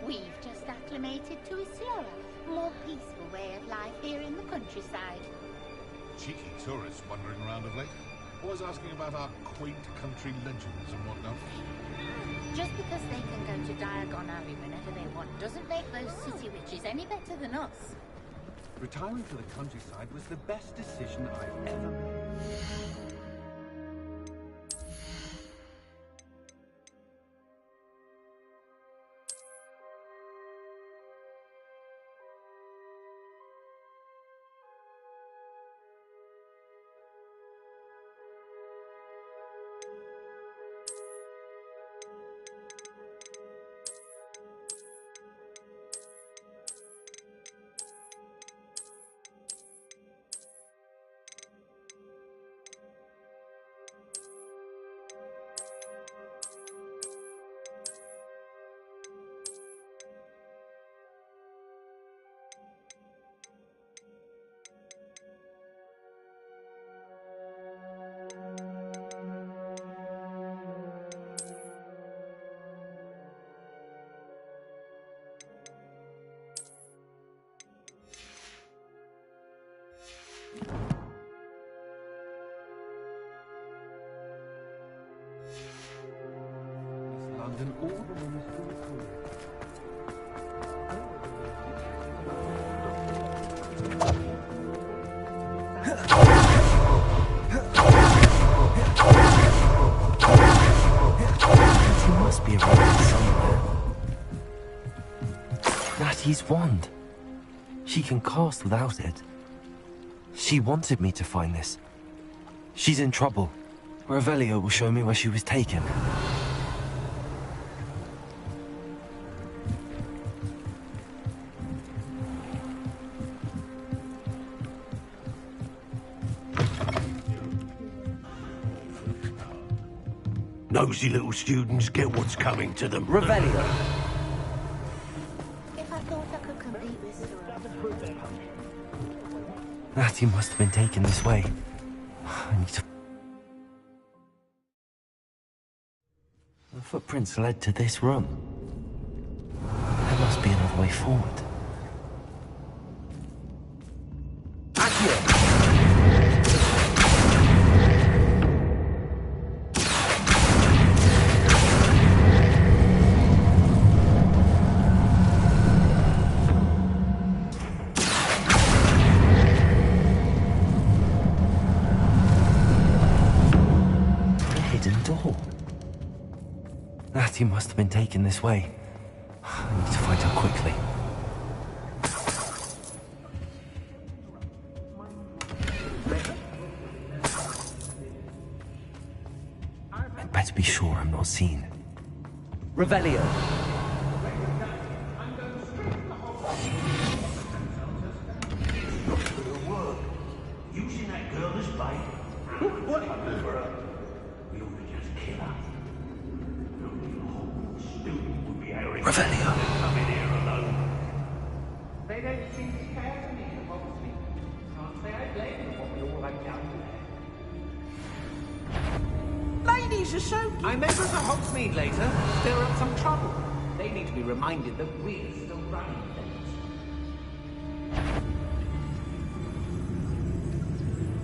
We've just acclimated to a slower, more peaceful way of life here in the countryside. Cheeky tourists wandering around of late. Always asking about our quaint country legends and whatnot. Just because they can go to Diagon Alley whenever they want doesn't make those city witches any better than us. Retiring to the countryside was the best decision I've ever made. London all the ministers for He must be around somewhere. Natty's wand. She can cast without it. She wanted me to find this. She's in trouble. Revelio will show me where she was taken. Nosy little students get what's coming to them. Revelio. If I thought I could complete this story. Natty must have been taken this way. I need to... The footprints led to this room. There must be another way forward. Natty must have been taken this way. I need to find her quickly. I'd better be sure I'm not seen. Revelio. Using that girl as bait. What happened to her? We ought to just kill her. Revelio. Come in here alone. They don't seem to care for me, obviously. Can't say I blame them what we all went down there. Ladies are so... I met her at Hogsmeade later. Stir up some trouble. They need to be reminded that we're still running things.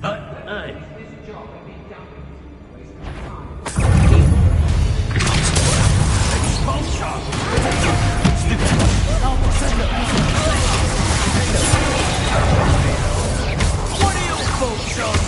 Hey. This job had been done. What are you folks on?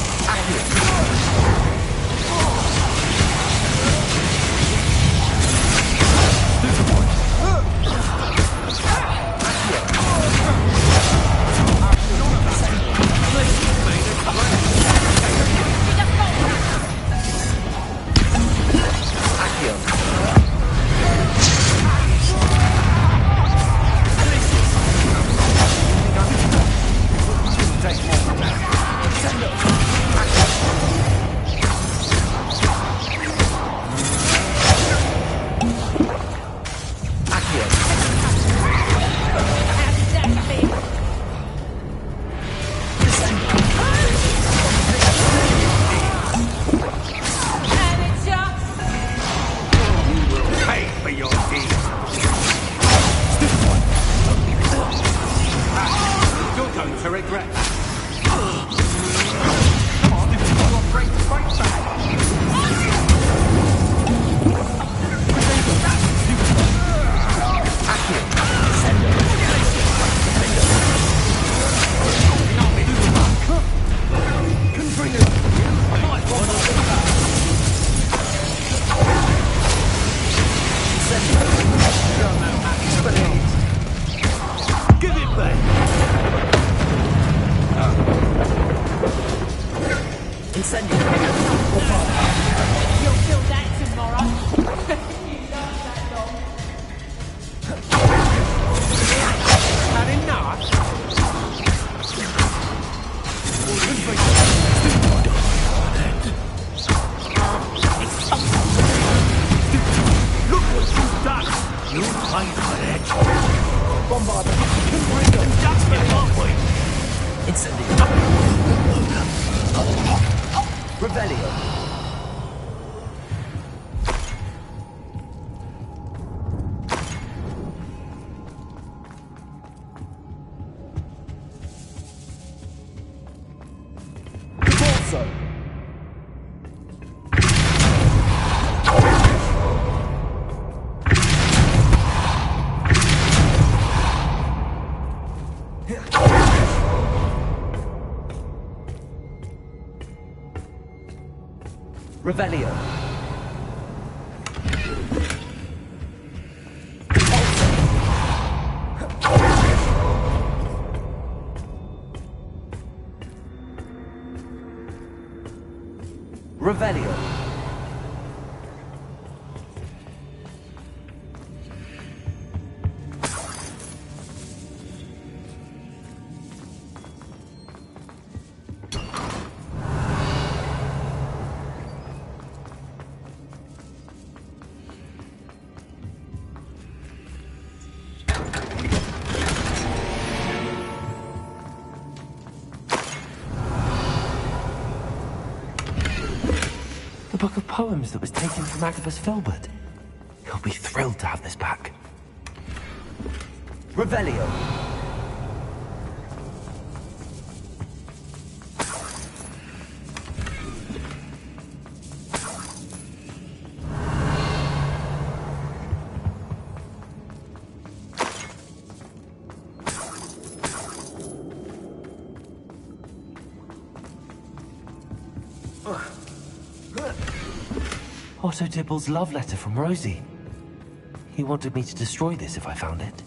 Revelio. Revelio. The book of poems that was taken from Agabus Filbert. He'll be thrilled to have this back. Revelio. Otto Dibble's love letter from Rosie. He wanted me to destroy this if I found it.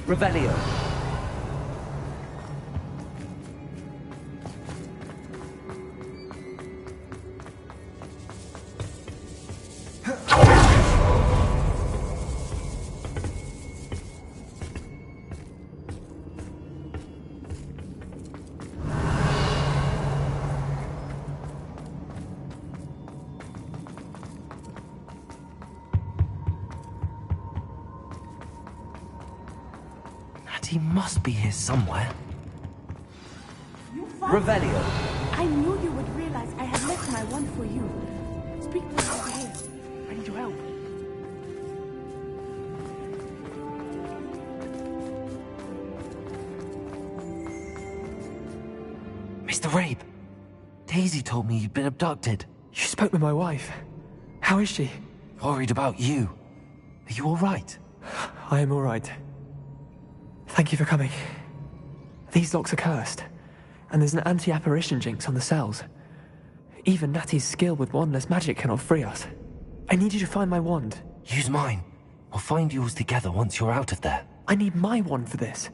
Revelio. He must be here somewhere. Revelio. I knew you would realize I had left my wand for you. Speak to me over here. I need your help. Mr. Rabe, Daisy told me you'd been abducted. You spoke with my wife. How is she? Worried about you. Are you all right? I am all right. Thank you for coming. These locks are cursed, and there's an anti-apparition jinx on the cells. Even Natty's skill with wandless magic cannot free us. I need you to find my wand. Use mine. We'll find yours together once you're out of there. I need my wand for this.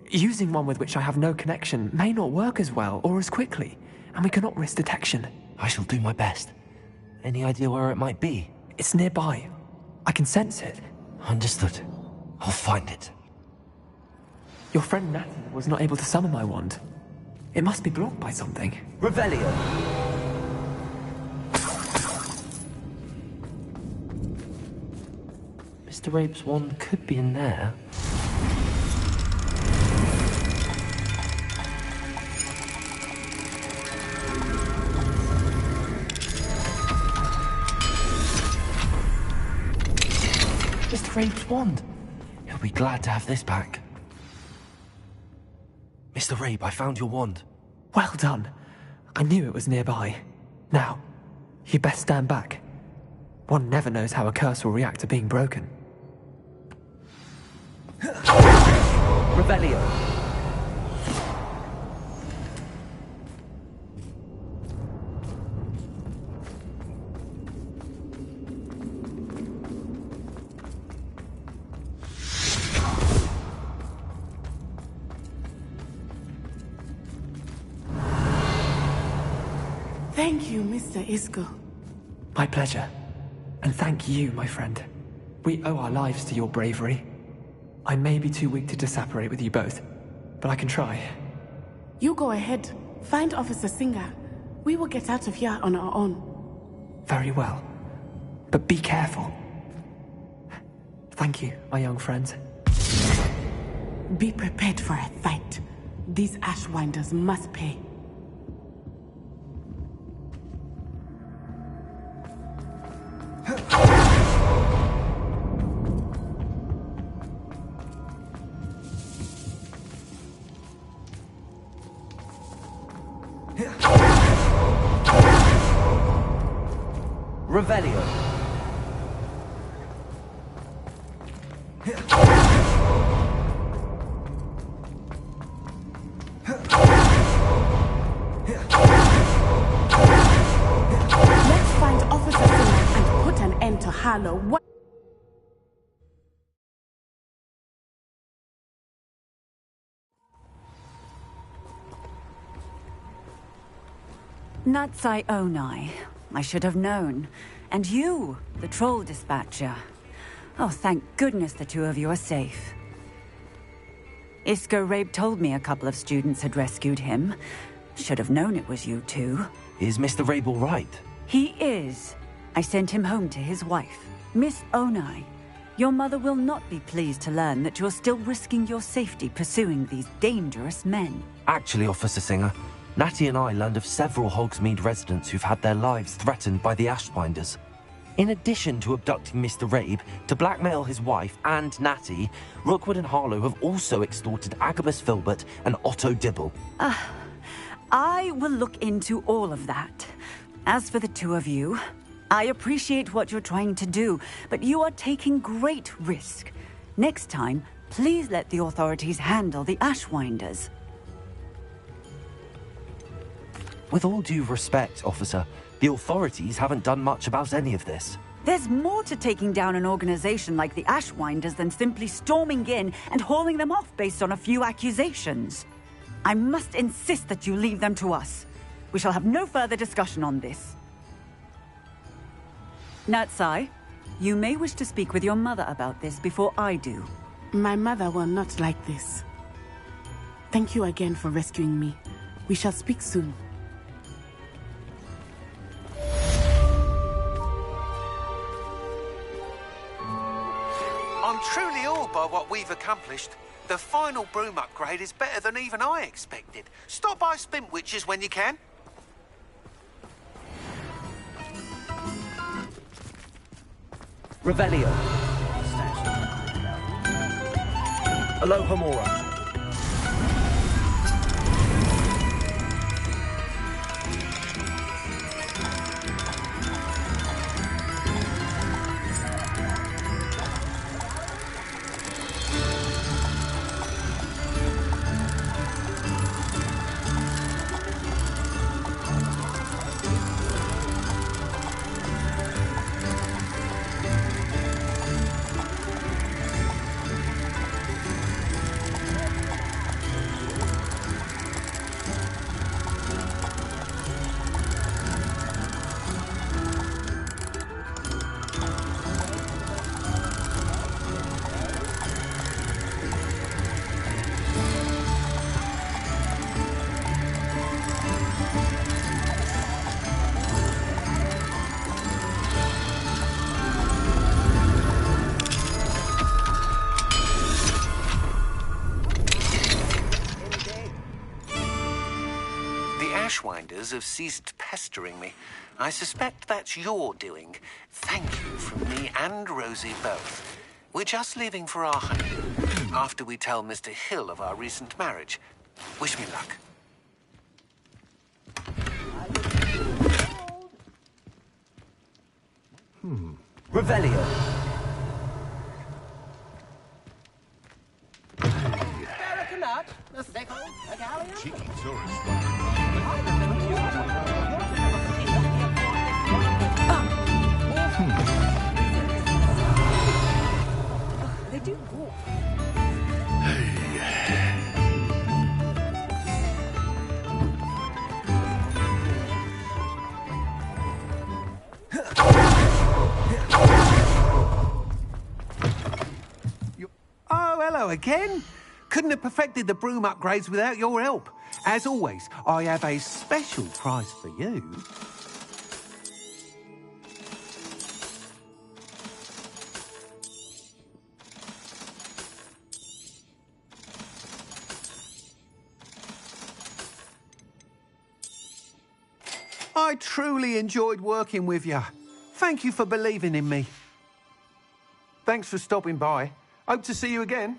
Using one with which I have no connection may not work as well or as quickly, and we cannot risk detection. I shall do my best. Any idea where it might be? It's nearby. I can sense it. Understood. I'll find it. Your friend Natty was not able to summon my wand. It must be blocked by something. Revelio. Mr. Rabe's wand could be in there. Mr. Rabe's wand. He'll be glad to have this back. Mr. Rabe, I found your wand. Well done. I knew it was nearby. Now, you best stand back. One never knows how a curse will react to being broken. Revelio. Thank you, Mr. Isco. My pleasure. And thank you, my friend. We owe our lives to your bravery. I may be too weak to disapparate with you both, but I can try. You go ahead. Find Officer Singer. We will get out of here on our own. Very well. But be careful. Thank you, my young friends. Be prepared for a fight. These Ashwinders must pay. Revelio. Natsai Onai. I should have known. And you, the troll dispatcher. Oh, thank goodness the two of you are safe. Isco Rabe told me a couple of students had rescued him. Should have known it was you two. Is Mr. Rabe all right? He is. I sent him home to his wife, Miss Onai. Your mother will not be pleased to learn that you're still risking your safety pursuing these dangerous men. Actually, Officer Singer, Natty and I learned of several Hogsmeade residents who've had their lives threatened by the Ashwinders. In addition to abducting Mr. Rabe to blackmail his wife and Natty, Rookwood and Harlow have also extorted Agabus Filbert and Otto Dibble. I will look into all of that. As for the two of you, I appreciate what you're trying to do, but you are taking great risk. Next time, please let the authorities handle the Ashwinders. With all due respect, officer, the authorities haven't done much about any of this. There's more to taking down an organization like the Ashwinders than simply storming in and hauling them off based on a few accusations. I must insist that you leave them to us. We shall have no further discussion on this. Natsai, you may wish to speak with your mother about this before I do. My mother will not like this. Thank you again for rescuing me. We shall speak soon. I'm truly awed by what we've accomplished. The final broom upgrade is better than even I expected. Stop by Spintwitches when you can. Revelio. Alohomora. Ashwinders have ceased pestering me. I suspect that's your doing. Thank you from me and Rosie both. We're just leaving for our honeymoon after we tell Mr. Hill of our recent marriage. Wish me luck. Revelio. Cheeky tourist. They do walk. Oh, hello again. Couldn't have perfected the broom upgrades without your help. As always, I have a special prize for you. I truly enjoyed working with you. Thank you for believing in me. Thanks for stopping by. Hope to see you again.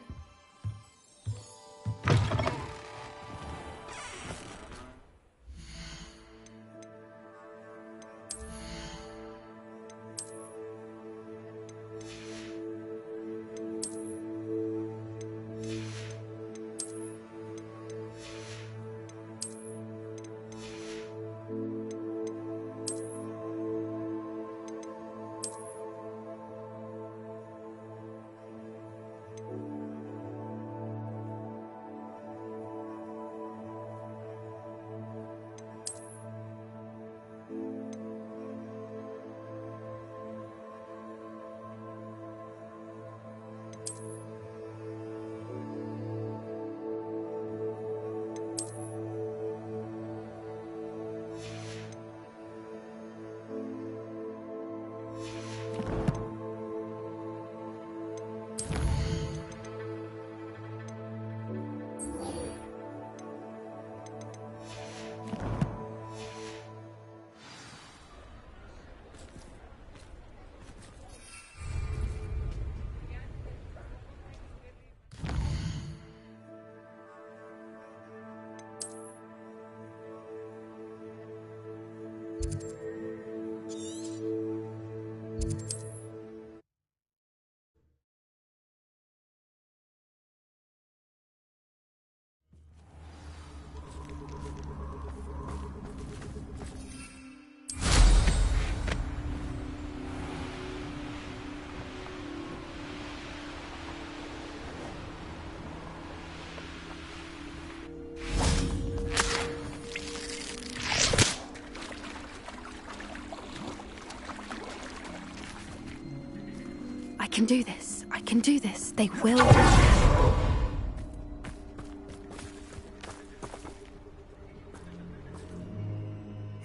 can do this. I can do this. They will.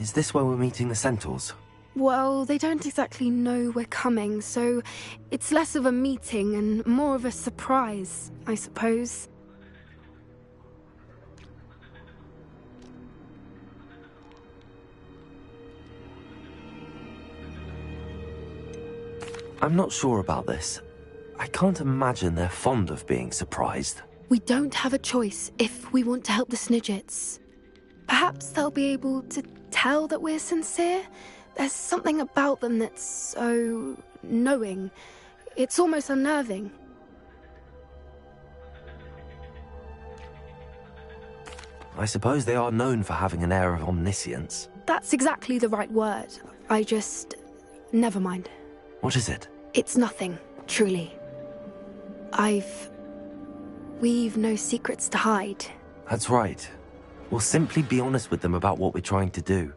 Is this where we're meeting the Centaurs? Well, they don't exactly know we're coming, so it's less of a meeting and more of a surprise, I suppose. I'm not sure about this. I can't imagine they're fond of being surprised. We don't have a choice if we want to help the Snidgets. Perhaps they'll be able to tell that we're sincere? There's something about them that's so knowing. It's almost unnerving. I suppose they are known for having an air of omniscience. That's exactly the right word. Never mind. What is it? It's nothing, truly. We've no secrets to hide. That's right. We'll simply be honest with them about what we're trying to do.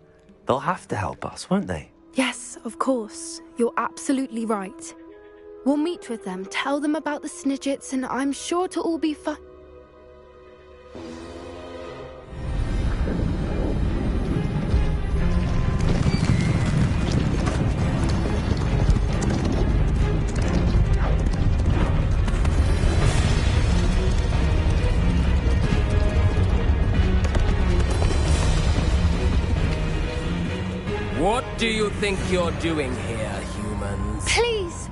They'll have to help us, won't they? Yes, of course. You're absolutely right. We'll meet with them, tell them about the Snidgets, and I'm sure to all be fine. What do you think you're doing here, humans? Please!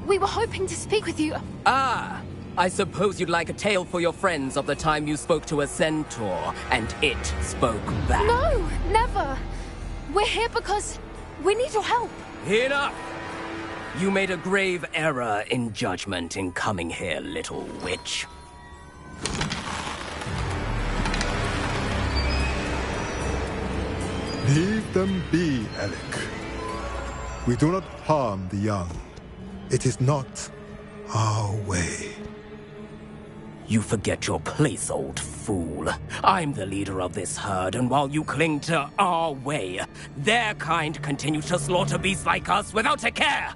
We were hoping to speak with you. Ah! I suppose you'd like a tale for your friends of the time you spoke to a centaur, and it spoke back. No! Never! We're here because we need your help. Enough! You made a grave error in judgment in coming here, little witch. Leave them be, Alec. We do not harm the young. It is not our way. You forget your place, old fool. I'm the leader of this herd, and while you cling to our way, their kind continue to slaughter beasts like us without a care!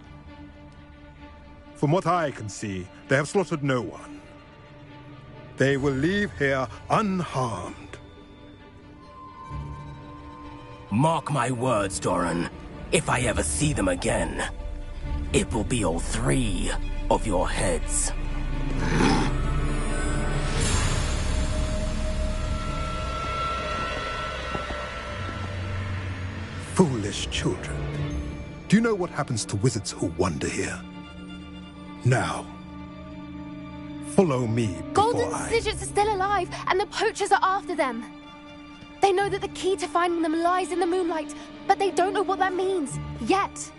From what I can see, they have slaughtered no one. They will leave here unharmed. Mark my words, Doran. If I ever see them again, it will be all 3 of your heads. Foolish children. Do you know what happens to wizards who wander here? Now, follow me Golden before Snidgets are still alive, and the poachers are after them. They know that the key to finding them lies in the moonlight, but they don't know what that means, yet.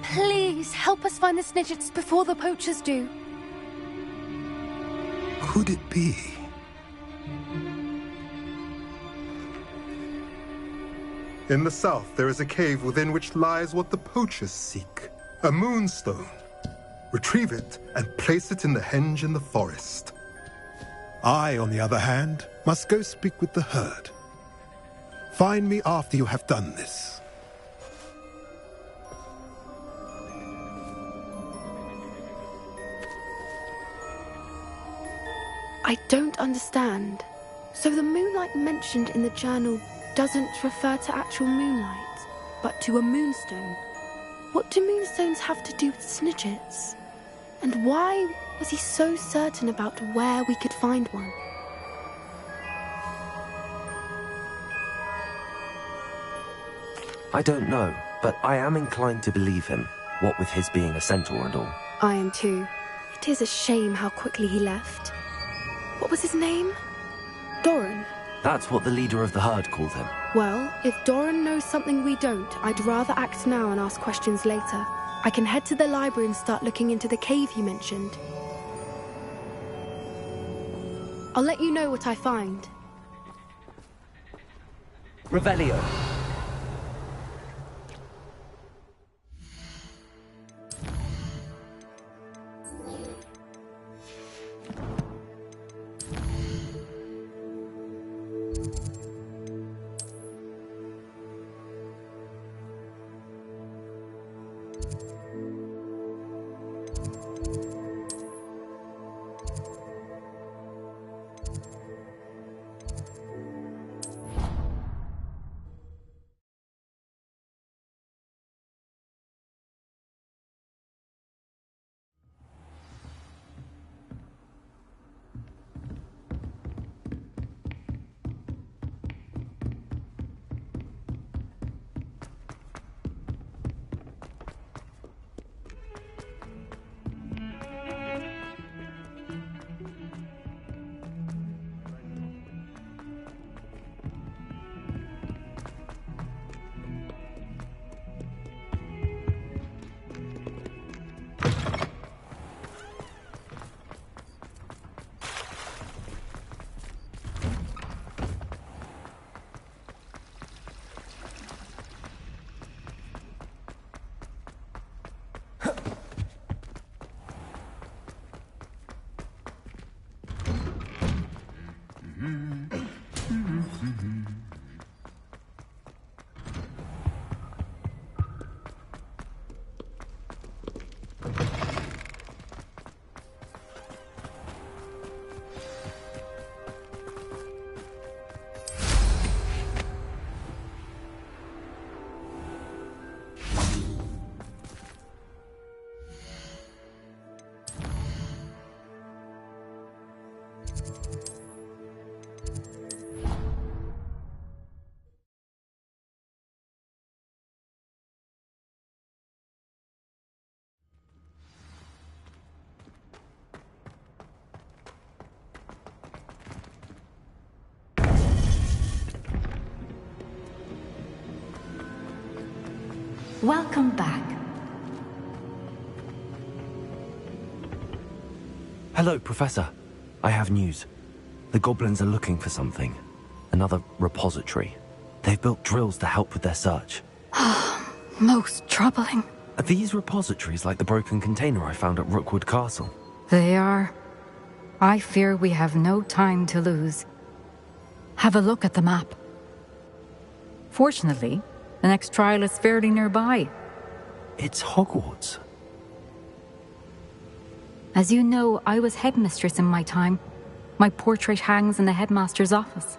Please, help us find the Snidgets before the poachers do. Could it be? In the south, there is a cave within which lies what the poachers seek. A moonstone. Retrieve it and place it in the henge in the forest. I, on the other hand, must go speak with the herd. Find me after you have done this. I don't understand. So the moonlight mentioned in the journal doesn't refer to actual moonlight, but to a moonstone. What do moonstones have to do with Snidgets? And why was he so certain about where we could find one? I don't know, but I am inclined to believe him, what with his being a centaur and all. I am too. It is a shame how quickly he left. What was his name? Doran. That's what the leader of the herd called him. Well, if Doran knows something we don't, I'd rather act now and ask questions later. I can head to the library and start looking into the cave you mentioned. I'll let you know what I find. Revelio. Welcome back. Hello, Professor. I have news. The goblins are looking for something. Another repository. They've built drills to help with their search. Most troubling. Are these repositories like the broken container I found at Rookwood Castle? They are. I fear we have no time to lose. Have a look at the map. Fortunately, the next trial is fairly nearby. It's Hogwarts. As you know, I was headmistress in my time. My portrait hangs in the headmaster's office.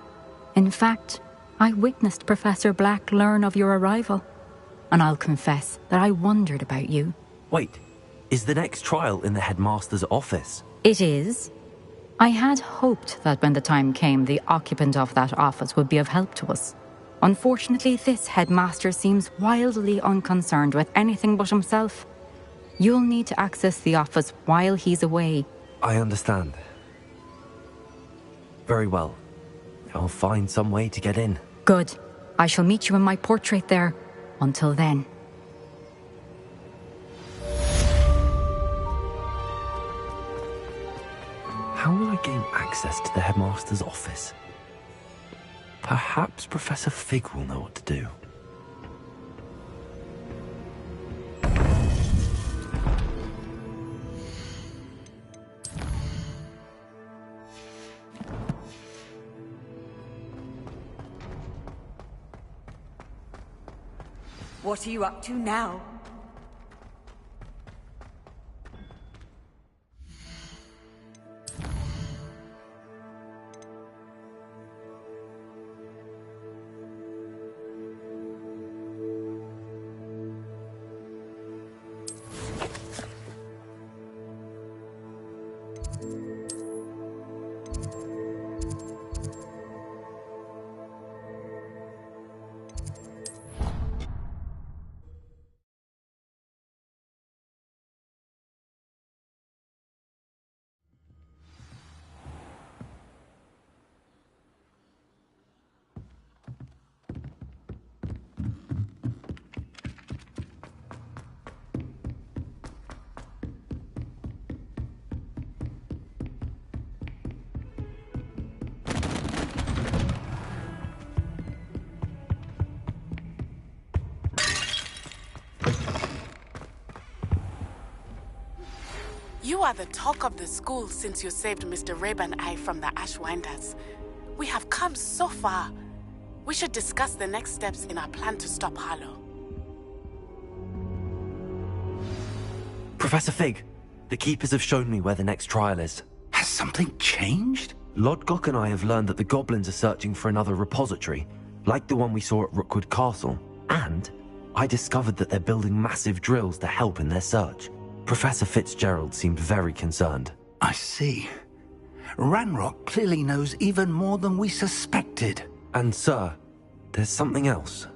In fact, I witnessed Professor Black learn of your arrival. And I'll confess that I wondered about you. Wait, is the next trial in the headmaster's office? It is. I had hoped that when the time came, the occupant of that office would be of help to us. Unfortunately, this headmaster seems wildly unconcerned with anything but himself. You'll need to access the office while he's away. I understand. Very well. I'll find some way to get in. Good. I shall meet you in my portrait there. Until then. How will I gain access to the headmaster's office? Perhaps Professor Fig will know what to do. What are you up to now? You are the talk of the school since you saved Mr. Rabe and I from the Ashwinders. We have come so far. We should discuss the next steps in our plan to stop Harlow. Professor Fig, the Keepers have shown me where the next trial is. Has something changed? Lodgok and I have learned that the goblins are searching for another repository, like the one we saw at Rookwood Castle. And I discovered that they're building massive drills to help in their search. Professor Fitzgerald seemed very concerned. I see. Ranrock clearly knows even more than we suspected. And sir, there's something else.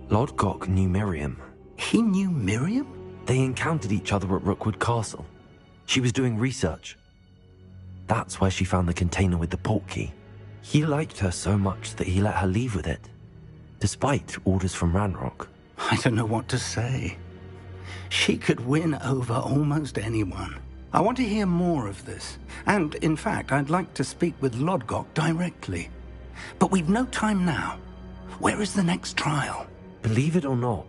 Lodgok knew Miriam. He knew Miriam? They encountered each other at Rookwood Castle. She was doing research. That's where she found the container with the portkey. He liked her so much that he let her leave with it, despite orders from Ranrock. I don't know what to say. She could win over almost anyone. I want to hear more of this. And, in fact, I'd like to speak with Lodgok directly. But we've no time now. Where is the next trial? Believe it or not,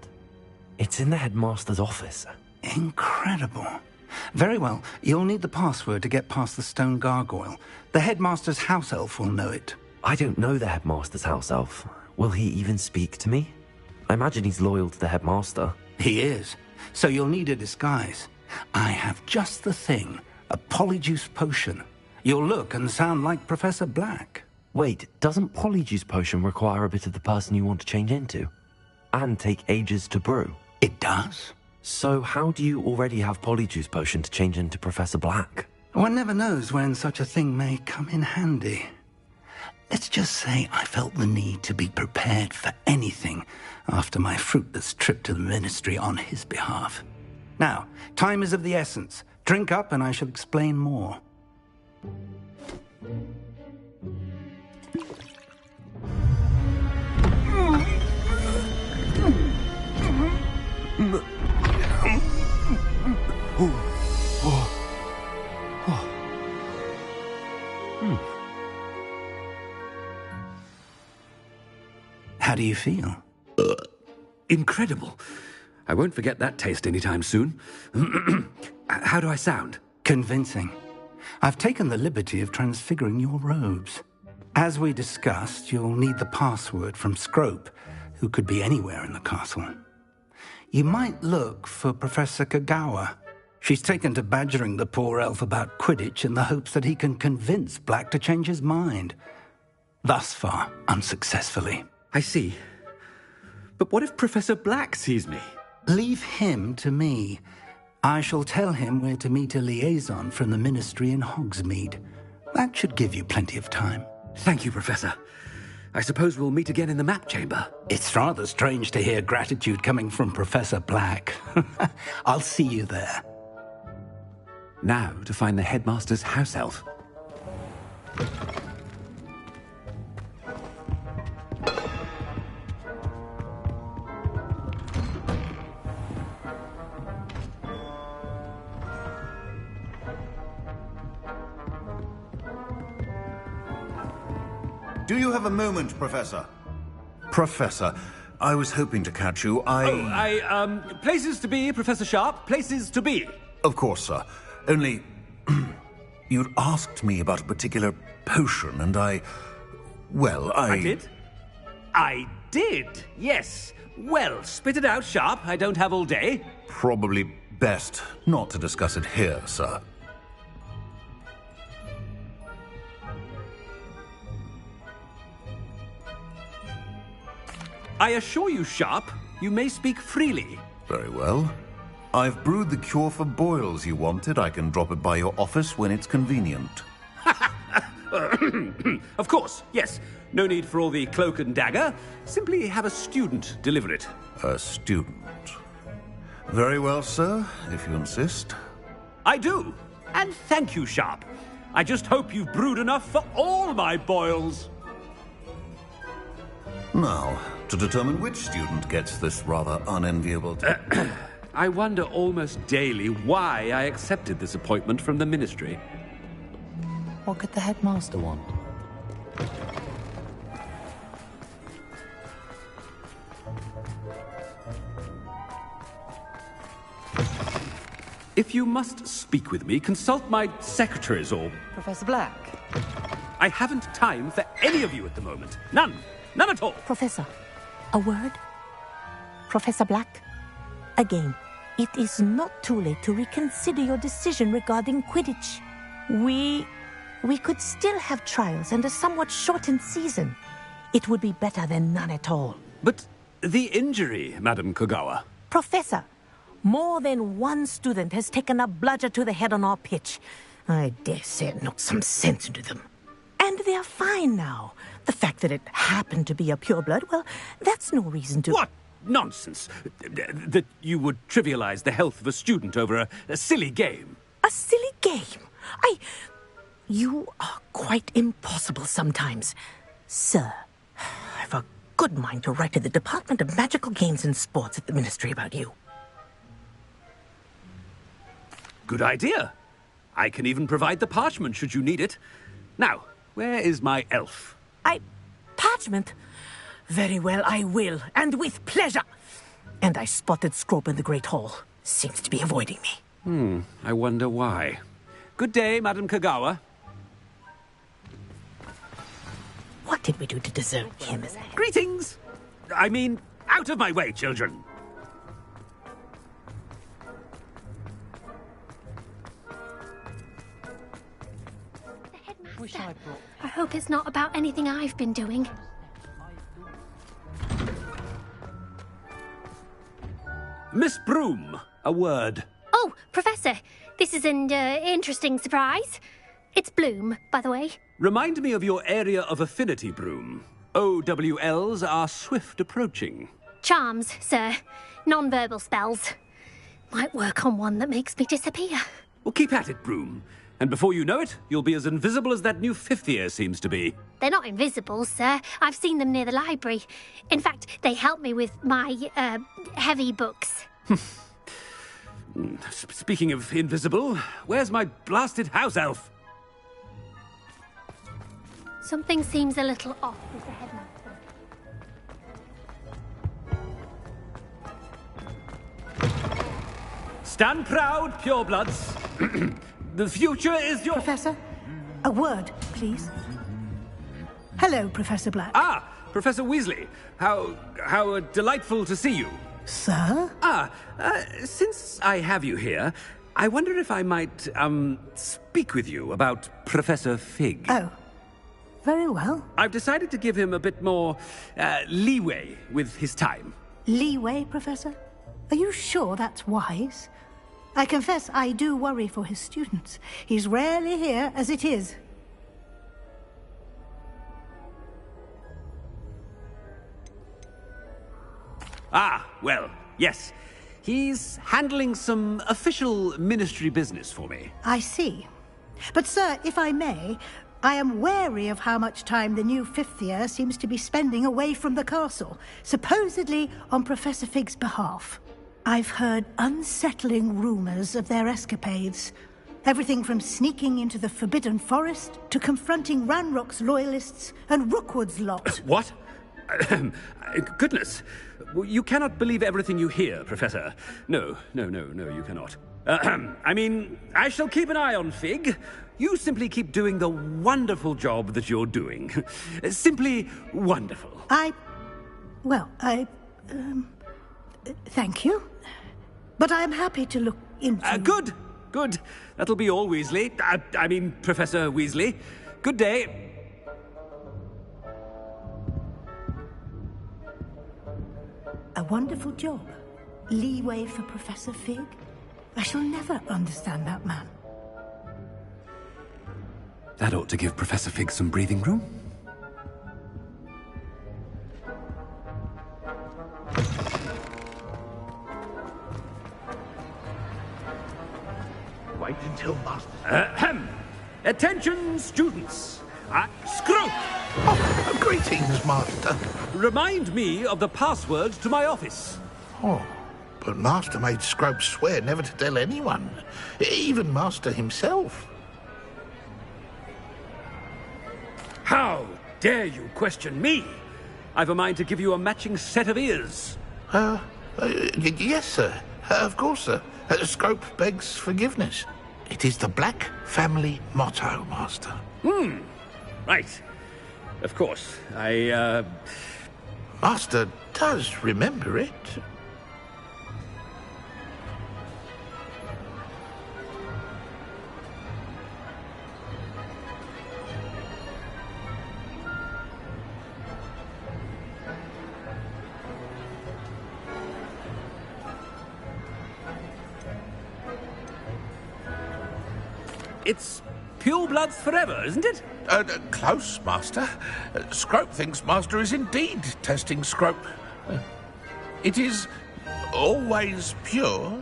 it's in the headmaster's office. Incredible. Very well. You'll need the password to get past the stone gargoyle. The headmaster's house elf will know it. I don't know the headmaster's house elf. Will he even speak to me? I imagine he's loyal to the headmaster. He is. So you'll need a disguise. I have just the thing. A polyjuice potion. You'll look and sound like Professor Black. Wait, doesn't Polyjuice Potion require a bit of the person you want to change into? And take ages to brew? It does. So how do you already have Polyjuice Potion to change into Professor Black? One never knows when such a thing may come in handy. Let's just say I felt the need to be prepared for anything after my fruitless trip to the Ministry on his behalf. Now, time is of the essence. Drink up and I shall explain more. How do you feel? Incredible. I won't forget that taste anytime soon. How do I sound? Convincing. I've taken the liberty of transfiguring your robes. As we discussed, you'll need the password from Scrope, who could be anywhere in the castle. You might look for Professor Kagawa. She's taken to badgering the poor elf about Quidditch in the hopes that he can convince Black to change his mind. Thus far, unsuccessfully. I see. But what if Professor Black sees me? Leave him to me. I shall tell him where to meet a liaison from the Ministry in Hogsmeade. That should give you plenty of time. Thank you, Professor. I suppose we'll meet again in the map chamber. It's rather strange to hear gratitude coming from Professor Black. I'll see you there. Now to find the headmaster's house elf. Do you have a moment, Professor? Professor, I was hoping to catch you. Places to be, Professor Sharp. Places to be. Of course, sir. Only, you'd asked me about a particular potion, and I did? I did, yes. Well, spit it out, Sharp. I don't have all day. Probably best not to discuss it here, sir. I assure you, Sharp, you may speak freely. Very well. I've brewed the cure for boils you wanted. I can drop it by your office when it's convenient. Of course, yes. No need for all the cloak and dagger. Simply have a student deliver it. A student? Very well, sir, if you insist. I do. And thank you, Sharp. I just hope you've brewed enough for all my boils. Now, to determine which student gets this rather unenviable... I wonder almost daily why I accepted this appointment from the Ministry. What could the headmaster want? If you must speak with me, consult my secretaries or... Professor Black? I haven't time for any of you at the moment. None. None at all. Professor, a word? Professor Black? Again, it is not too late to reconsider your decision regarding Quidditch. We could still have trials and a somewhat shortened season. It would be better than none at all. But the injury, Madam Kogawa. Professor, more than one student has taken a bludger to the head on our pitch. I dare say it knocked some sense into them. And they're fine now. The fact that it happened to be a pureblood, well, that's no reason to... What nonsense! That you would trivialize the health of a student over a silly game. A silly game? You are quite impossible sometimes. Sir, I've a good mind to write to the Department of Magical Games and Sports at the Ministry about you. Good idea. I can even provide the parchment should you need it. Now, where is my elf? Parchment? Very well, I will, and with pleasure. And I spotted Scrope in the Great Hall. Seems to be avoiding me. I wonder why. Good day, Madam Kagawa. What did we do to deserve him as a... Greetings! I mean, out of my way, children! I hope it's not about anything I've been doing. Miss Broom, a word. Oh, Professor, this is an interesting surprise. It's Bloom, by the way. Remind me of your area of affinity, Broom. OWLs are swift approaching. Charms, sir. Non-verbal spells. Might work on one that makes me disappear. Well, keep at it, Broom. And before you know it, you'll be as invisible as that new fifth year seems to be. They're not invisible, sir. I've seen them near the library. In fact, they help me with my, heavy books. Speaking of invisible, where's my blasted house elf? Something seems a little off with the headmaster. Stand proud, purebloods. The future is your... Professor, a word, please. Hello, Professor Black. Ah, Professor Weasley. How delightful to see you. Sir? Since I have you here, I wonder if I might, speak with you about Professor Fig. Oh, very well. I've decided to give him a bit more, leeway with his time. Leeway, Professor? Are you sure that's wise? I confess I do worry for his students. He's rarely here as it is. Ah, well, yes. He's handling some official ministry business for me. I see. But, sir, if I may, I am wary of how much time the new fifth year seems to be spending away from the castle, supposedly on Professor Fig's behalf. I've heard unsettling rumors of their escapades. Everything from sneaking into the Forbidden Forest to confronting Ranrock's loyalists and Rookwood's lot. What? Goodness. You cannot believe everything you hear, Professor. No, you cannot. I mean, I shall keep an eye on Fig. You simply keep doing the wonderful job that you're doing. Simply wonderful. Thank you. But I'm happy to look into... Good. That'll be all, Weasley. I mean, Professor Weasley. Good day. A wonderful job. Leeway for Professor Fig. I shall never understand that man. That ought to give Professor Fig some breathing room. Wait until Master... Attention, students. Scrope! Oh, greetings, Master. Remind me of the password to my office. Oh, but Master made Scrope swear never to tell anyone, even Master himself. How dare you question me? I've a mind to give you a matching set of ears. Yes, sir. Of course, sir. Scrope begs forgiveness. It is the Black family motto, Master. Right. Of course. Master does remember it. It's purebloods forever, isn't it? Close, Master. Scrope thinks Master is indeed testing Scrope. It is always pure.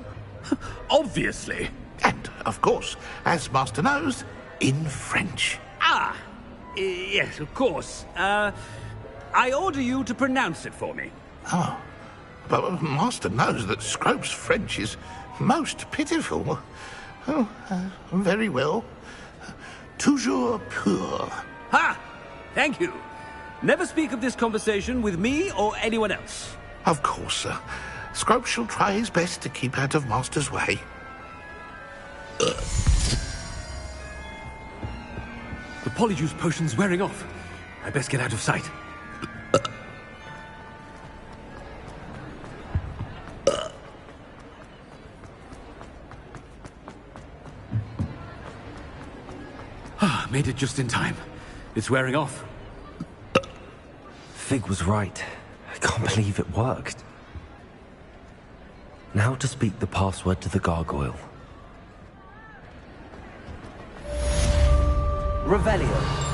Obviously. And, of course, as Master knows, in French. Yes, of course. I order you to pronounce it for me. Oh, but Master knows that Scrope's French is most pitiful. Oh, very well. Toujours pur. Ha! Thank you. Never speak of this conversation with me or anyone else. Of course, sir. Scrope shall try his best to keep out of Master's way. The polyjuice potion's wearing off. I best get out of sight. Made it just in time. It's wearing off. Fig was right. I can't believe it worked. Now to speak the password to the gargoyle. Revelio.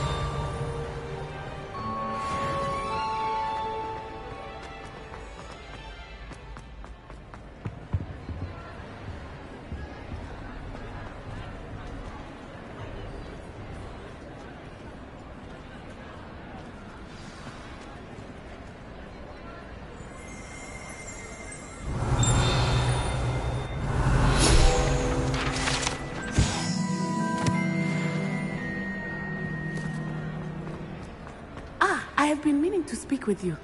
To speak with you.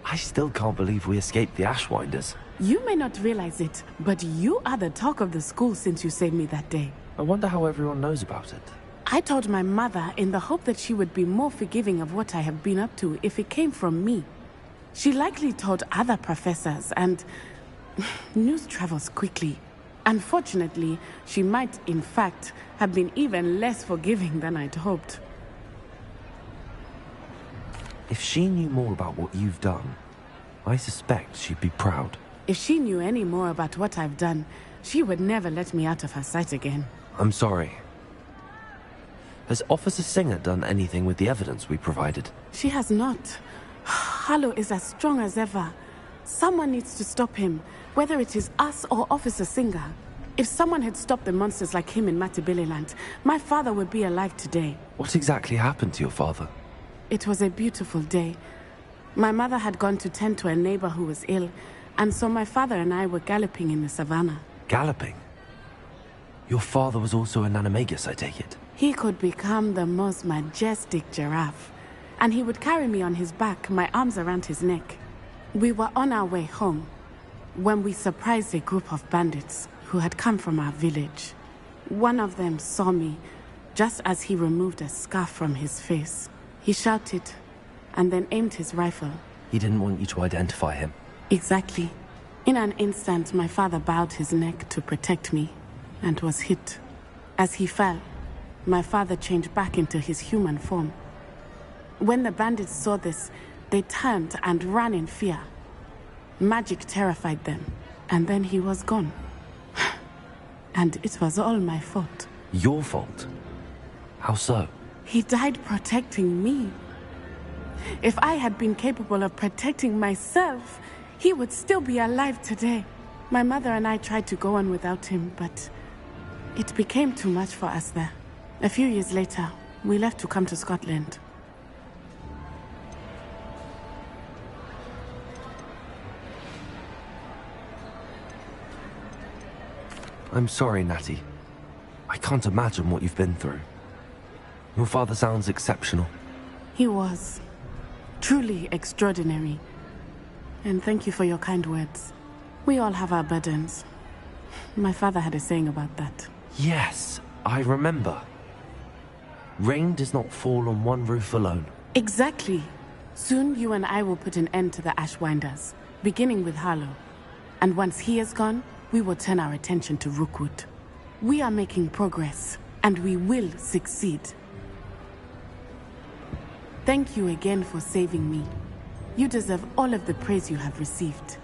I still can't believe we escaped the Ashwinders. You may not realize it, but you are the talk of the school since you saved me that day. I wonder how everyone knows about it. I told my mother in the hope that she would be more forgiving of what I have been up to if it came from me. She likely told other professors, and news travels quickly. Unfortunately, she might, in fact, have been even less forgiving than I'd hoped. If she knew more about what you've done, I suspect she'd be proud. If she knew any more about what I've done, she would never let me out of her sight again. I'm sorry. Has Officer Singer done anything with the evidence we provided? She has not. Harlow is as strong as ever. Someone needs to stop him, whether it is us or Officer Singer. If someone had stopped the monsters like him in Matabeleland, my father would be alive today. What exactly happened to your father? It was a beautiful day. My mother had gone to tend to a neighbor who was ill, and so my father and I were galloping in the savannah. Galloping? Your father was also an animagus, I take it? He could become the most majestic giraffe, and he would carry me on his back, my arms around his neck. We were on our way home when we surprised a group of bandits who had come from our village. One of them saw me just as he removed a scarf from his face. He shouted, and then aimed his rifle. He didn't want you to identify him. Exactly. In an instant, my father bowed his neck to protect me, and was hit. As he fell, my father changed back into his human form. When the bandits saw this, they turned and ran in fear. Magic terrified them, and then he was gone. And it was all my fault. Your fault? How so? He died protecting me. If I had been capable of protecting myself, he would still be alive today. My mother and I tried to go on without him, but it became too much for us there. A few years later, we left to come to Scotland. I'm sorry, Natty. I can't imagine what you've been through. Your father sounds exceptional. He was. Truly extraordinary. And thank you for your kind words. We all have our burdens. My father had a saying about that. Yes, I remember. Rain does not fall on one roof alone. Exactly. Soon you and I will put an end to the Ashwinders, beginning with Harlow. And once he is gone, we will turn our attention to Rookwood. We are making progress, and we will succeed. Thank you again for saving me. You deserve all of the praise you have received.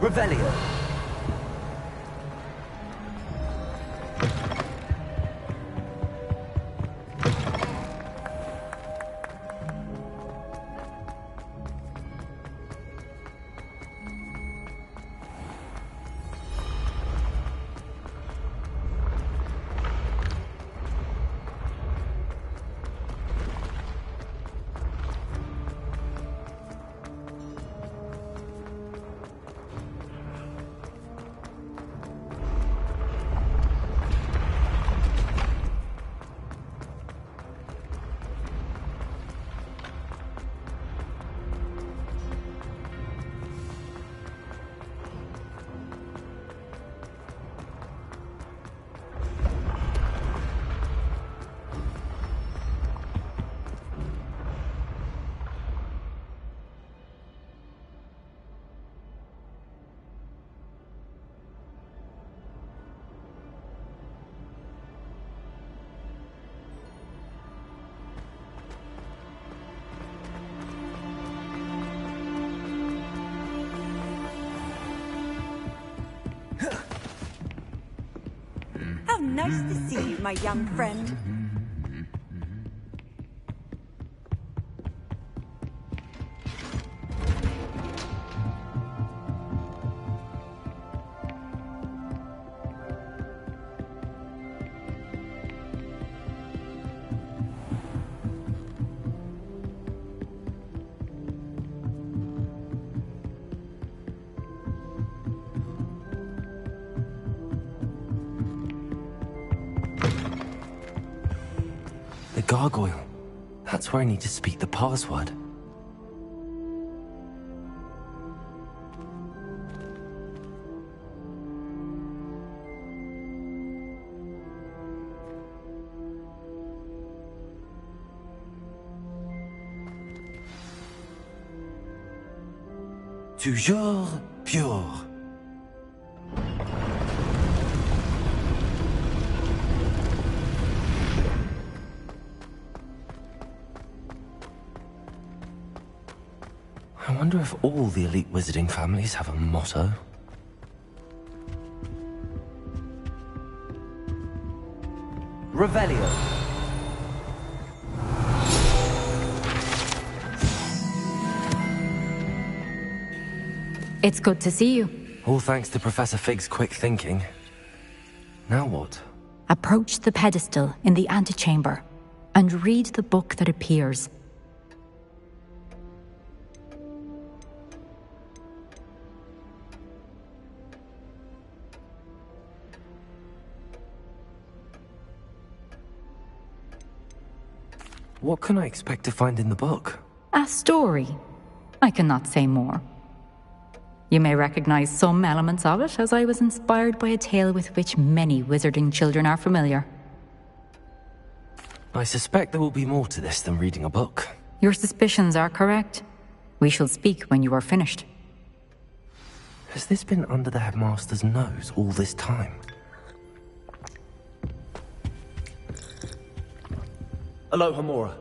Revelio. How nice to see you, my young friend. Gargoyle. That's where I need to speak the password. Toujours pure. I wonder if all the elite wizarding families have a motto. Revelio. It's good to see you. All thanks to Professor Fig's quick thinking. Now what? Approach the pedestal in the antechamber and read the book that appears. What can I expect to find in the book? A story. I cannot say more. You may recognize some elements of it, as I was inspired by a tale with which many wizarding children are familiar. I suspect there will be more to this than reading a book. Your suspicions are correct. We shall speak when you are finished. Has this been under the headmaster's nose all this time? Alohomora.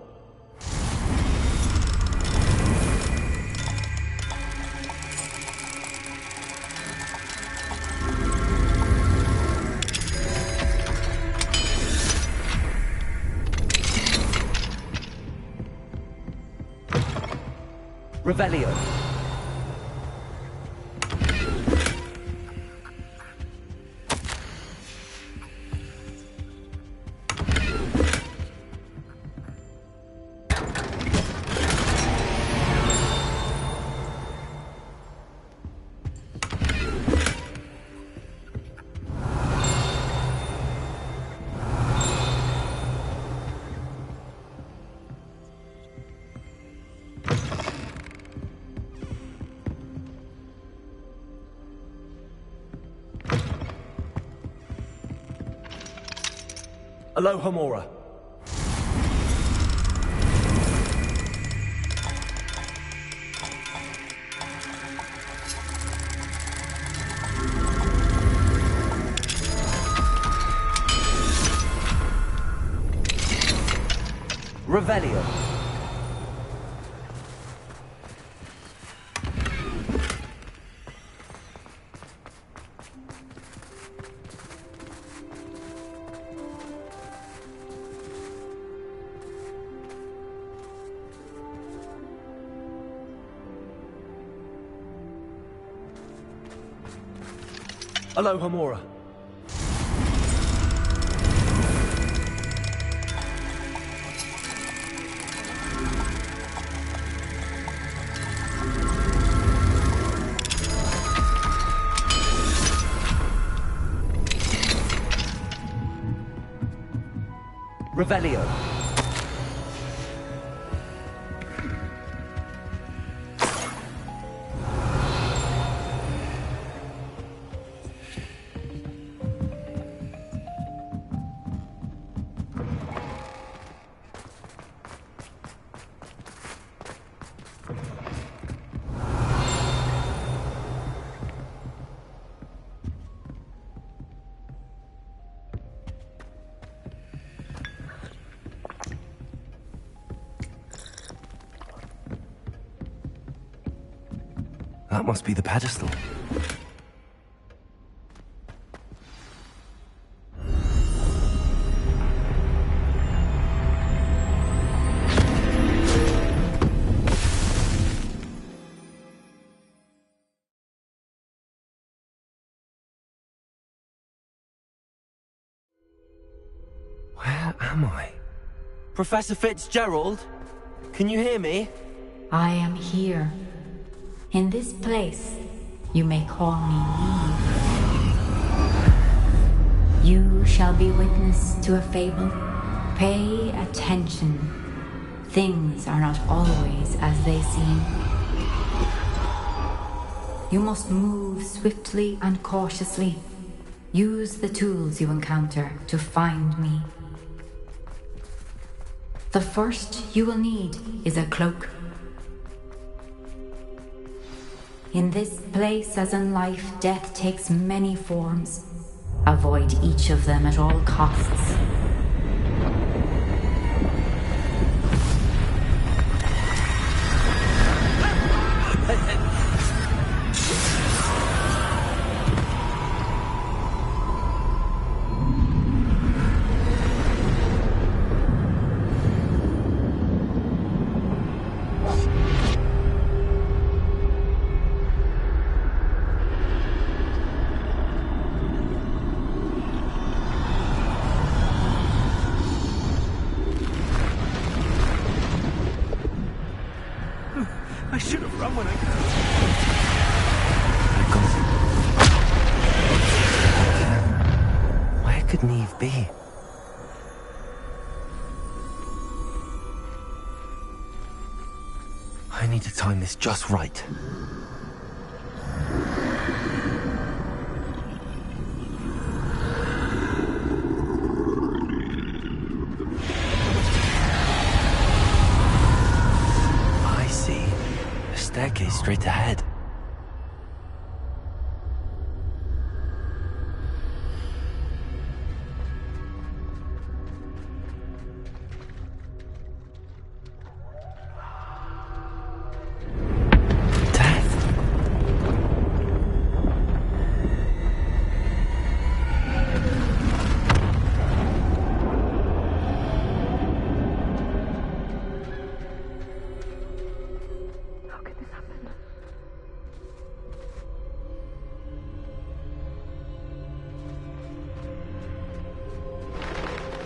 Revelio. Alohomora. Revelio. Alohomora. Revelio. That must be the pedestal. Where am I? Professor Fitzgerald? Can you hear me? I am here. In this place, you may call me Eve. You shall be witness to a fable. Pay attention. Things are not always as they seem. You must move swiftly and cautiously. Use the tools you encounter to find me. The first you will need is a cloak. In this place, as in life, death takes many forms. Avoid each of them at all costs. I should have run when I could. Where could Neve be? I need to time this just right. I see. A staircase straight ahead.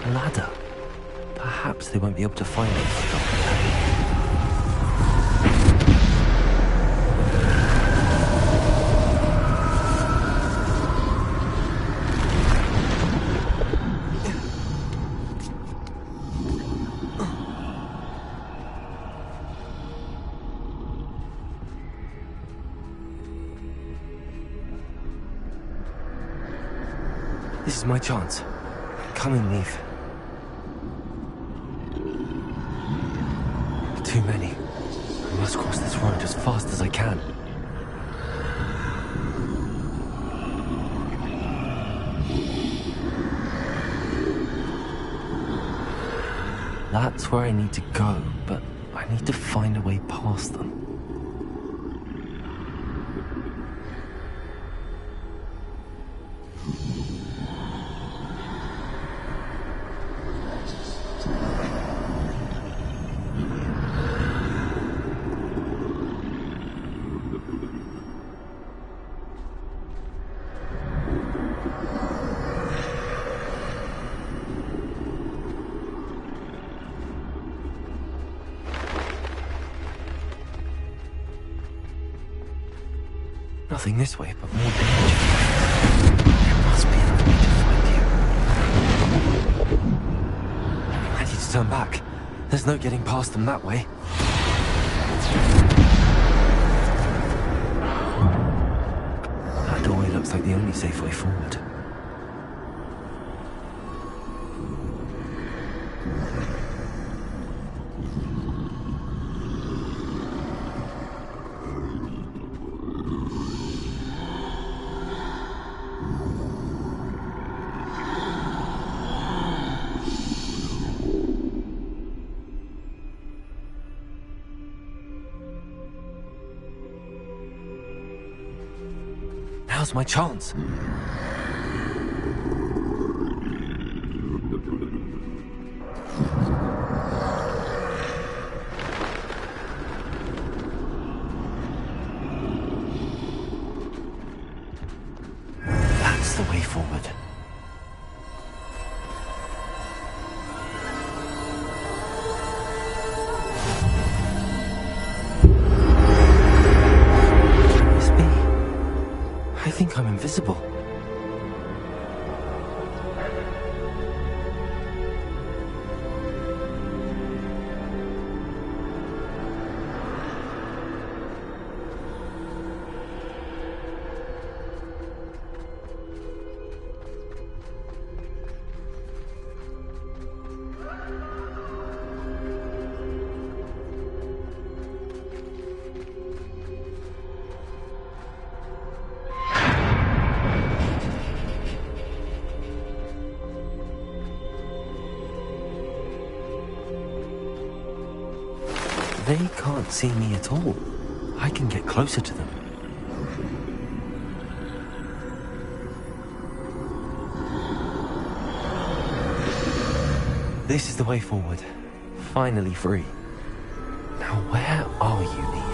A ladder. Perhaps they won't be able to find it. This is my chance. Come and leave. Too many. I must cross this road as fast as I can. That's where I need to go, but I need to find a way past them. Nothing this way, but more danger. There must be another way to find you. I need to turn back. There's no getting past them that way. That doorway looks like the only safe way forward. Now's my chance. That's the way forward. I think I'm invisible. They can't see me at all. I can get closer to them. This is the way forward. Finally free. Now where are you, Neve?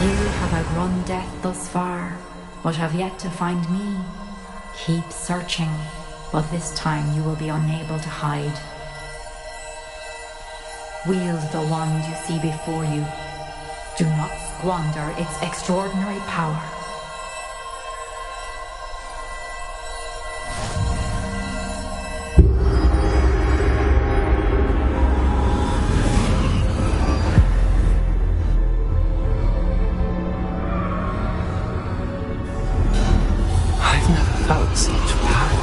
You have outrun death thus far, but have yet to find me. Keep searching, but this time you will be unable to hide. Wield the wand you see before you. Do not squander its extraordinary power. I've never felt such power.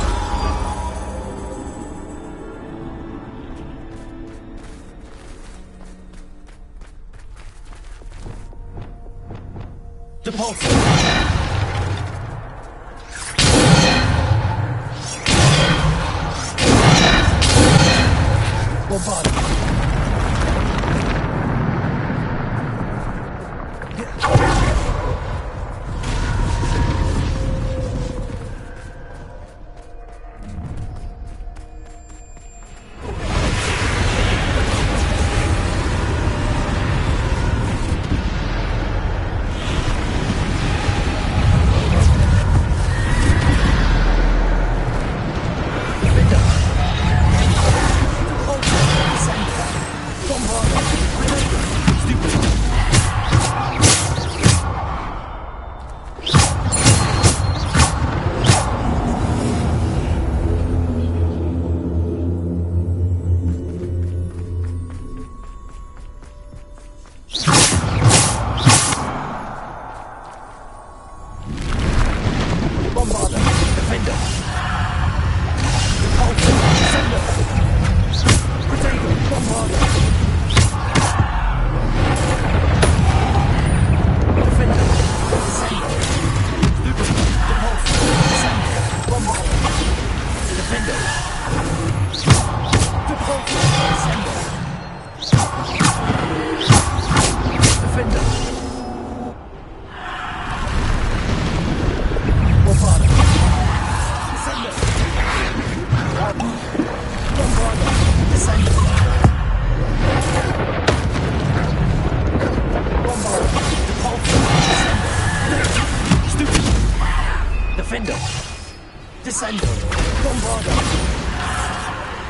Bombarder.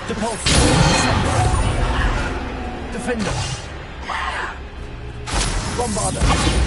Depulsor. Defender. Bombarder.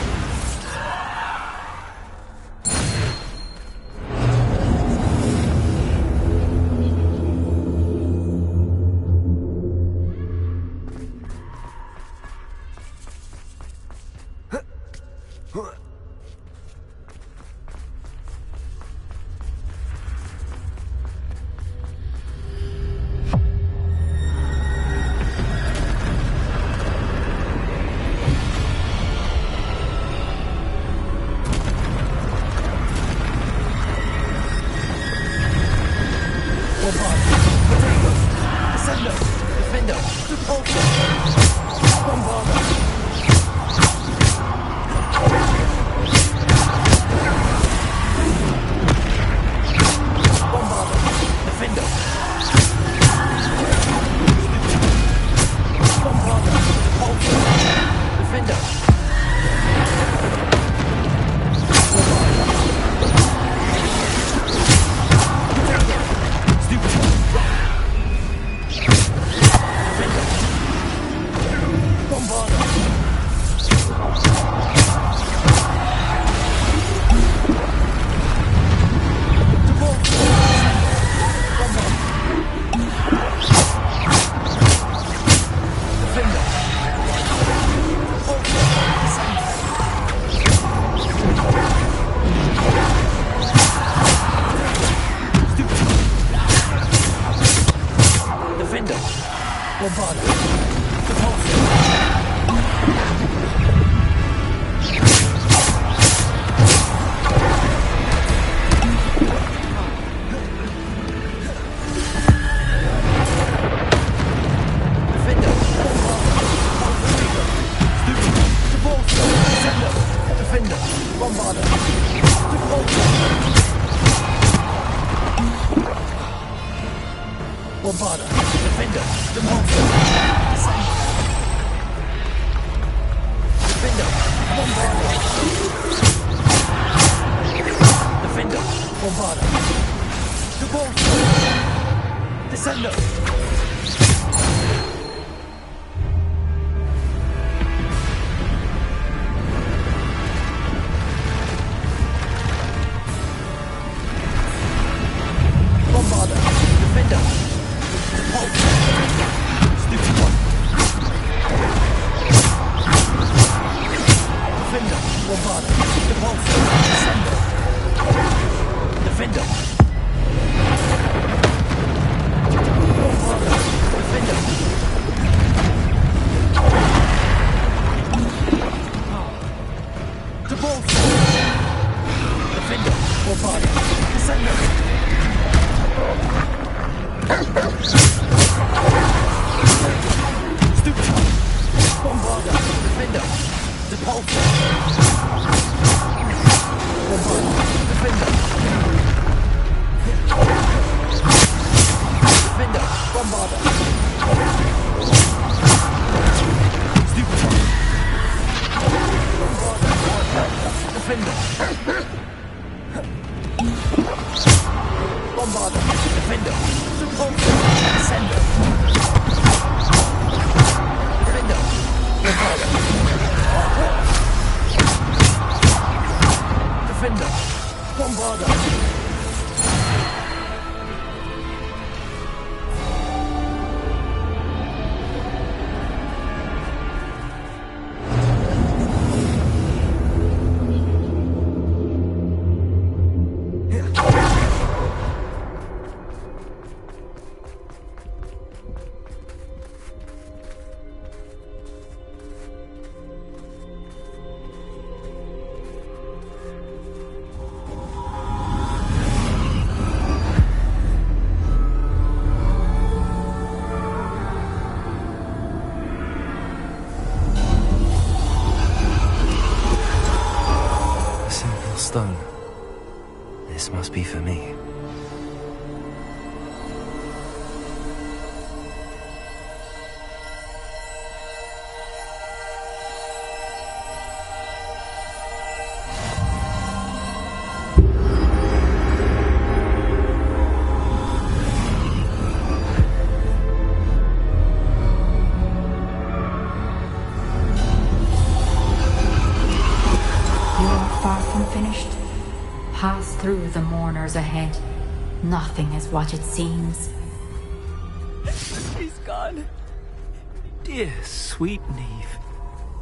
through the mourners ahead. Nothing is what it seems. He's gone. Dear, sweet Neve.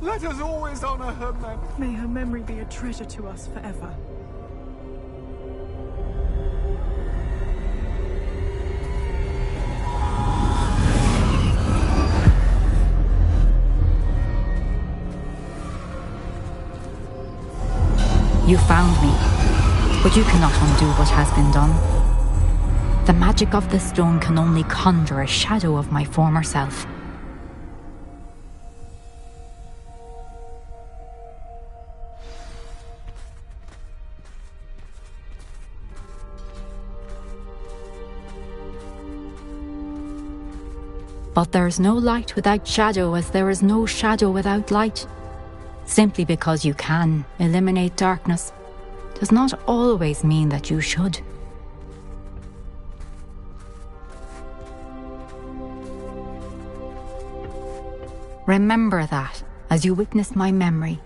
Let us always honor her memory. May her memory be a treasure to us forever. You found me, but you cannot undo what has been done. The magic of the stone can only conjure a shadow of my former self. But there is no light without shadow, as there is no shadow without light. Simply because you can eliminate darkness does not always mean that you should. Remember that as you witness my memory.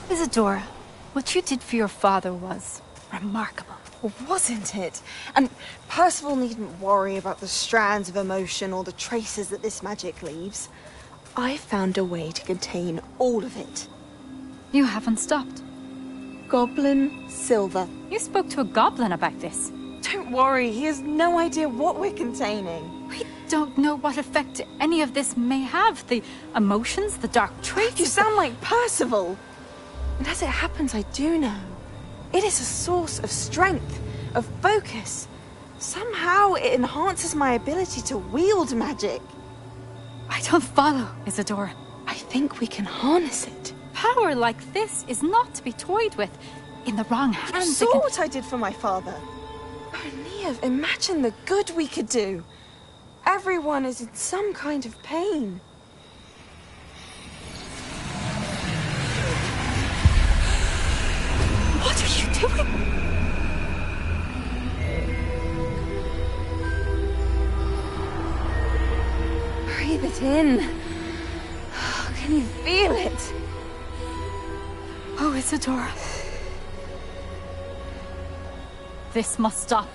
Isadora, what you did for your father was remarkable. Well, wasn't it? And Percival needn't worry about the strands of emotion or the traces that this magic leaves. I found a way to contain all of it. You haven't stopped. Goblin Silver. You spoke to a goblin about this. Don't worry, he has no idea what we're containing. We don't know what effect any of this may have. The emotions, the dark traits. You sound like Percival. And as it happens, I do know. It is a source of strength, of focus. Somehow it enhances my ability to wield magic. I don't follow, Isadora. I think we can harness it. Power like this is not to be toyed with. In the wrong hands, You saw what I did for my father. Oh, Neve, imagine the good we could do. Everyone is in some kind of pain. What are you doing? Breathe it in. Can you feel it? Oh, Isadora. This must stop.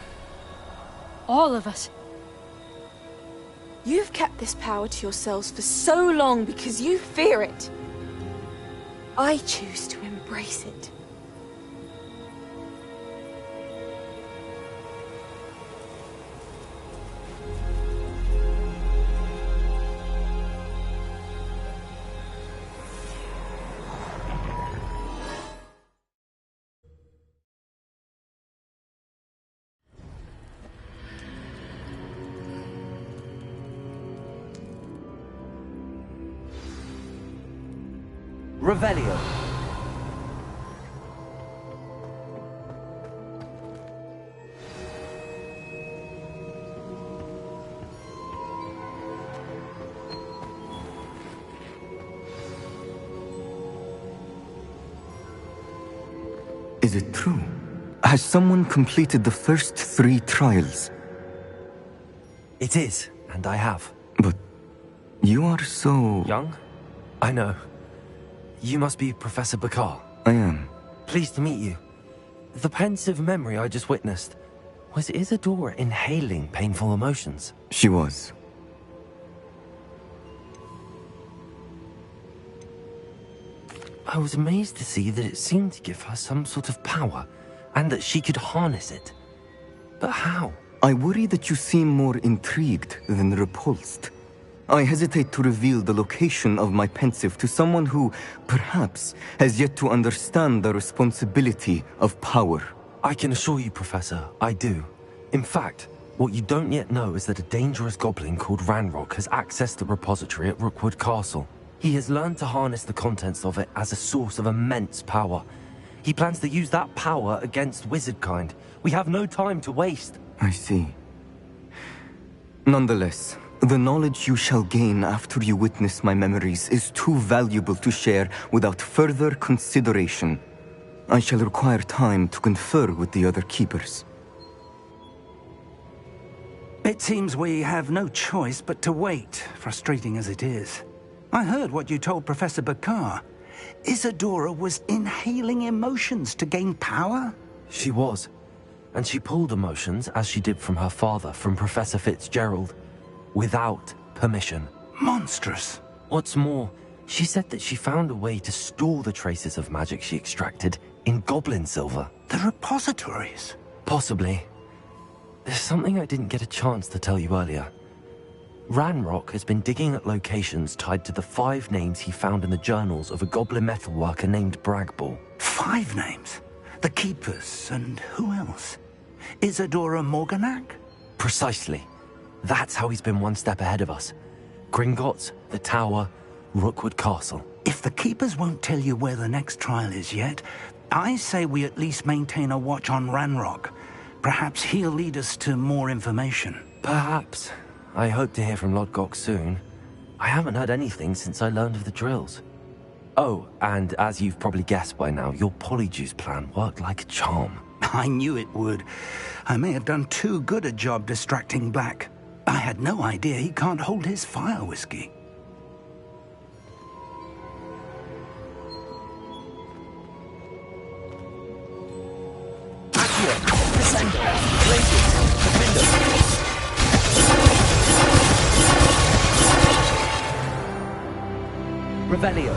All of it. You've kept this power to yourselves for so long because you fear it. I choose to embrace it. Revelio. Is it true? Has someone completed the first 3 trials? It is, and I have. But you are so... young? I know. You must be Professor Bakal. I am. Pleased to meet you. The pensive memory I just witnessed, was Isadora inhaling painful emotions? She was. I was amazed to see that it seemed to give her some sort of power, and that she could harness it. But how? I worry that you seem more intrigued than repulsed. I hesitate to reveal the location of my pensive to someone who, perhaps, has yet to understand the responsibility of power. I can assure you, Professor, I do. In fact, What you don't yet know is that a dangerous goblin called Ranrock has accessed the repository at Rookwood Castle. He has learned to harness the contents of it as a source of immense power. He plans to use that power against wizardkind. We have no time to waste. I see. Nonetheless, the knowledge you shall gain after you witness my memories is too valuable to share without further consideration. I shall require time to confer with the other keepers. It seems we have no choice but to wait, frustrating as it is. I heard what you told Professor Bakar. Isadora was inhaling emotions to gain power? She was. And she pulled emotions, as she did from her father, from Professor Fitzgerald, without permission. Monstrous. What's more, she said that she found a way to store the traces of magic she extracted in goblin silver. The repositories? Possibly. There's something I didn't get a chance to tell you earlier. Ranrock has been digging at locations tied to the 5 names he found in the journals of a goblin metalworker named Bragball. 5 names? The Keepers, and who else? Isadora Morganac? Precisely. That's how he's been one step ahead of us. Gringotts, the Tower, Rookwood Castle. If the Keepers won't tell you where the next trial is yet, I say we at least maintain a watch on Ranrock. Perhaps he'll lead us to more information. Perhaps. I hope to hear from Lodgok soon. I haven't heard anything since I learned of the drills. Oh, and as you've probably guessed by now, your Polyjuice plan worked like a charm. I knew it would. I may have done too good a job distracting Black. I had no idea he can't hold his fire whiskey. Revelio.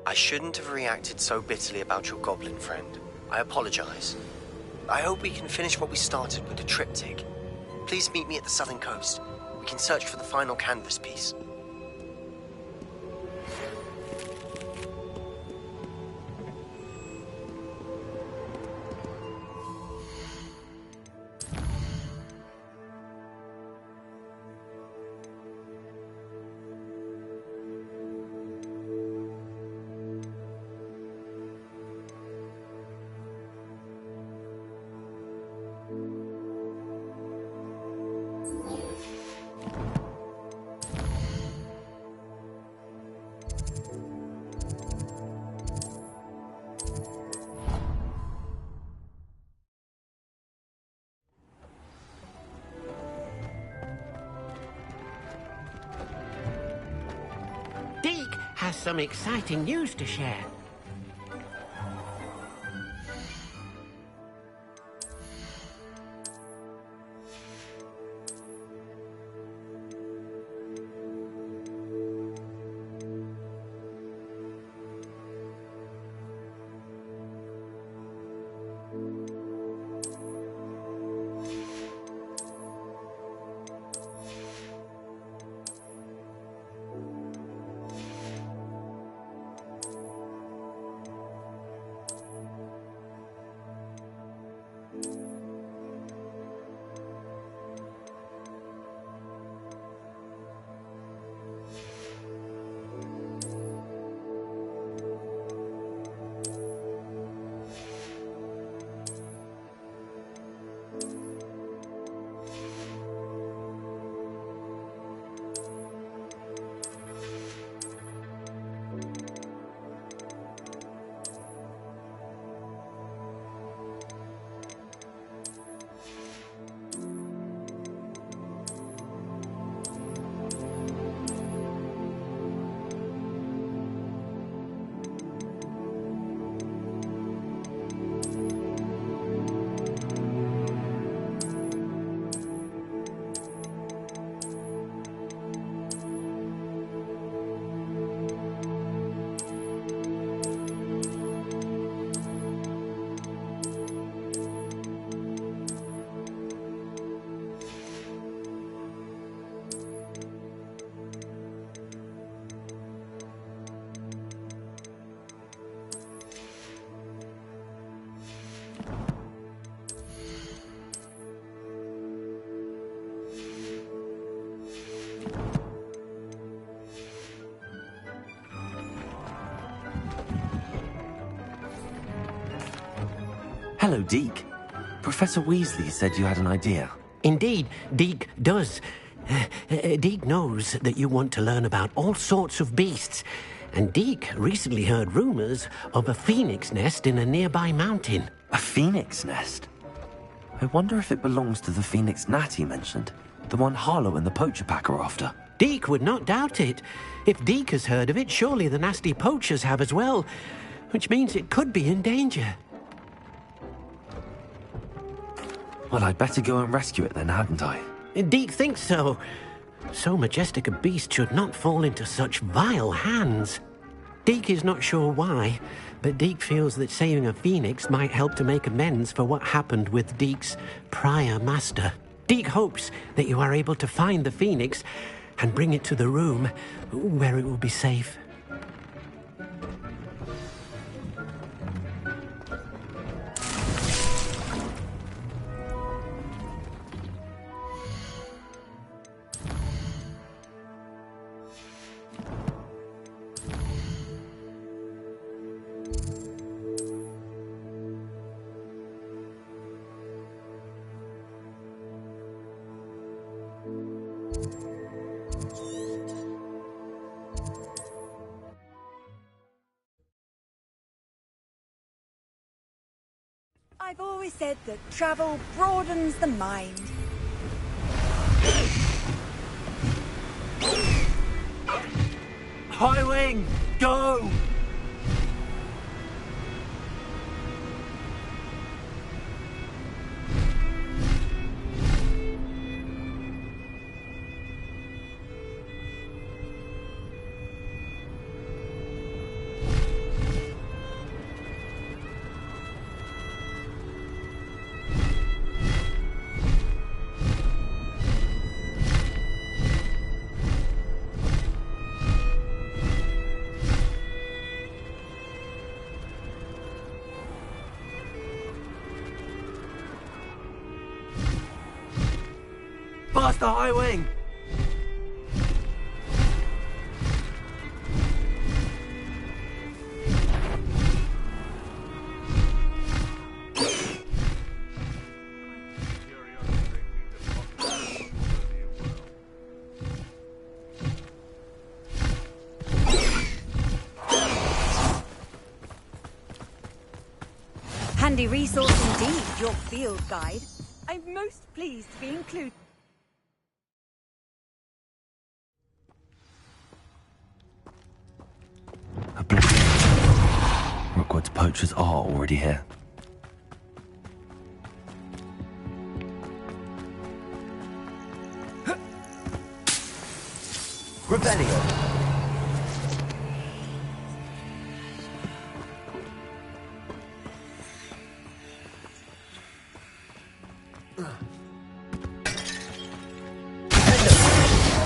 I shouldn't have reacted so bitterly about your goblin friend. I apologize. I hope we can finish what we started with the triptych. Please meet me at the southern coast. We can search for the final canvas piece. Deek has some exciting news to share. Hello, Deke. Professor Weasley said you had an idea. Indeed, Deke does. Deke knows that you want to learn about all sorts of beasts, and Deke recently heard rumors of a phoenix nest in a nearby mountain. A phoenix nest? I wonder if it belongs to the phoenix Natty mentioned. The one Harlow and the Poacher Pack are after. Deke would not doubt it. If Deke has heard of it, surely the nasty poachers have as well, which means it could be in danger. Well, I'd better go and rescue it then, hadn't I? Deke thinks so. So majestic a beast should not fall into such vile hands. Deke is not sure why, but Deke feels that saving a phoenix might help to make amends for what happened with Deke's prior master. Deke hopes that you are able to find the phoenix and bring it to the room where it will be safe. I've always said that travel broadens the mind. Highwing, go! Faster, Highwing! Handy resource indeed, your field guide. I'm most pleased to be included. Rookwood's poachers are already here. Revelio.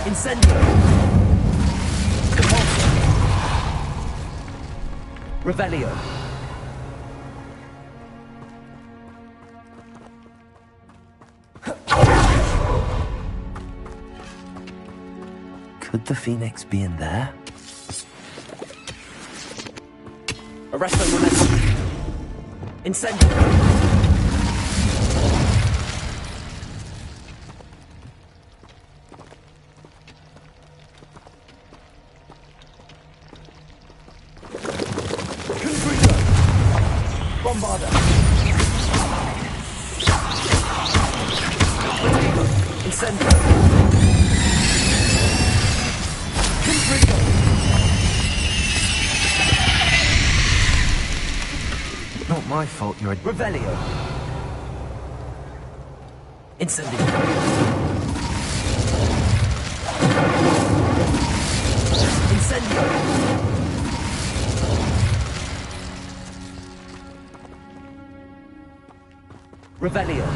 Incendio. Compulso. Revelio. Could the Phoenix be in there? Arresto Momentum. Incendio. Bombarda. Potato. Incendio. Confringo. Not my fault you're a... Revelio. Incendio. Incendio. Revelio.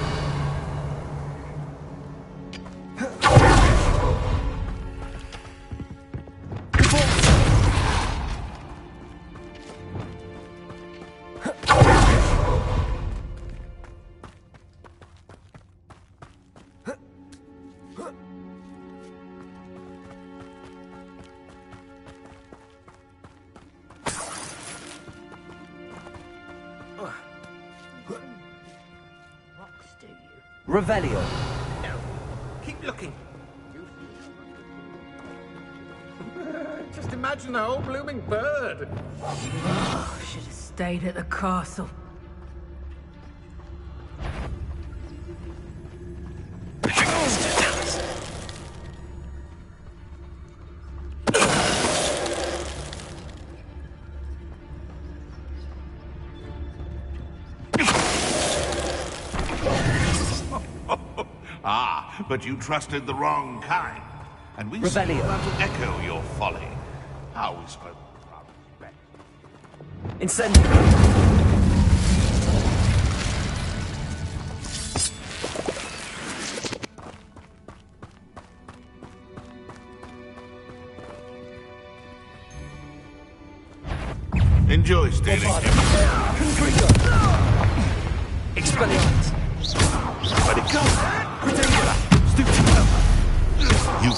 Revelio. No. Keep looking. Just imagine the whole blooming bird. Oh, should have stayed at the castle. But you trusted the wrong kind. And we seem about to echo your folly. How we spoke. Incendio. Enjoy stealing. Confringo. Expelliarmus. Let it go. Retangula. You.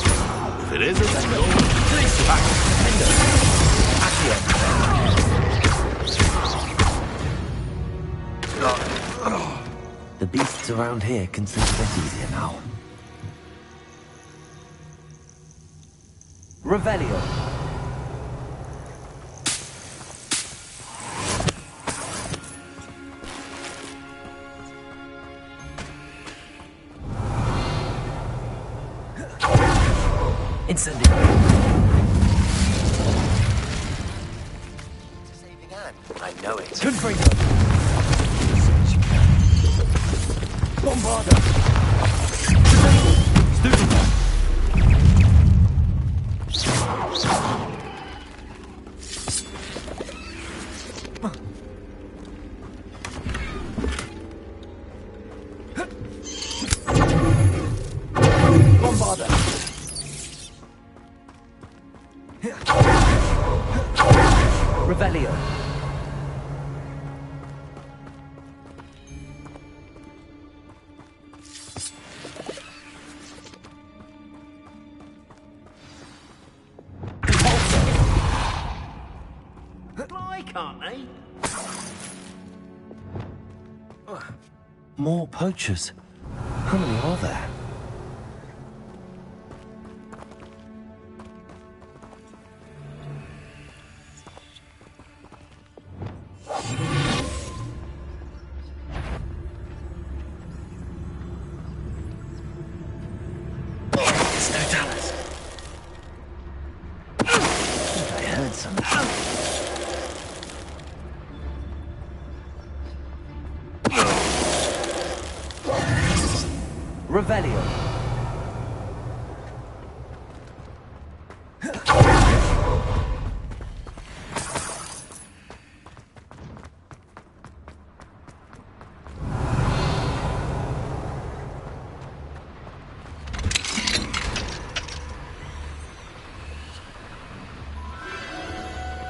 If it isn't, The beasts around here can sleep a bit easier now. Revelio. Incendio. Saving Anne. I know it. Confringo. Bombarda. Stupefy. Bombarda. Revelio. Fly, can't they? More poachers. How many are there? Revelio.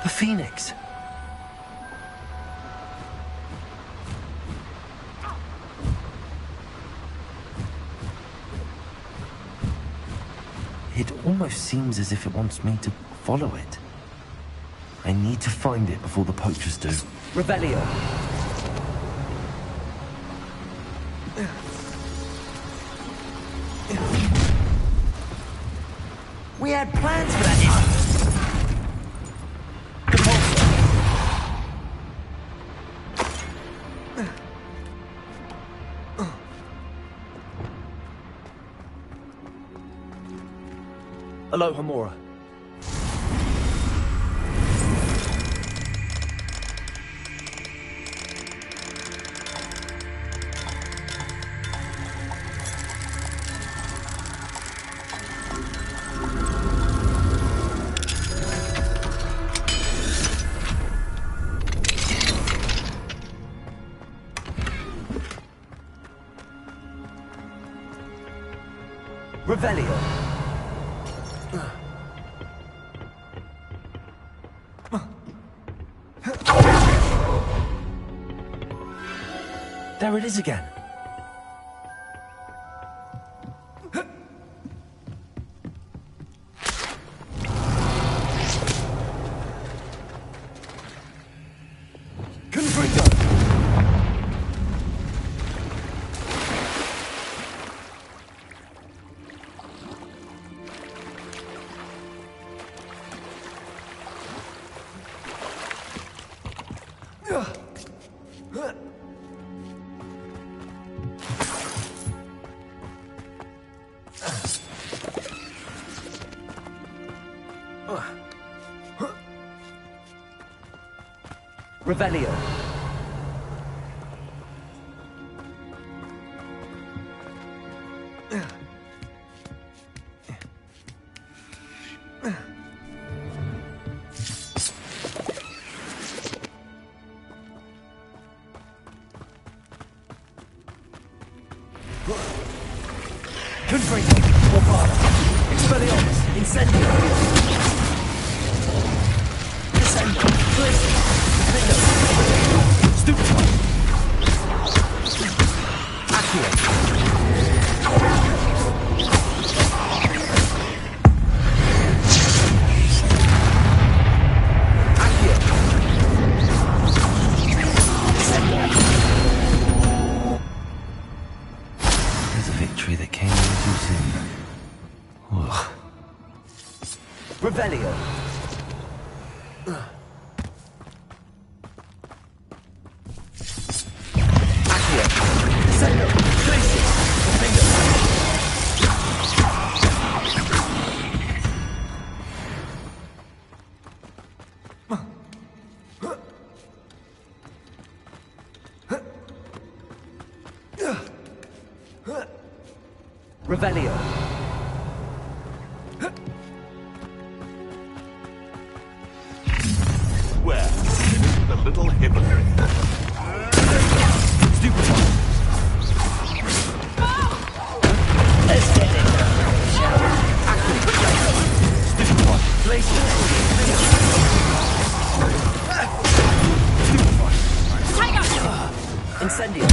The Phoenix. It almost seems as if it wants me to follow it. I need to find it before the poachers do. Revelio. We had plans for that. Alohomora. Revelio. There it is again. Revelio. Confringo. Warpada. Expelliarmus. Incendio. Descendo. Glacius. Defendo. Stupefy. Accio. There's a victory that came in too soon. Ugh. Revelio. Accio. Descendo. Glacius. Defendo. Revelio. Well, the little hypocrite. Stupefy. Let's get it done, shall we? Accio. Stupefy. Glacius. Stupefy. Incendio.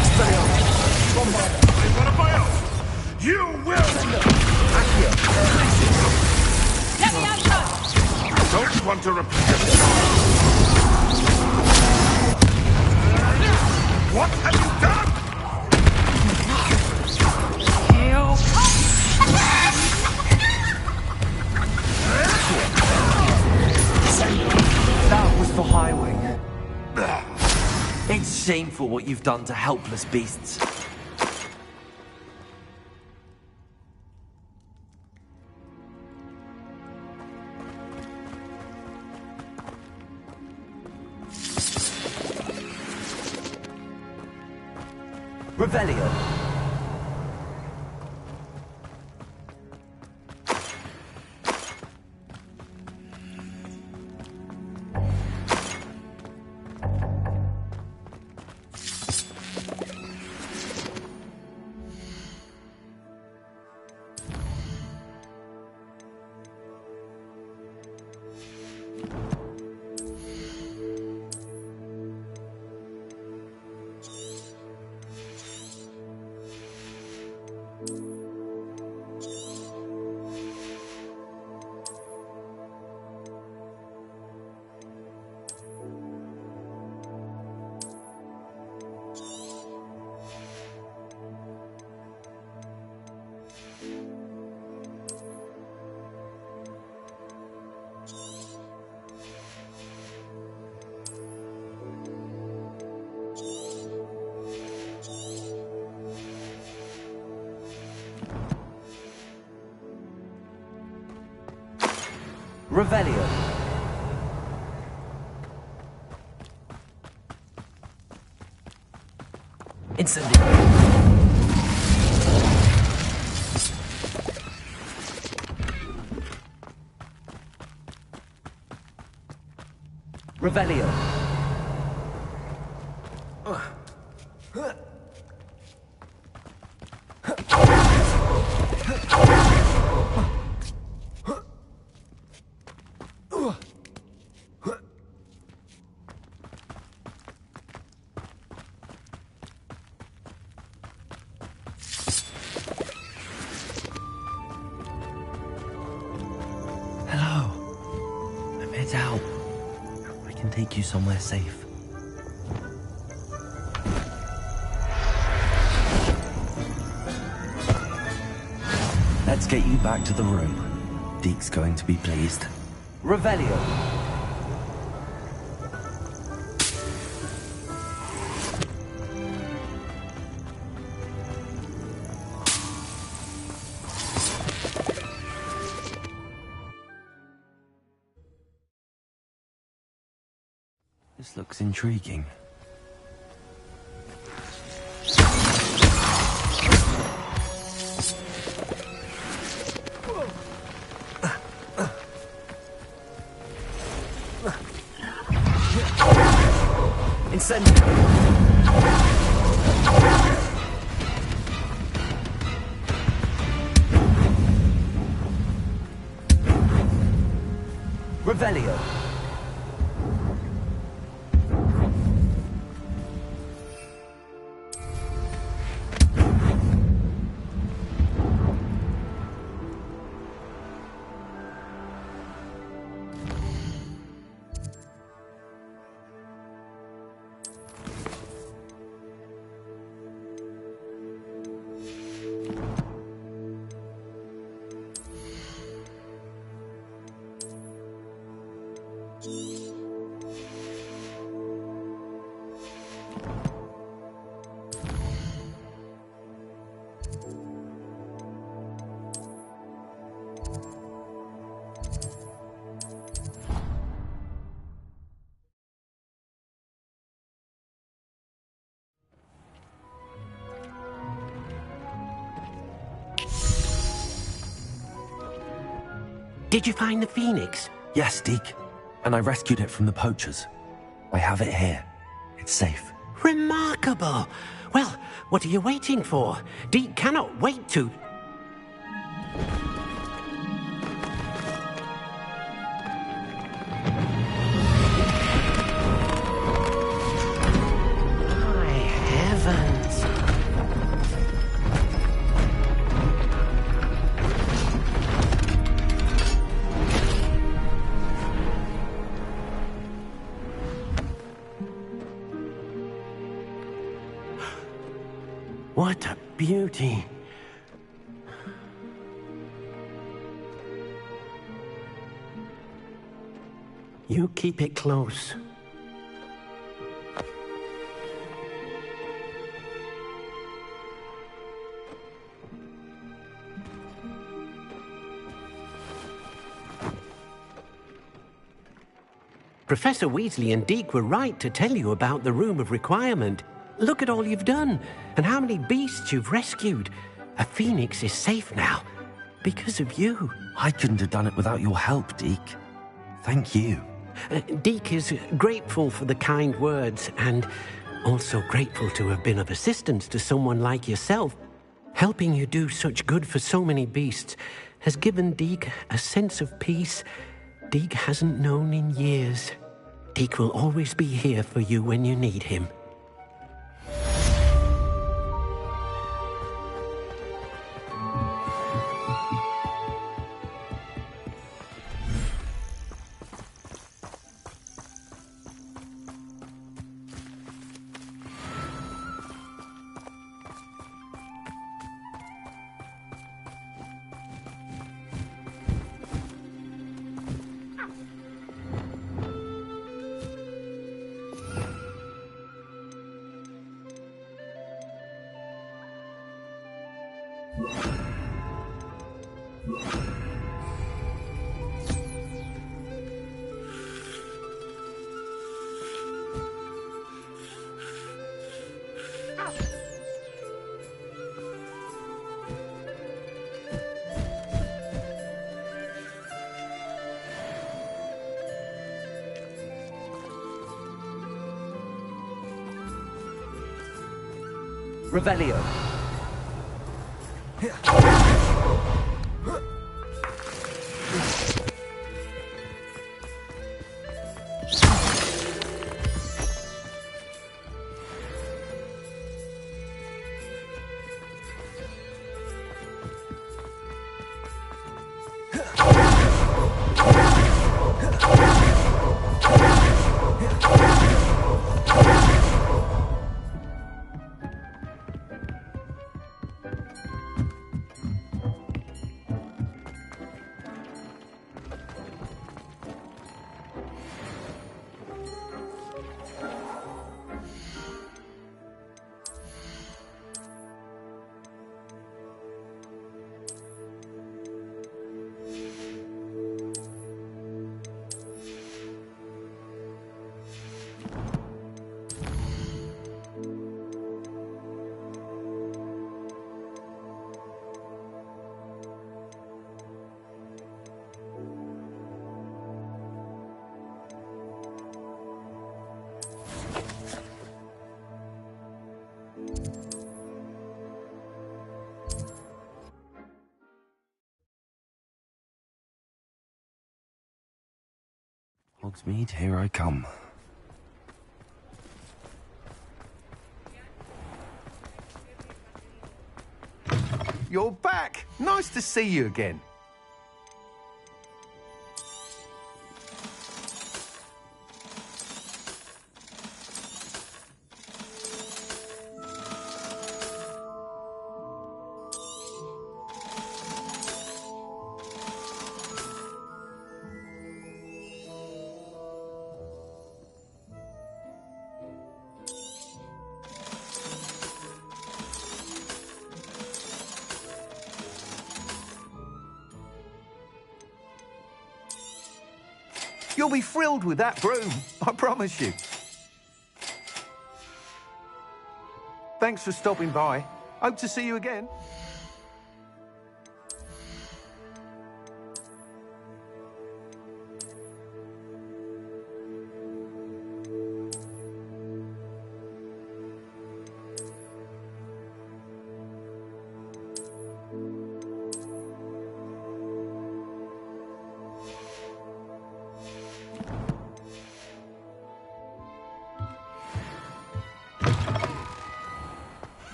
Expelliarmus. Bombarda. What about else? You will! Accio. Let me out first! Don't want to repeat it. What have you done? That was for Highwing. It's shameful what you've done to helpless beasts. Revelio. Revelio. Incendio. Revelio. Hello. I'm head out. I can take you somewhere safe. Let's get you back to the room. Deke's going to be pleased. Revelio. This looks intriguing. Incendiary! Revelio. Did you find the phoenix? Yes, Deke. And I rescued it from the poachers. I have it here. It's safe. Remarkable! Well, what are you waiting for? Deke cannot wait to... My heavens! What a beauty. You keep it close. Professor Weasley and Deke were right to tell you about the Room of Requirement. Look at all you've done, and how many beasts you've rescued. A phoenix is safe now, because of you. I couldn't have done it without your help, Deke. Thank you. Deke is grateful for the kind words, and also grateful to have been of assistance to someone like yourself. Helping you do such good for so many beasts has given Deke a sense of peace Deke hasn't known in years. Deke will always be here for you when you need him. Revelio. Hogsmeade, here I come. You're back! Nice to see you again. You'll be thrilled with that broom, I promise you. Thanks for stopping by. Hope to see you again.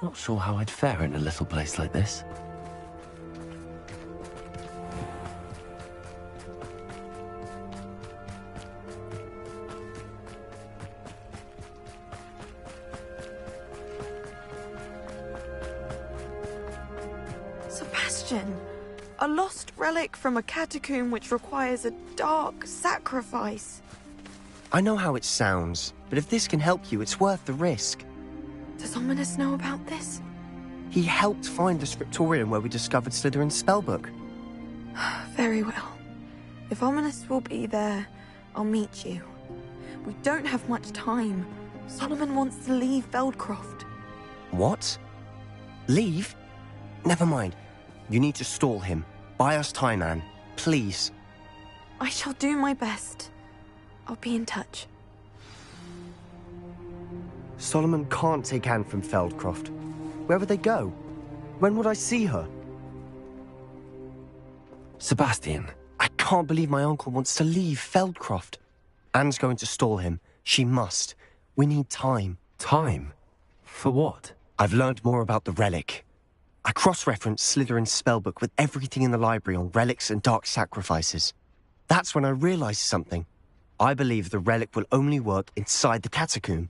Not sure how I'd fare in a little place like this. Sebastian, a lost relic from a catacomb which requires a dark sacrifice. I know how it sounds, but if this can help you, it's worth the risk. Does Ominis know about this? He helped find the scriptorium where we discovered Slytherin's spellbook. Very well. If Ominis will be there, I'll meet you. We don't have much time. Solomon wants to leave Feldcroft. What? Leave? Never mind. You need to stall him. Buy us time, Anne. Please. I shall do my best. I'll be in touch. Solomon can't take Anne from Feldcroft. Where would they go? When would I see her? Sebastian. I can't believe my uncle wants to leave Feldcroft. Anne's going to stall him. She must. We need time. Time? For what? I've learned more about the relic. I cross-referenced Slytherin's spellbook with everything in the library on relics and dark sacrifices. That's when I realized something. I believe the relic will only work inside the catacomb.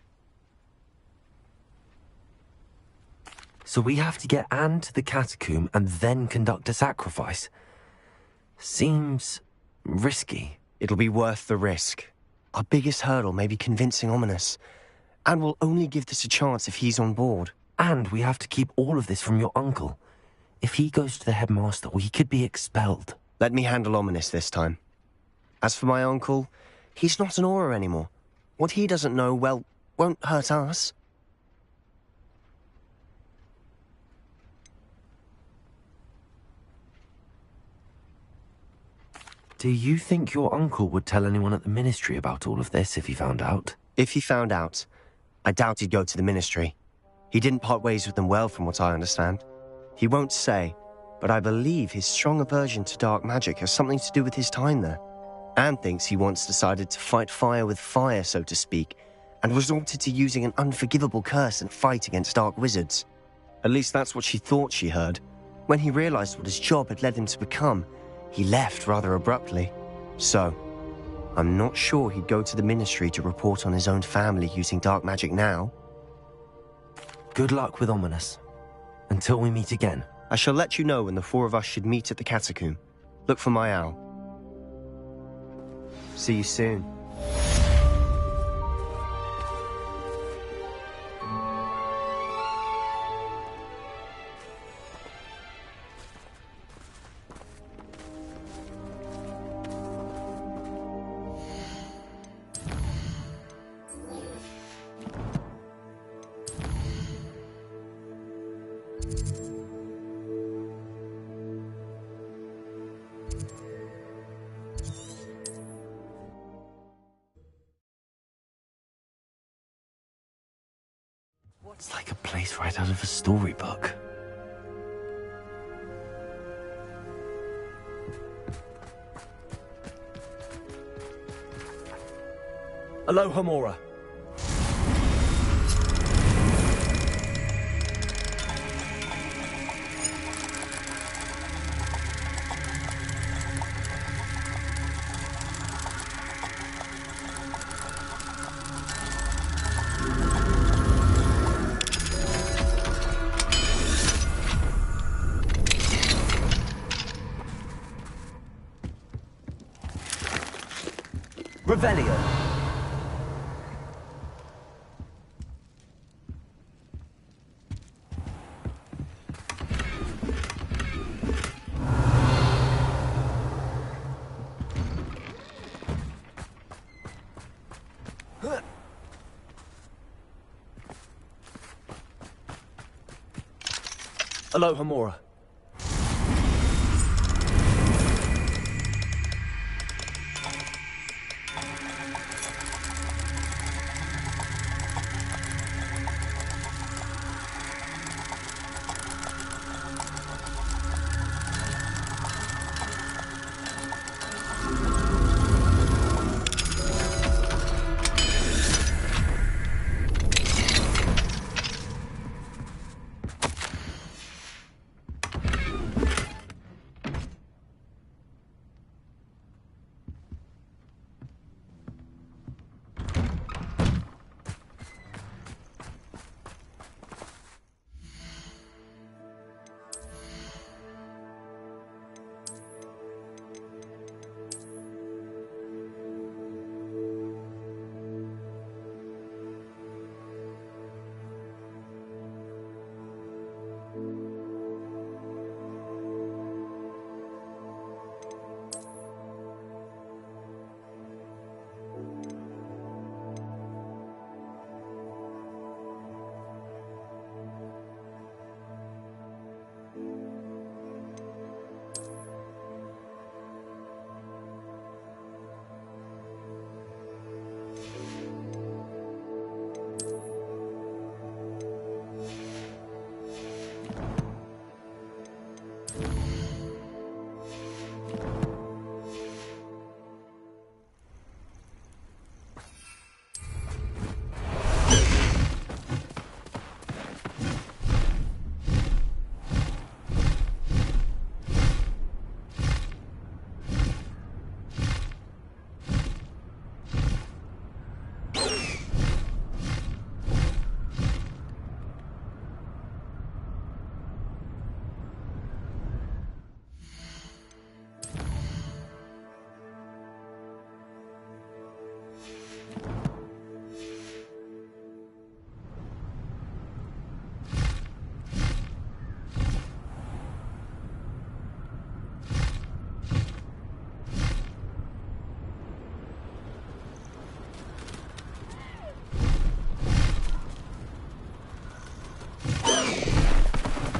So we have to get Anne to the catacomb and then conduct a sacrifice. Seems risky. It'll be worth the risk. Our biggest hurdle may be convincing Ominis. And we'll only give this a chance if he's on board. And we have to keep all of this from your uncle. If he goes to the headmaster, we could be expelled. Let me handle Ominis this time. As for my uncle, he's not an Auror anymore. What he doesn't know, well, won't hurt us. Do you think your uncle would tell anyone at the Ministry about all of this if he found out? If he found out, I doubt he'd go to the Ministry. He didn't part ways with them well, from what I understand. He won't say, but I believe his strong aversion to dark magic has something to do with his time there. Anne thinks he once decided to fight fire with fire, so to speak, and resorted to using an unforgivable curse and fight against dark wizards. At least that's what she thought she heard. When he realized what his job had led him to become, he left rather abruptly. So, I'm not sure he'd go to the Ministry to report on his own family using dark magic now. Good luck with Ominis. Until we meet again. I shall let you know when the four of us should meet at the catacomb. Look for my owl. See you soon. It's like a place right out of a storybook. Aloha Mora. Revelio. Aloha Mora.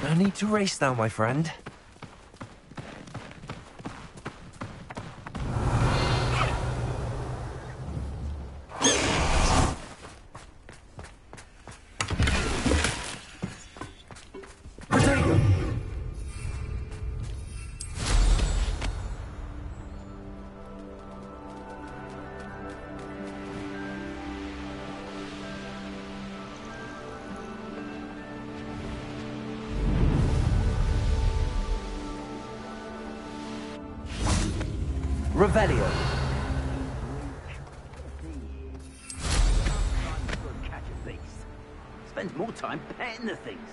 No need to race now, my friend. Revelio. Catch a beast. Spends more time petting the things.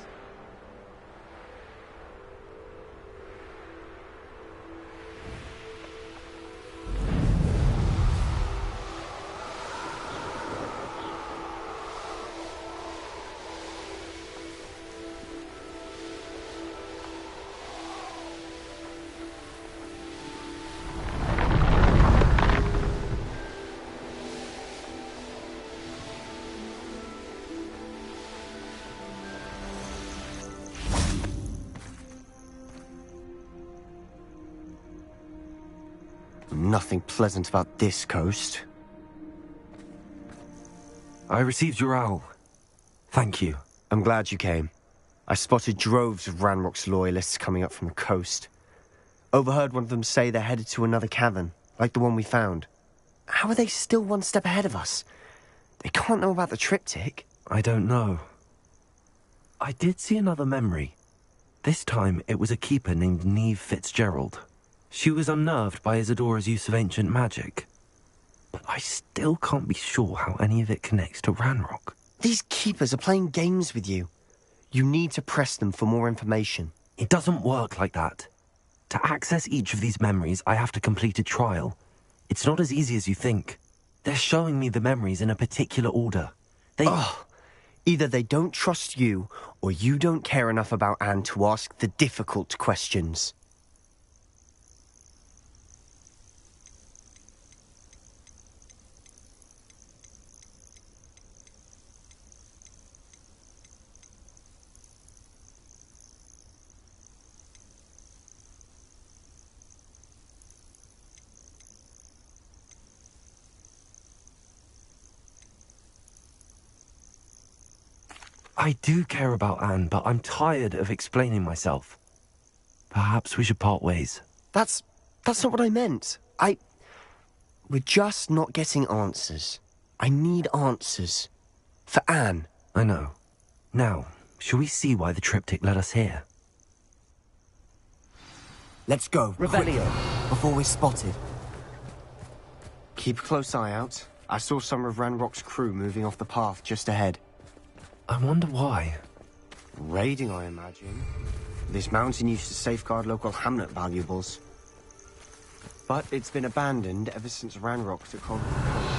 Nothing pleasant about this coast. I received your owl. Thank you. I'm glad you came. I spotted droves of Ranrock's loyalists coming up from the coast. Overheard one of them say they're headed to another cavern, like the one we found. How are they still one step ahead of us? They can't know about the triptych. I don't know. I did see another memory. This time, it was a keeper named Neve Fitzgerald. She was unnerved by Isadora's use of ancient magic. But I still can't be sure how any of it connects to Ranrock. These keepers are playing games with you. You need to press them for more information. It doesn't work like that. To access each of these memories, I have to complete a trial. It's not as easy as you think. They're showing me the memories in a particular order. Either they don't trust you, or you don't care enough about Anne to ask the difficult questions. I do care about Anne, but I'm tired of explaining myself. Perhaps we should part ways. That's not what I meant. We're just not getting answers. I need answers. For Anne. I know. Now, shall we see why the triptych led us here? Let's go. Revelio. Quick, before we're spotted. Keep a close eye out. I saw some of Ranrock's crew moving off the path just ahead. I wonder why. Raiding, I imagine. This mountain used to safeguard local hamlet valuables. But it's been abandoned ever since Ranrock took hold of the coast.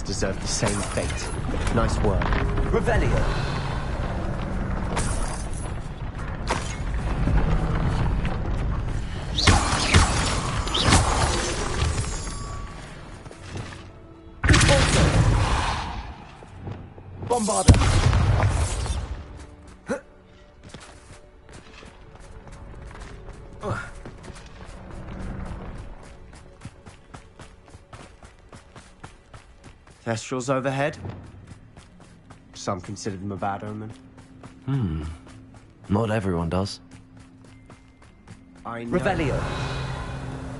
Deserve the same fate. Nice work. Revelio. Bombarda. Thestrals overhead. Some consider them a bad omen. Not everyone does. I know. Revelio.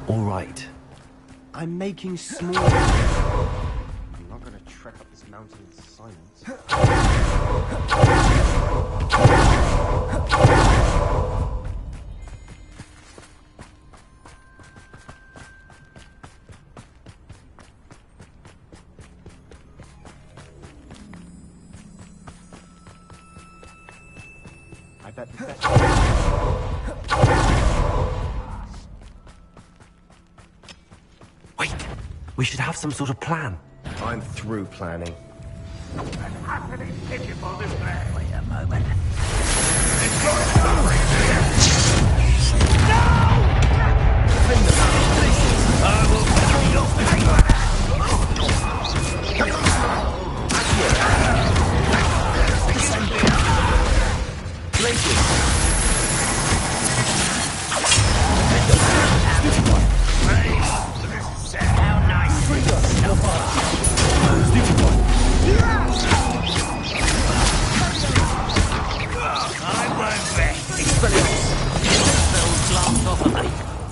All right. I'm making small... I'm not gonna trek up this mountain in silence. Wait! We should have some sort of plan. I'm through planning. Wait a moment.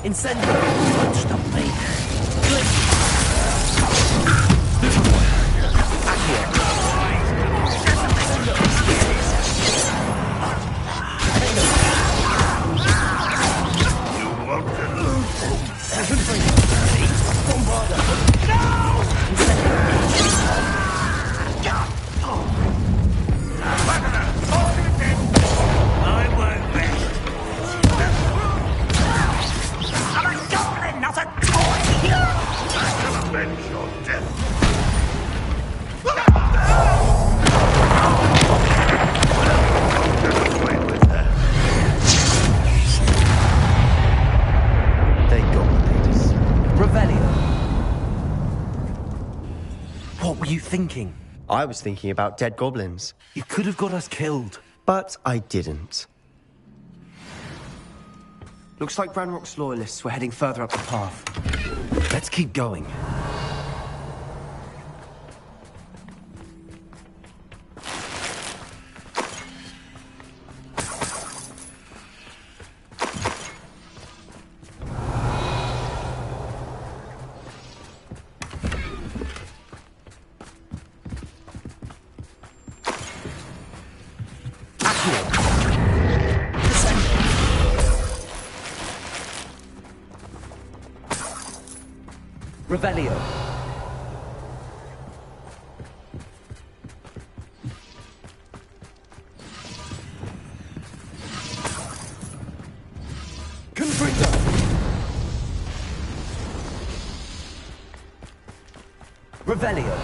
Incendio! Won't stop me. Thinking? I was thinking about dead goblins. You could have got us killed. But I didn't. Looks like Ranrock's loyalists were heading further up the path. Let's keep going. Revelio. Confringo. Revelio.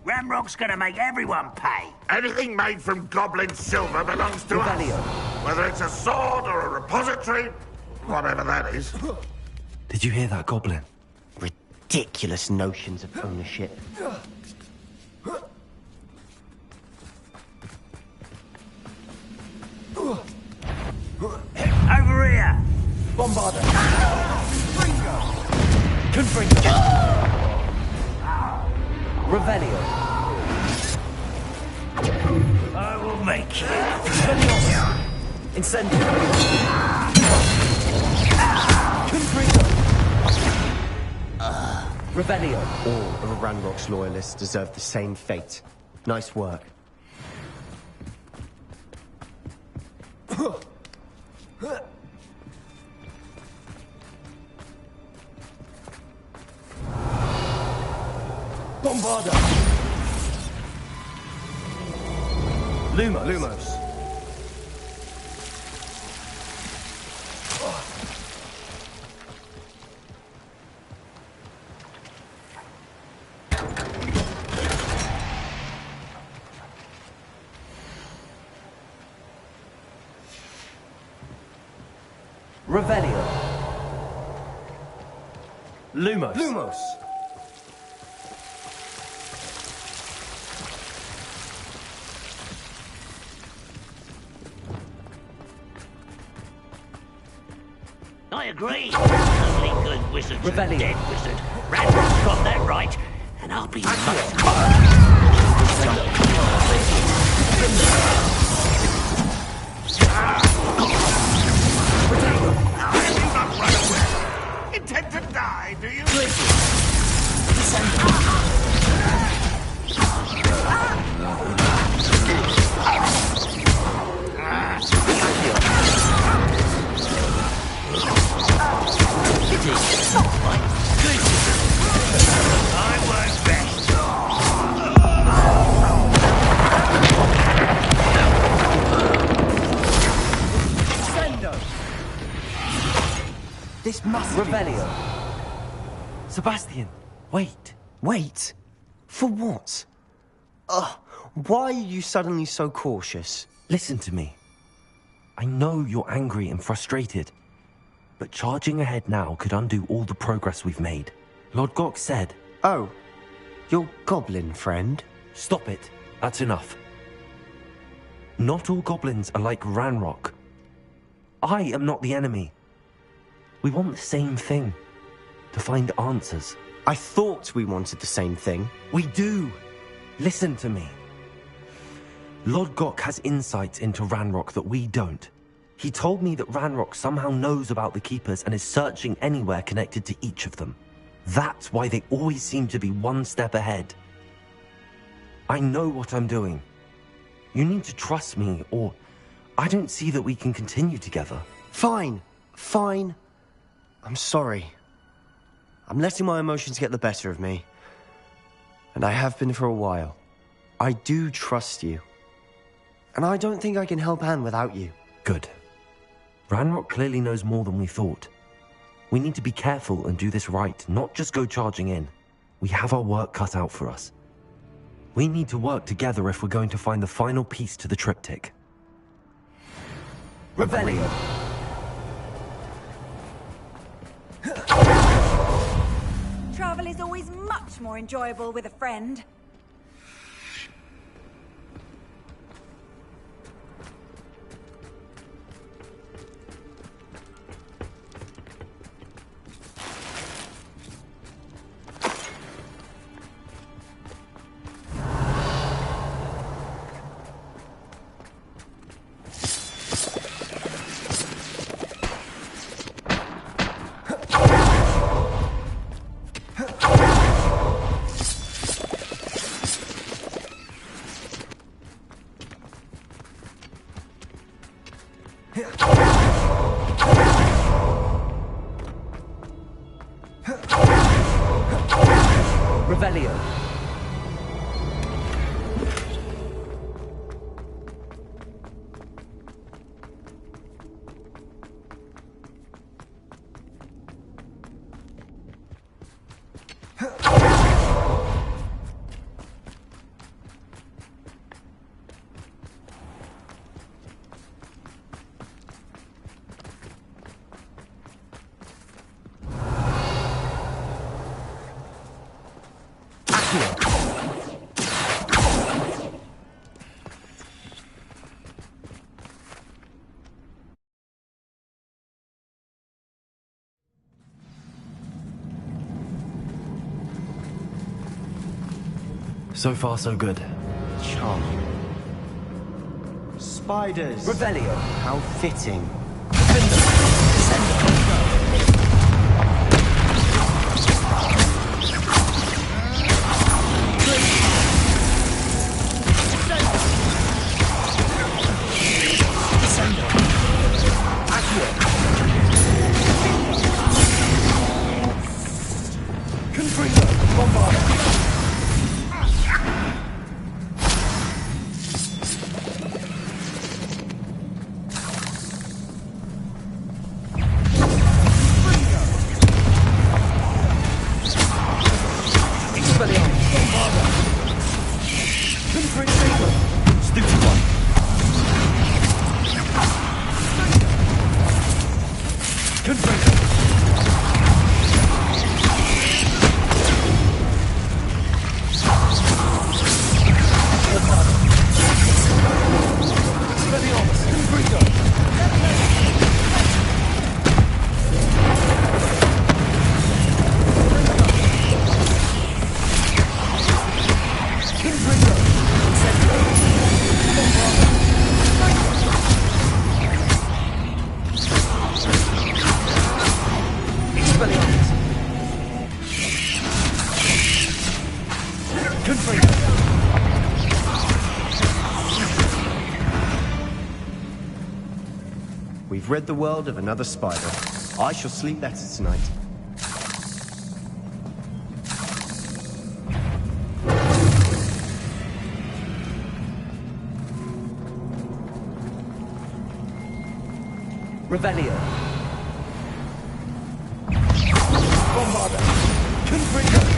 Ranrock's gonna make everyone pay. Anything made from goblin silver belongs to us. Whether it's a sword or a repository, whatever that is. Did you hear that, Goblin? Ridiculous notions of ownership. Over here! Bombarder! Confringo! Revelio. I will make you. Incendio. Confringo. Revelio. All of Ranrock's loyalists deserve the same fate. Nice work. Bombarder! Lumos. Revelio. Lumos. I agree. Only good wizards are dead wizard. Ranrock's got that right, and I'll be Intend to die, do you? This must Revelio. Sebastian, wait. Wait? For what? Why are you suddenly so cautious? Listen to me. I know you're angry and frustrated, but charging ahead now could undo all the progress we've made. Lord Gok said... Oh, your goblin friend? Stop it. That's enough. Not all goblins are like Ranrock. I am not the enemy. We want the same thing. To find answers. I thought we wanted the same thing. We do. Listen to me. Lodgok has insights into Ranrock that we don't. He told me that Ranrock somehow knows about the Keepers and is searching anywhere connected to each of them. That's why they always seem to be one step ahead. I know what I'm doing. You need to trust me, or I don't see that we can continue together. Fine. Fine. I'm sorry. I'm letting my emotions get the better of me. And I have been for a while. I do trust you. And I don't think I can help Anne without you. Good. Ranrock clearly knows more than we thought. We need to be careful and do this right, not just go charging in. We have our work cut out for us. We need to work together if we're going to find the final piece to the triptych. Revelio! Travel is always much more enjoyable with a friend. Revelio. So far, so good. Charming. Spiders. Revelio. How fitting. We've rid the world of another spider. I shall sleep better tonight. Revelio. Bombarda. Confringo.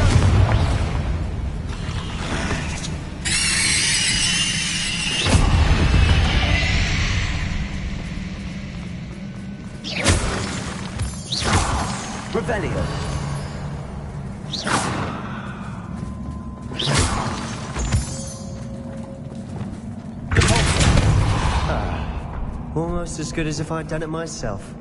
Revelio. Almost as good as if I'd done it myself.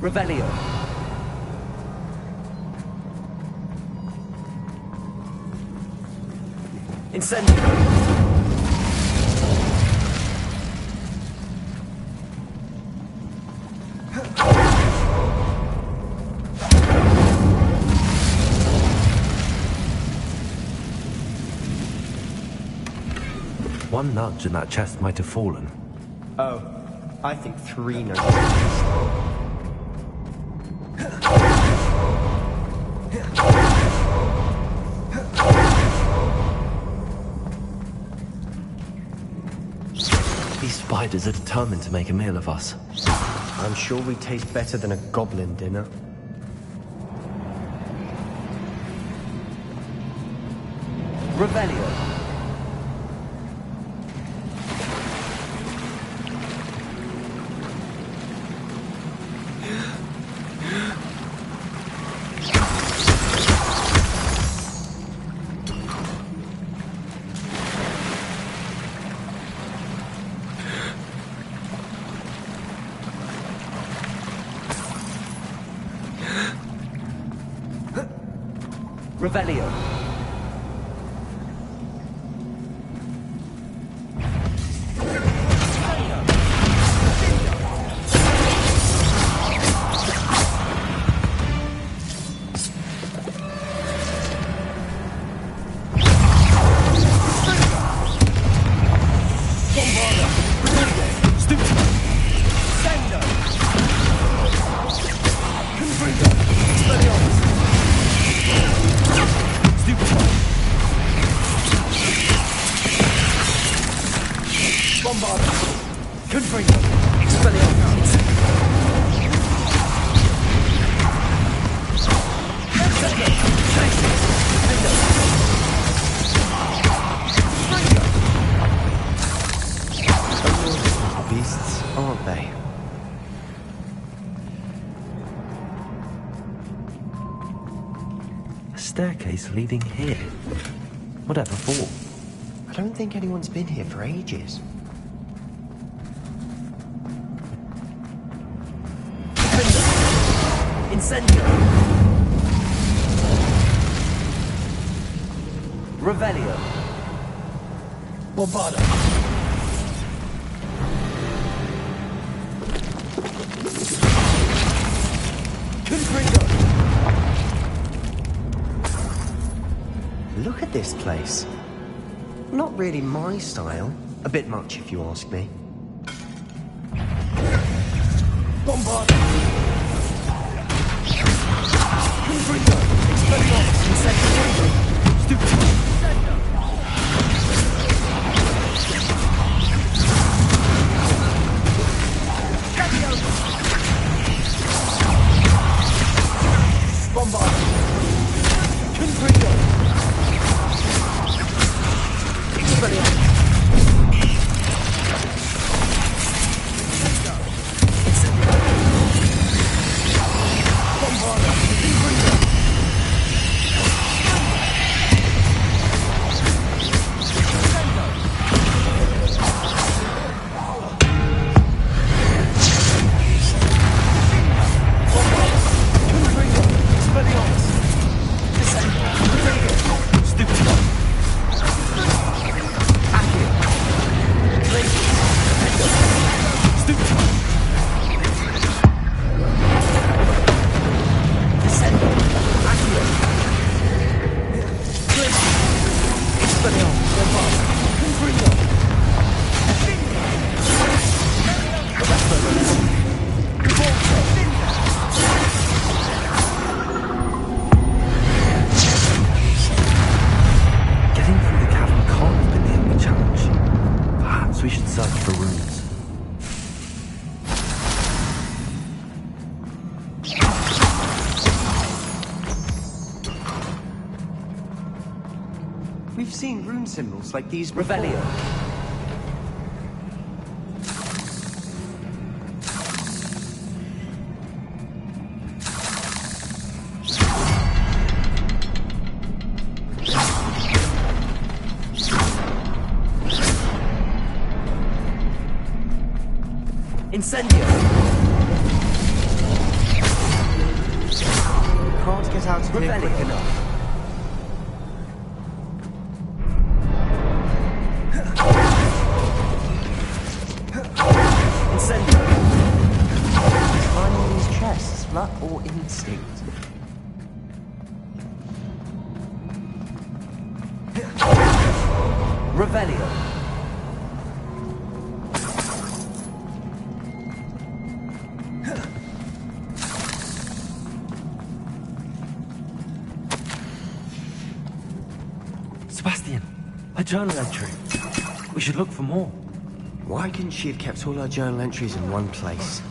Revelio. Incendio. One nudge and that chest might have fallen. Oh, I think 3 nudges. These spiders are determined to make a meal of us. I'm sure we taste better than a goblin dinner. Revelio. Revelio. Beasts, aren't they? A staircase leading here. Whatever for? I don't think anyone's been here for ages. Incendio. Revelio. Bombarda. Look at this place. Not really my style. A bit much, if you ask me. Bombard! Confringo! Expelliarmus! Incendio! Stupid! Bombard! Confringo! Expelliarmus! We've seen rune symbols like these before. Revelio. Incendio! Can't get out of here quick enough. Incendio! Climbing these chests, luck or instinct? Revelio. Sebastian, a journal entry. We should look for more. Why couldn't she have kept all her journal entries in one place?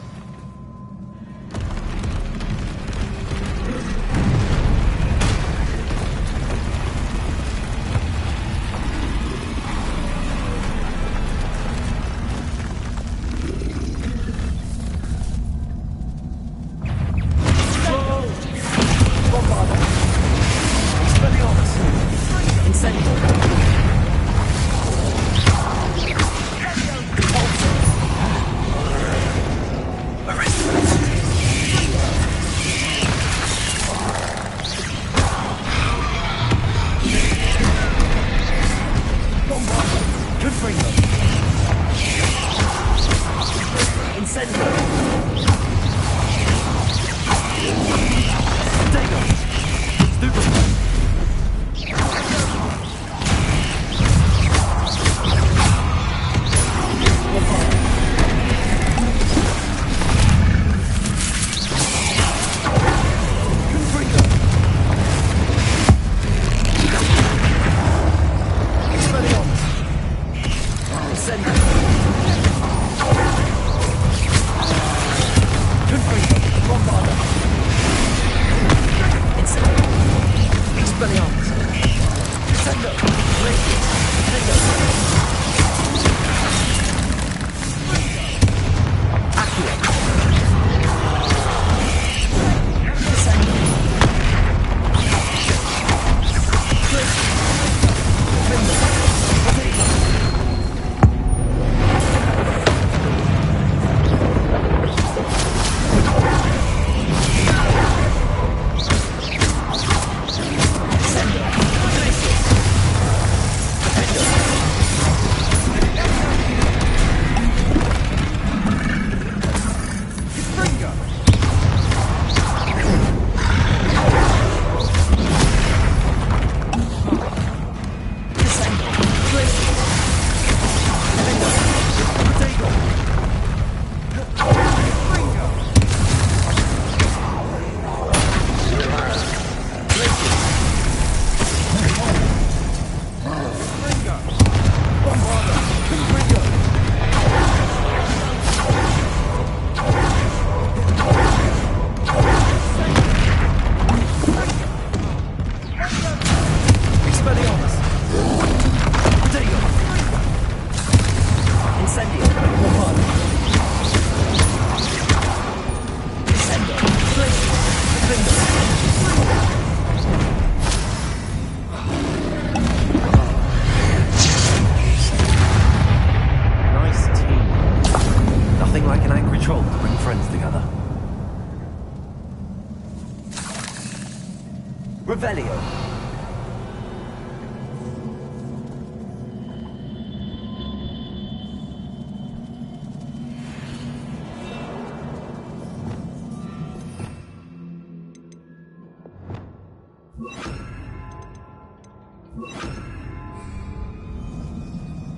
Revelio.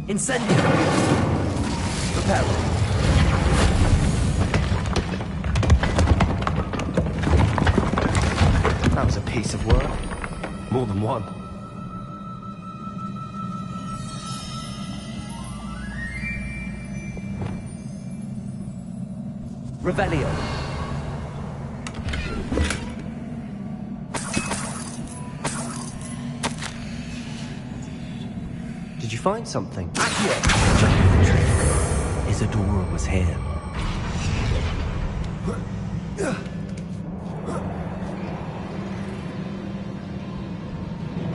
Incendio. Reparo. That was a piece of work. More than one. Revelio. Did you find something? Isadora was here.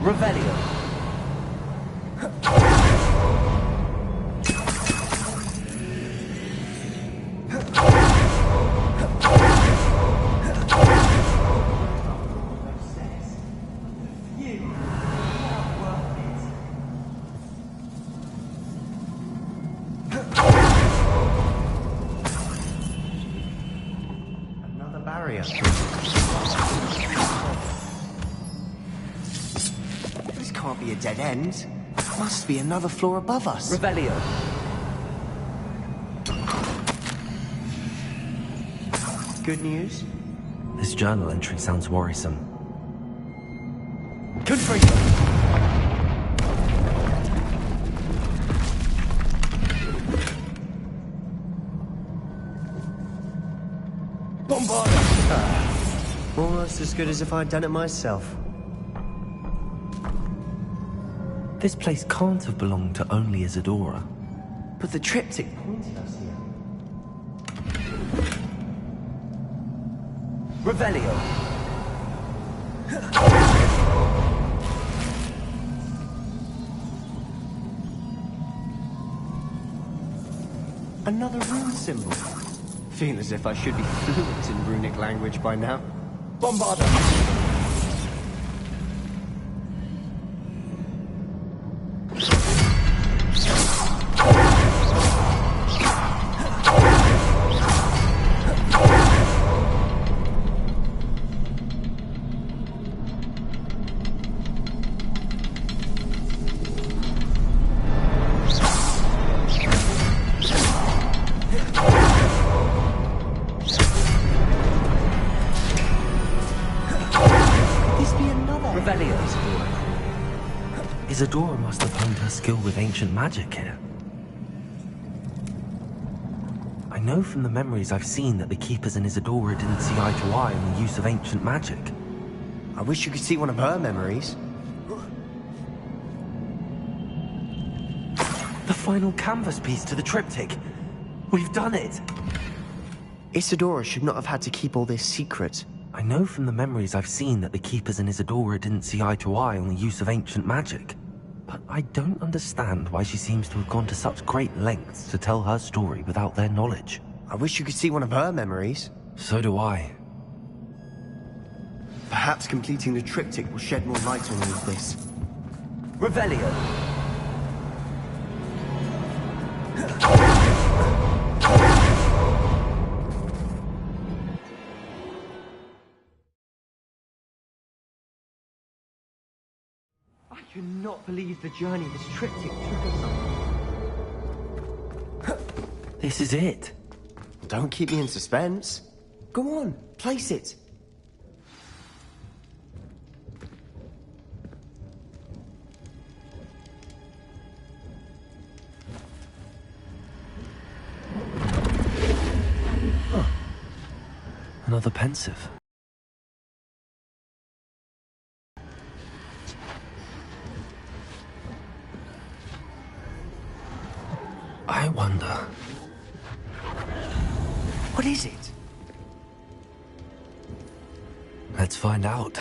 Revelio. can't be a dead end. Must be another floor above us. Revelio. Good news? This journal entry sounds worrisome. Confringo! Bombarda! Almost as good as if I'd done it myself. This place can't have belonged to only Isadora. But the triptych pointed us here. Revelio. Another rune symbol. Feel as if I should be fluent in runic language by now. Bombarda! Isadora must have honed her skill with ancient magic here. I know from the memories I've seen that the Keepers and Isadora didn't see eye to eye on the use of ancient magic. I wish you could see one of her memories. The final canvas piece to the triptych. We've done it! Isadora should not have had to keep all this secret. I know from the memories I've seen that the Keepers and Isadora didn't see eye to eye on the use of ancient magic. But I don't understand why she seems to have gone to such great lengths to tell her story without their knowledge. I wish you could see one of her memories. So do I. Perhaps completing the triptych will shed more light on all of this. Revelio. I cannot believe the journey this triptych took us on. This is it. Don't keep me in suspense. Go on, place it. Huh. Another pensive. I wonder... What is it? Let's find out.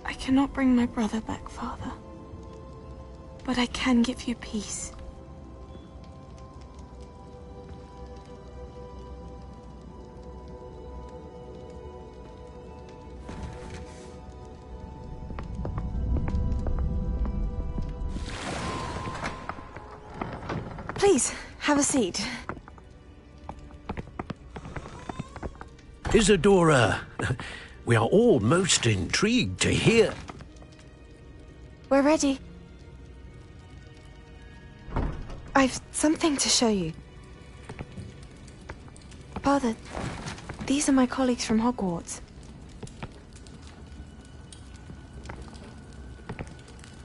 I cannot bring my brother back, Father. But I can give you peace. Please, have a seat. Isadora, we are all most intrigued to hear. We're ready. I've something to show you. Father, these are my colleagues from Hogwarts.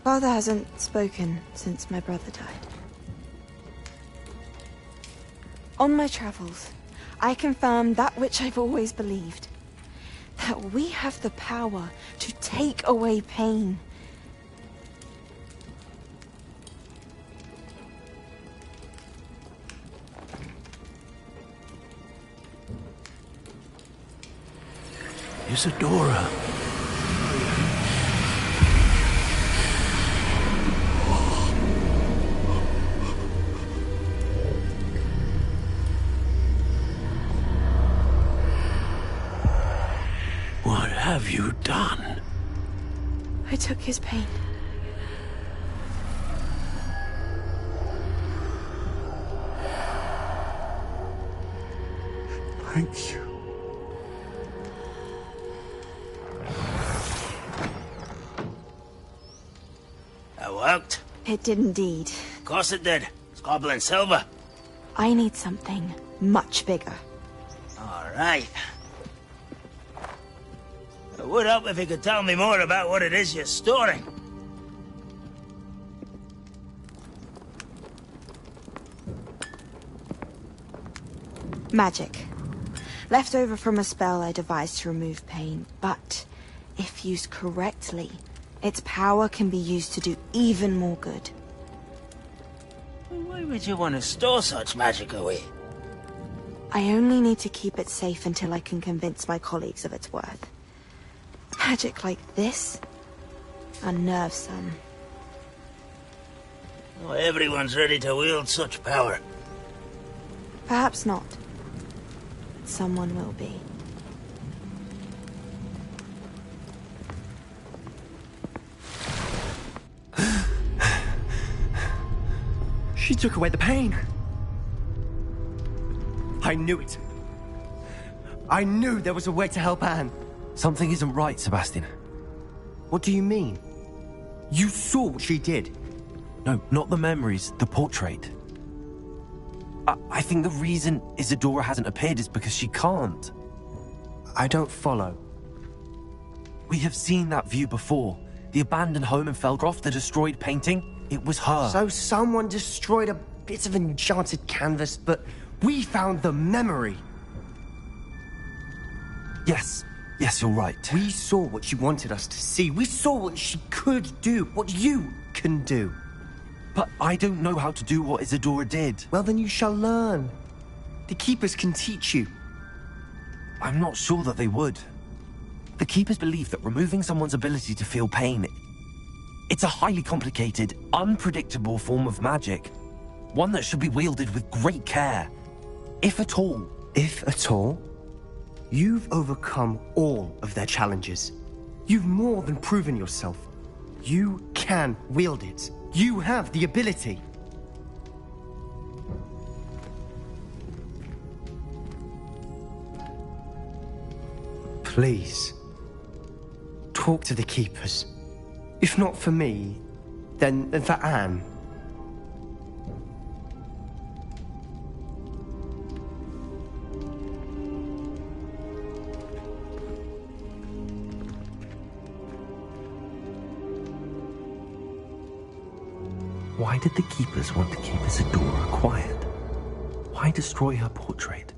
Father hasn't spoken since my brother died. On my travels, I confirmed that which I've always believed. That we have the power to take away pain. Isadora. What have you done? I took his pain. Thank you. That worked? It did indeed. Of course it did. It's goblin silver. I need something much bigger. All right. It would help if you could tell me more about what it is you're storing. Magic. Left over from a spell I devised to remove pain, but if used correctly, its power can be used to do even more good. Why would you want to store such magic away? I only need to keep it safe until I can convince my colleagues of its worth. Magic like this unnerves some. Not everyone's ready to wield such power. Perhaps not. Someone will be. She took away the pain. I knew it. I knew there was a way to help Anne. Something isn't right, Sebastian. What do you mean? You saw what she did. No, not the memories, the portrait. I think the reason Isadora hasn't appeared is because she can't. I don't follow. We have seen that view before. The abandoned home in Feldcroft, the destroyed painting, it was her. So someone destroyed a bit of enchanted canvas, but we found the memory. Yes, you're right. We saw what she wanted us to see. We saw what she could do, what you can do. But I don't know how to do what Isadora did. Well, then you shall learn. The Keepers can teach you. I'm not sure that they would. The Keepers believe that removing someone's ability to feel pain, it's a highly complicated, unpredictable form of magic. One that should be wielded with great care. If at all. If at all? You've overcome all of their challenges. You've more than proven yourself. You can wield it. You have the ability. Please, talk to the Keepers. If not for me, then for Anne. Why did the Keepers want to keep Isadora quiet? Why destroy her portrait?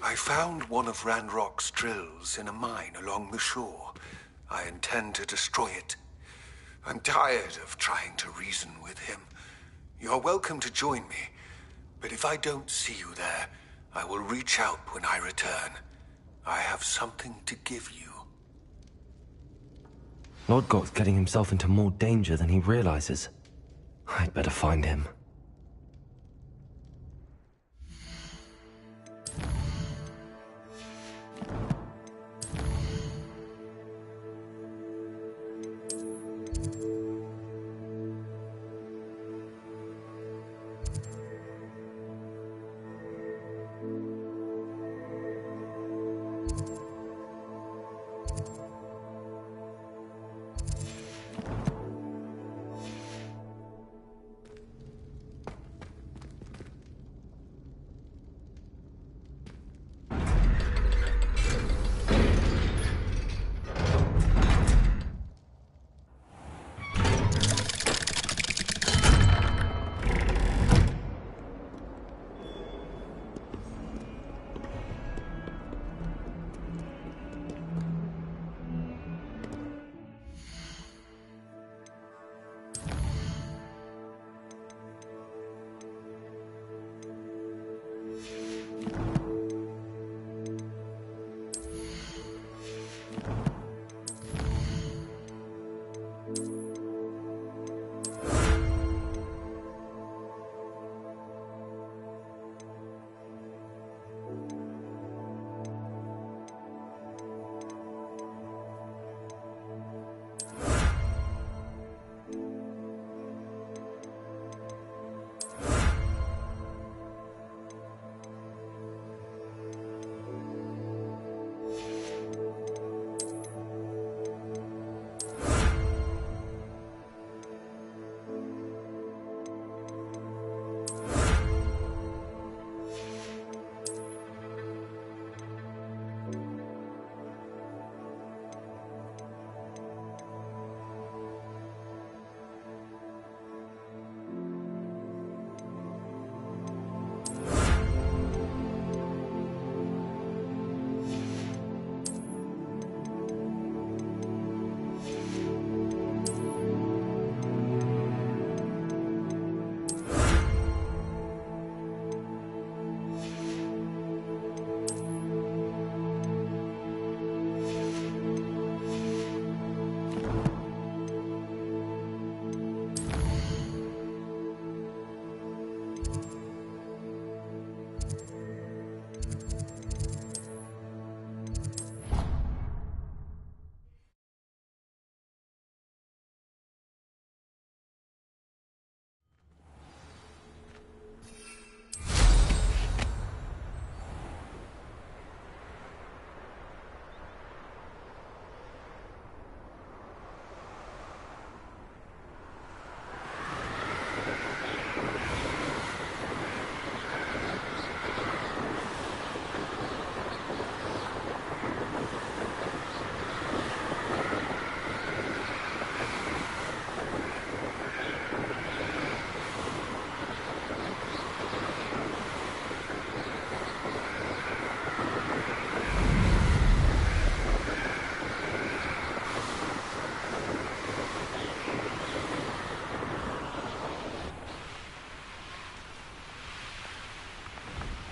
I found one of Ranrock's drills in a mine along the shore. I intend to destroy it. I'm tired of trying to reason with him. You're welcome to join me, but if I don't see you there, I will reach out when I return. I have something to give you. Lodgok's getting himself into more danger than he realizes. I'd better find him.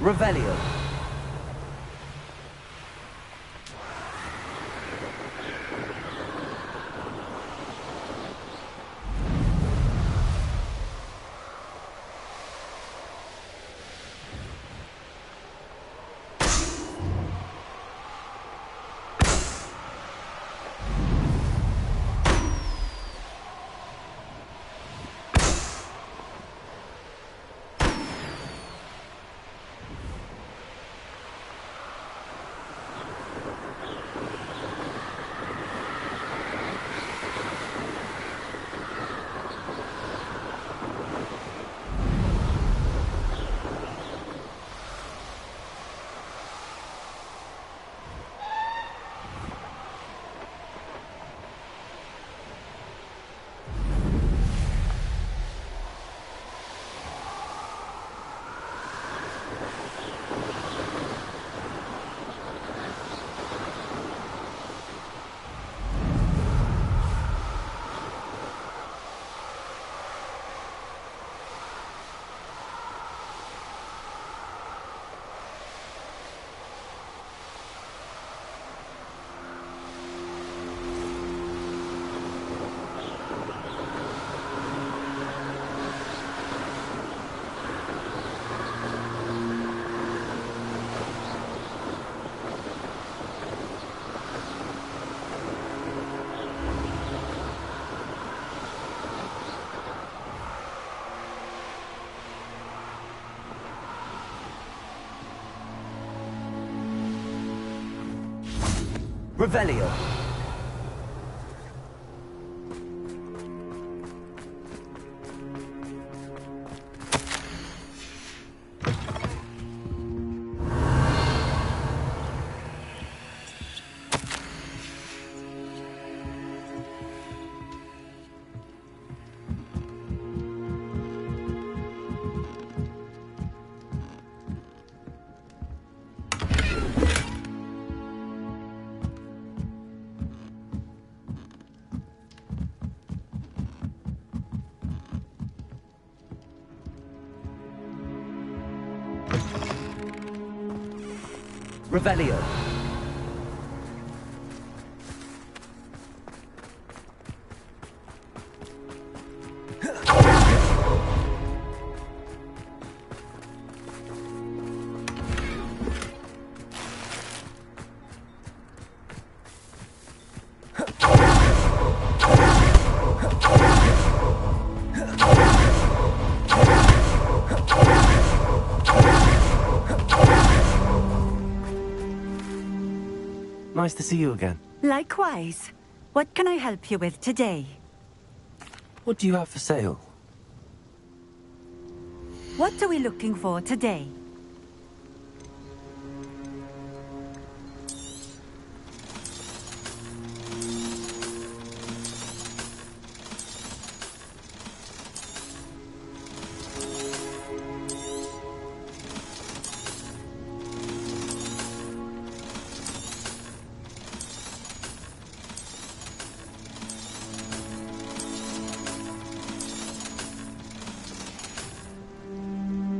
Revelio. Revelio. Revelio. Nice to see you again. Likewise. What can I help you with today? What do you have for sale? What are we looking for today?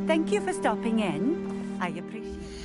Thank you for stopping in. I appreciate it.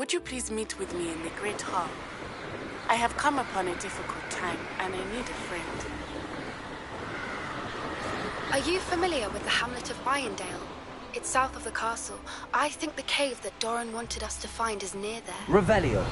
Would you please meet with me in the Great Hall? I have come upon a difficult time, and I need a friend. Are you familiar with the hamlet of Irondale? It's south of the castle. I think the cave that Doran wanted us to find is near there. Revelio.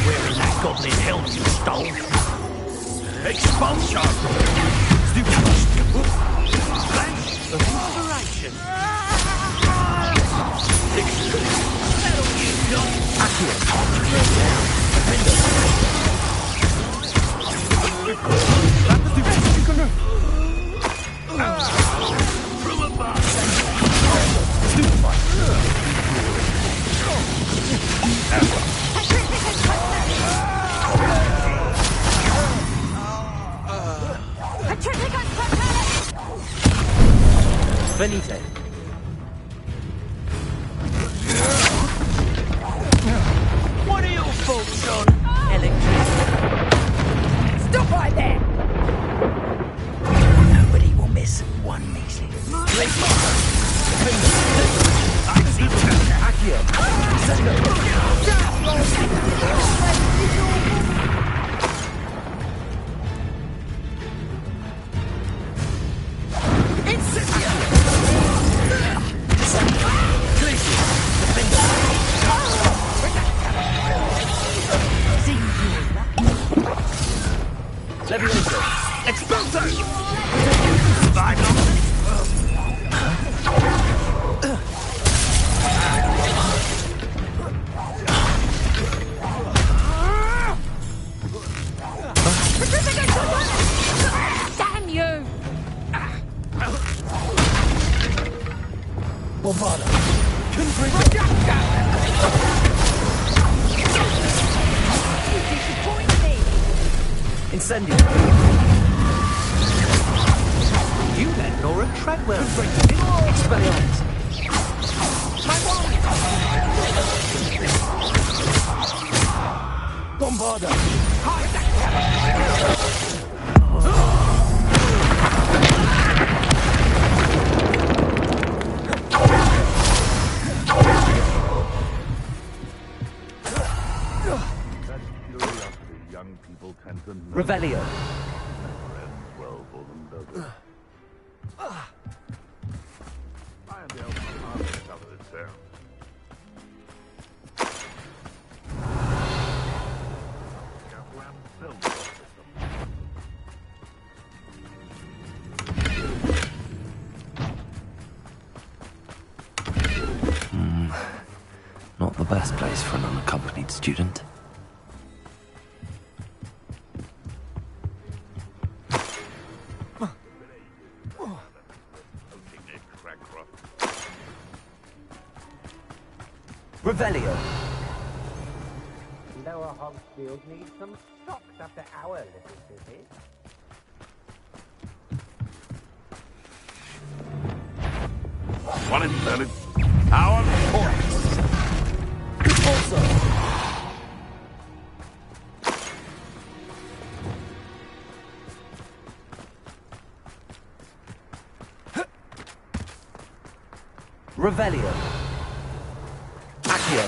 Wearing that goblin helm you stole. Expulsion! Flash of inspiration. That'll you not. From above. Venite. What are your thoughts on electricity? Stop right there! Nobody will miss one meeting. Levioso. Expulso! Survive long. Damn you! Bombarda. Incendio. You let Nora Treadwell. Expelliarmus. Bombarda. Revelio. Well for them, does it? Not the best place for an unaccompanied student. Revelio. Lower Hogsfield needs some socks after our little visit. One invalid. Our points. Also. Revelio. Accio.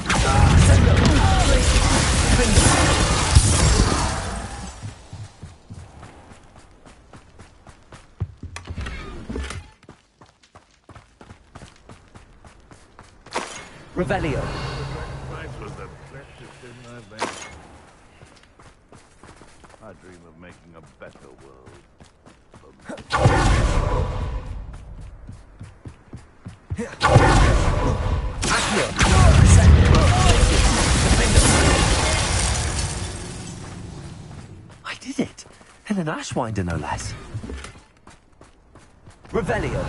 Revelio. I dream of making a better world. I did it! And an Ashwinder, no less. Revelio.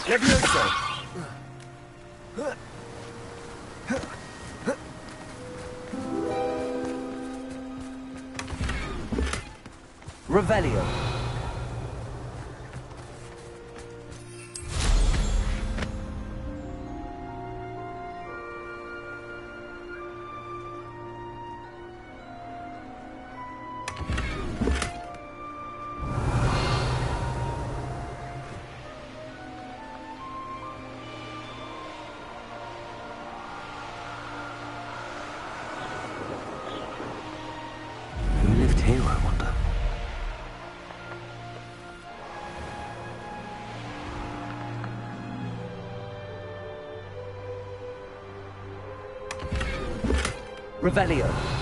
Levioso! Revelio. Who lived here, I wonder? Revelio.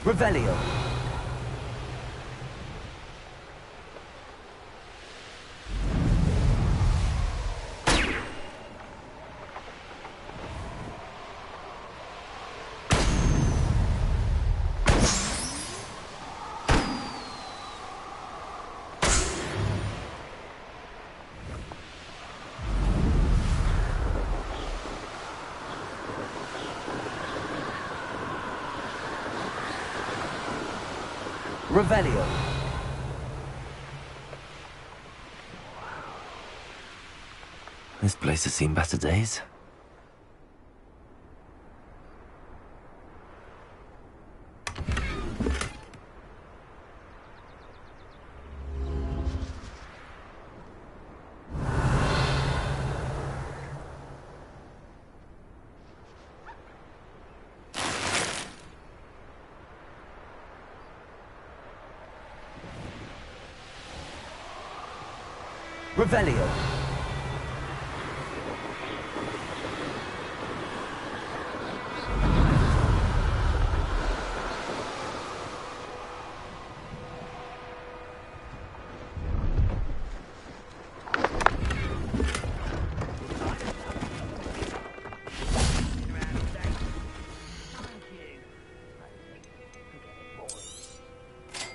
Revelio. Revelio. This place has seen better days. Revelio.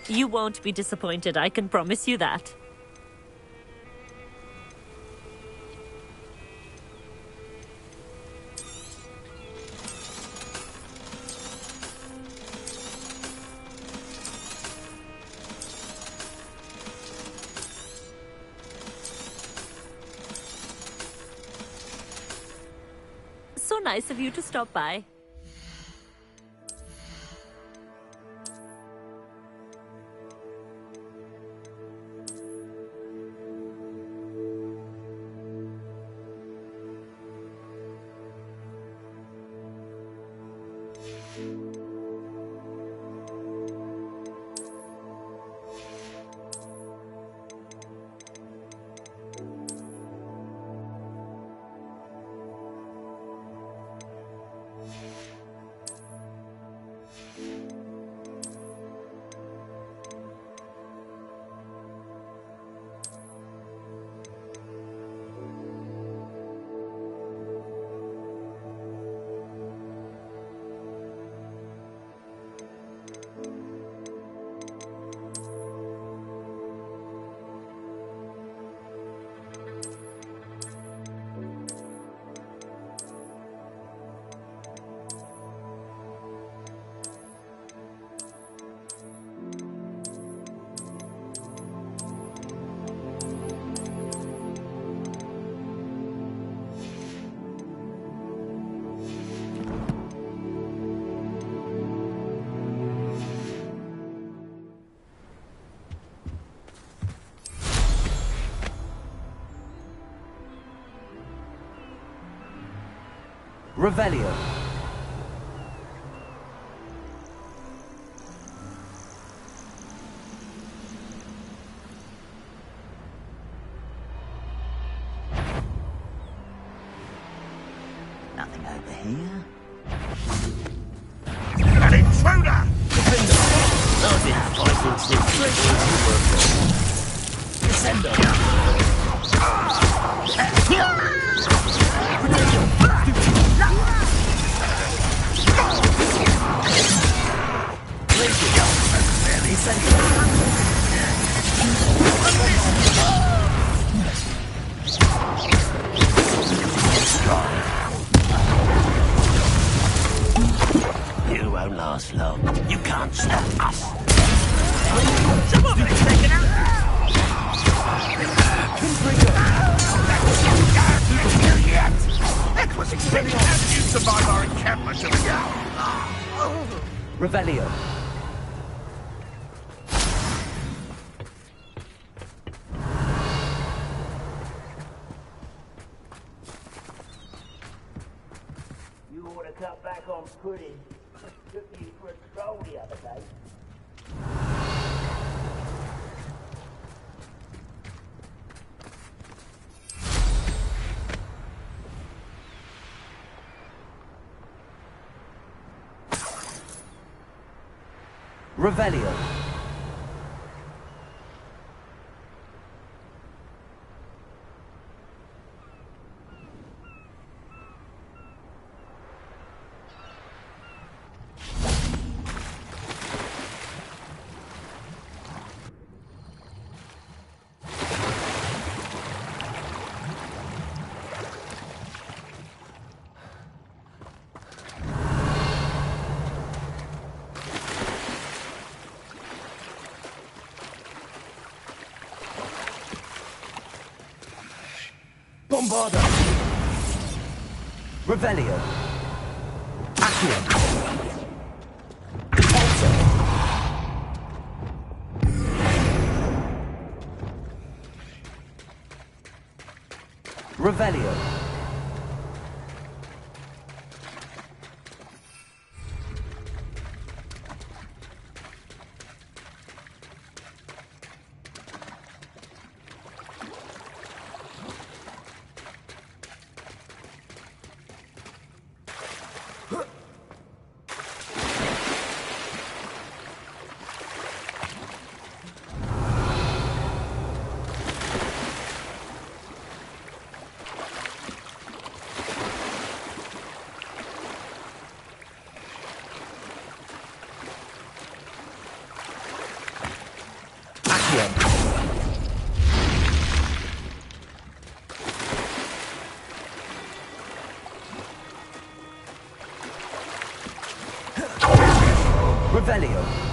You won't be disappointed, I can promise you that. So nice of you to stop by. Revelio. Nothing over here. An intruder! I've been fighting since You won't last long. You can't stop us. Some of it's taken out. That was expected. How did you survive our encampment to the hour? Revelio. You ought to cut back on pudding. Took you for a stroll the other day. Revelio. Bombarda. Revelio. Accio. Alter. Revelio. Revelio.